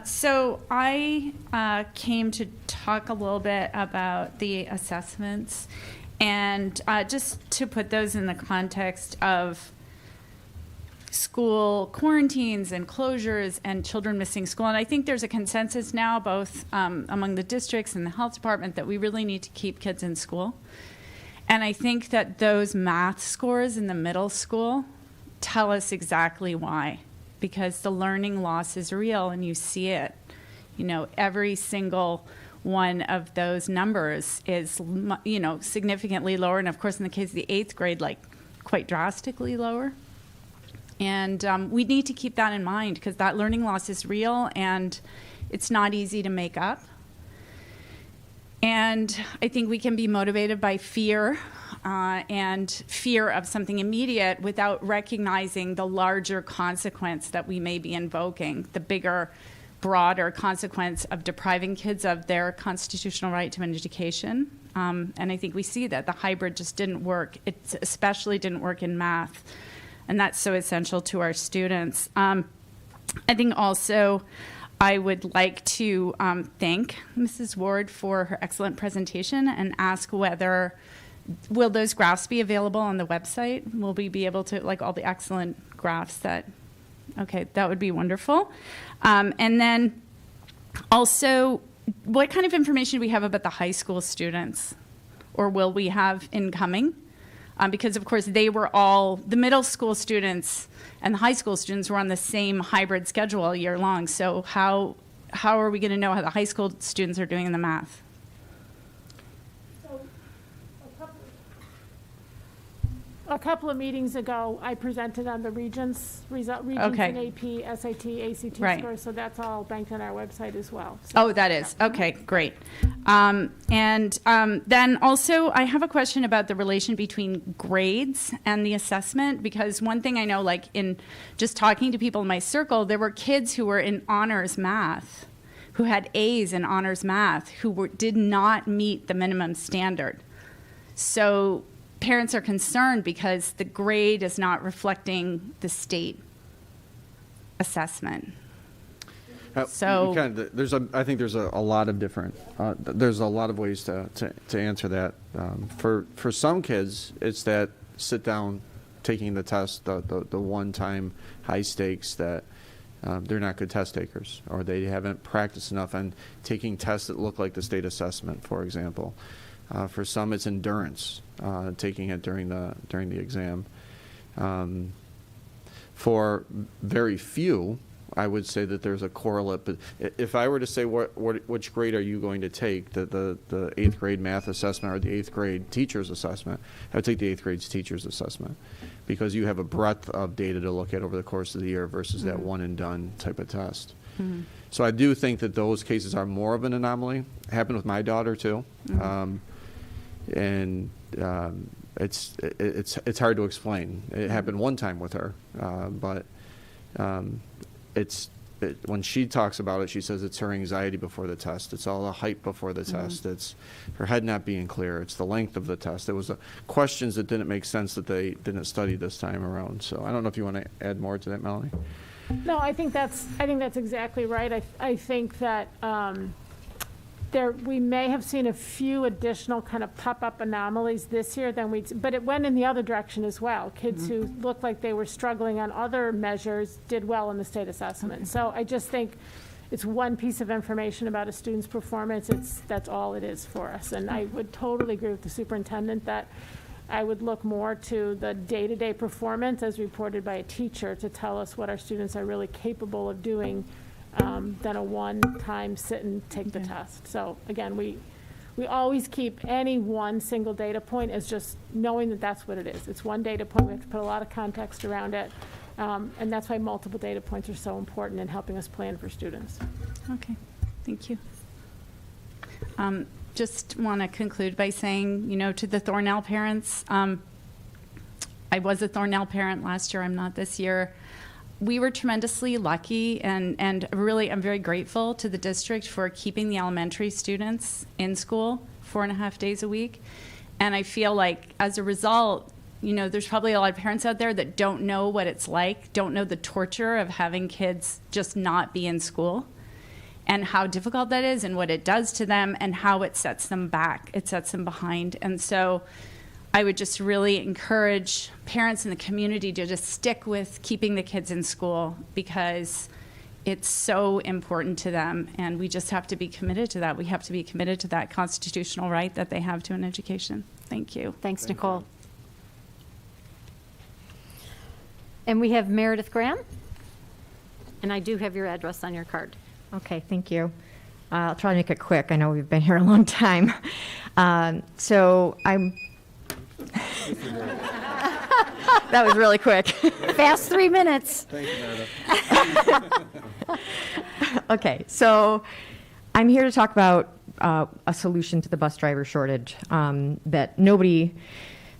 Speaker 16: So I came to talk a little bit about the assessments and just to put those in the context of school quarantines and closures and children missing school. And I think there's a consensus now, both among the districts and the health department, that we really need to keep kids in school. And I think that those math scores in the middle school tell us exactly why, because the learning loss is real and you see it. You know, every single one of those numbers is, you know, significantly lower. And of course, in the case of the 8th grade, like quite drastically lower. And we need to keep that in mind because that learning loss is real and it's not easy to make up. And I think we can be motivated by fear and fear of something immediate without recognizing the larger consequence that we may be invoking, the bigger, broader consequence of depriving kids of their constitutional right to an education. And I think we see that the hybrid just didn't work. It especially didn't work in math. And that's so essential to our students. I think also I would like to thank Mrs. Ward for her excellent presentation and ask whether, will those graphs be available on the website? Will we be able to, like all the excellent graphs that, okay, that would be wonderful. And then also, what kind of information do we have about the high school students? Or will we have incoming? Because, of course, they were all, the middle school students and the high school students were on the same hybrid schedule all year long. So how are we going to know how the high school students are doing in the math?
Speaker 12: So, a couple of meetings ago, I presented on the Regents in AP, SAT, ACT
Speaker 16: Right.
Speaker 12: scores, so that's all banked on our website as well. So,
Speaker 16: Oh, that is. Okay, great. Then also, I have a question about the relation between grades and the assessment, because one thing I know, like in just talking to people in my circle, there were kids who were in honors math, who had A's in honors math, who did not meet the minimum standard. So parents are concerned because the grade is not reflecting the state assessment. So
Speaker 2: I think there's a lot of different, there's a lot of ways to answer that. For some kids, it's that sit down, taking the test, the one-time high stakes that they're not good test takers, or they haven't practiced enough on taking tests that look like the state assessment, for example. For some, it's endurance, taking it during the exam. For very few, I would say that there's a correlate. But if I were to say which grade are you going to take, the 8th grade math assessment or the 8th grade teacher's assessment, I would take the 8th grade's teacher's assessment, because you have a breadth of data to look at over the course of the year versus that one and done type of test.
Speaker 16: Mm-hmm.
Speaker 2: So I do think that those cases are more of an anomaly. It happened with my daughter too. It's hard to explain. It happened one time with her, but when she talks about it, she says it's her anxiety before the test. It's all the hype before the test. It's her head not being clear. It's the length of the test. It was questions that didn't make sense that they didn't study this time around. So I don't know if you want to add more to that, Melanie.
Speaker 12: No, I think that's exactly right. I think that we may have seen a few additional kind of pop-up anomalies this year but it went in the other direction as well. Kids who looked like they were struggling on other measures did well in the state assessment. So I just think it's one piece of information about a student's performance. That's all it is for us. And I would totally agree with the superintendent that I would look more to the day-to-day performance as reported by a teacher to tell us what our students are really capable of doing, than a one-time sit and take the test. So again, we always keep any one single data point as just knowing that that's what it is. It's one data point. We have to put a lot of context around it. And that's why multiple data points are so important in helping us plan for students.
Speaker 16: Okay, thank you. Just want to conclude by saying, to the Thornell parents, I was a Thornell parent last year. I'm not this year. We were tremendously lucky, and really I'm very grateful to the district for keeping the elementary students in school 4.5 days a week. And I feel like as a result, there's probably a lot of parents out there that don't know what it's like, don't know the torture of having kids just not be in school, and how difficult that is and what it does to them and how it sets them back, it sets them behind. And so I would just really encourage parents in the community to just stick with keeping the kids in school, because it's so important to them, and we just have to be committed to that. We have to be committed to that constitutional right that they have to an education. Thank you.
Speaker 3: Thanks, Nicole. And we have Meredith Graham, and I do have your address on your card.
Speaker 17: Okay, thank you. I'll try to make it quick. I know we've been here a long time. So I'm... That was really quick.
Speaker 3: Fast 3 minutes.
Speaker 2: Thank you, Meredith.
Speaker 17: Okay, so I'm here to talk about a solution to the bus driver shortage that nobody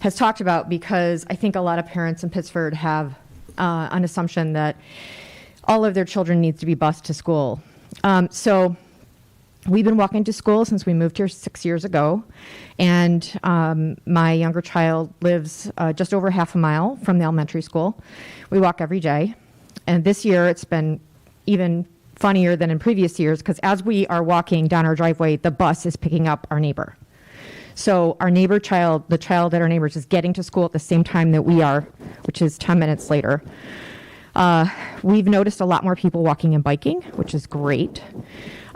Speaker 17: has talked about, because I think a lot of parents in Pittsford have an assumption that all of their children need to be bused to school. So we've been walking to school since we moved here 6 years ago, and my younger child lives just over half a mile from the elementary school. We walk every day, and this year it's been even funnier than in previous years, because as we are walking down our driveway, the bus is picking up our neighbor. So our neighbor child, the child at our neighbor's, is getting to school at the same time that we are, which is 10 minutes later. We've noticed a lot more people walking and biking, which is great.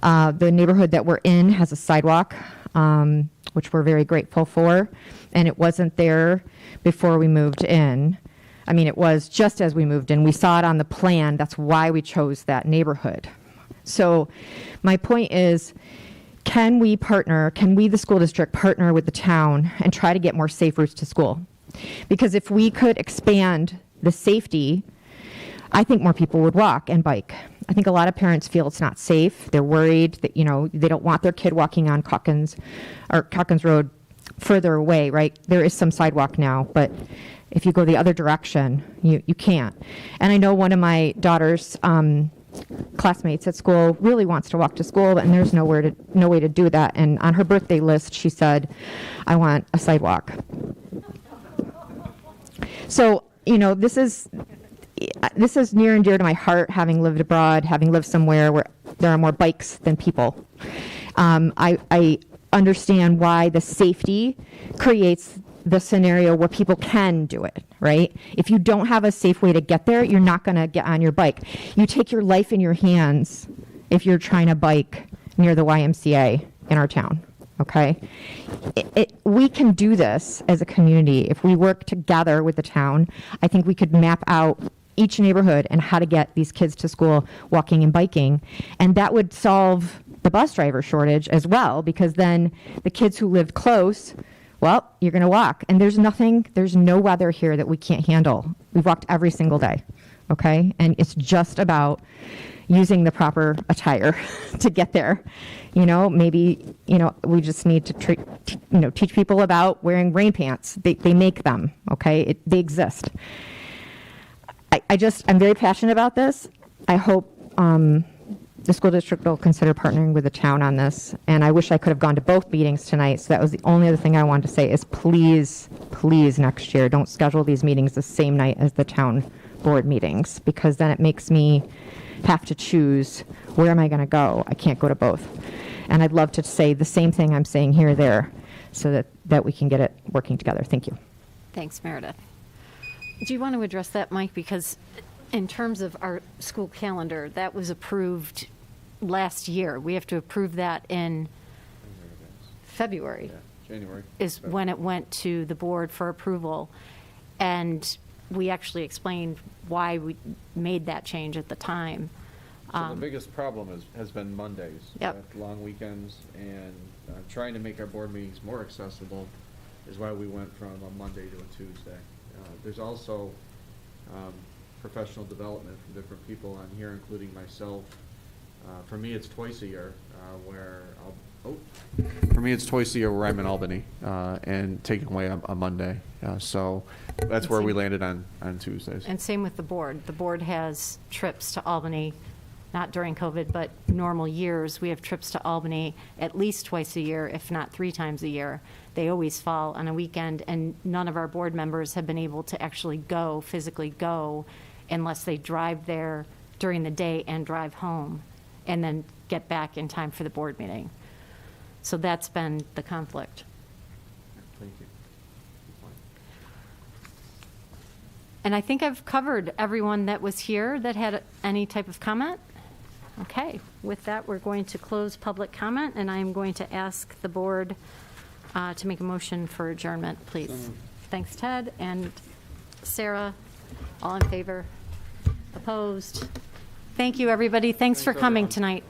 Speaker 17: The neighborhood that we're in has a sidewalk, which we're very grateful for, and it wasn't there before we moved in. I mean, it was just as we moved in. We saw it on the plan. That's why we chose that neighborhood. So my point is, can we, the school district, partner with the town and try to get more safe routes to school? Because if we could expand the safety, I think more people would walk and bike. I think a lot of parents feel it's not safe. They're worried that, they don't want their kid walking on Calkins Road further away, right? There is some sidewalk now, but if you go the other direction, you can't. And I know one of my daughter's classmates at school really wants to walk to school, and there's no way to do that. And on her birthday list, she said, I want a sidewalk. So, this is near and dear to my heart, having lived abroad, having lived somewhere where there are more bikes than people. I understand why the safety creates the scenario where people can do it, right? If you don't have a safe way to get there, you're not going to get on your bike. You take your life in your hands if you're trying to bike near the YMCA in our town, okay? We can do this as a community. If we work together with the town, I think we could map out each neighborhood and how to get these kids to school walking and biking. And that would solve the bus driver shortage as well, because then the kids who lived close, well, you're going to walk. And there's no weather here that we can't handle. We've walked every single day, okay? And it's just about using the proper attire to get there. Maybe, we just need to teach people about wearing rain pants. They make them, okay? They exist. I'm very passionate about this. I hope the school district will consider partnering with the town on this. And I wish I could have gone to both meetings tonight. So that was the only other thing I wanted to say is please, please next year, don't schedule these meetings the same night as the town board meetings, because then it makes me have to choose where am I going to go. I can't go to both. And I'd love to say the same thing I'm saying here, there, so that we can get it working together. Thank you.
Speaker 3: Thanks, Meredith. Do you want to address that, Mike? Because in terms of our school calendar, that was approved last year. We have to approve that in February.
Speaker 2: Yeah, January.
Speaker 3: Is when it went to the board for approval. And we actually explained why we made that change at the time.
Speaker 2: So the biggest problem has been Mondays.
Speaker 3: Yep.
Speaker 2: Long weekends, and trying to make our board meetings more accessible is why we went from a Monday to a Tuesday. There's also professional development from different people on here, including myself. For me, it's twice a year where I'm in Albany and taking away a Monday. So that's where we landed on Tuesdays.
Speaker 3: And same with the board. The board has trips to Albany, not during COVID, but normal years. We have trips to Albany at least twice a year, if not 3 times a year. They always fall on a weekend, and none of our board members have been able to actually physically go, unless they drive there during the day and drive home, and then get back in time for the board meeting. So that's been the conflict.
Speaker 2: Thank you.
Speaker 3: And I think I've covered everyone that was here that had any type of comment. Okay, with that, we're going to close public comment, and I'm going to ask the board to make a motion for adjournment, please. Thanks, Ted. And Sarah, all in favor? Opposed? Thank you, everybody. Thanks for coming tonight.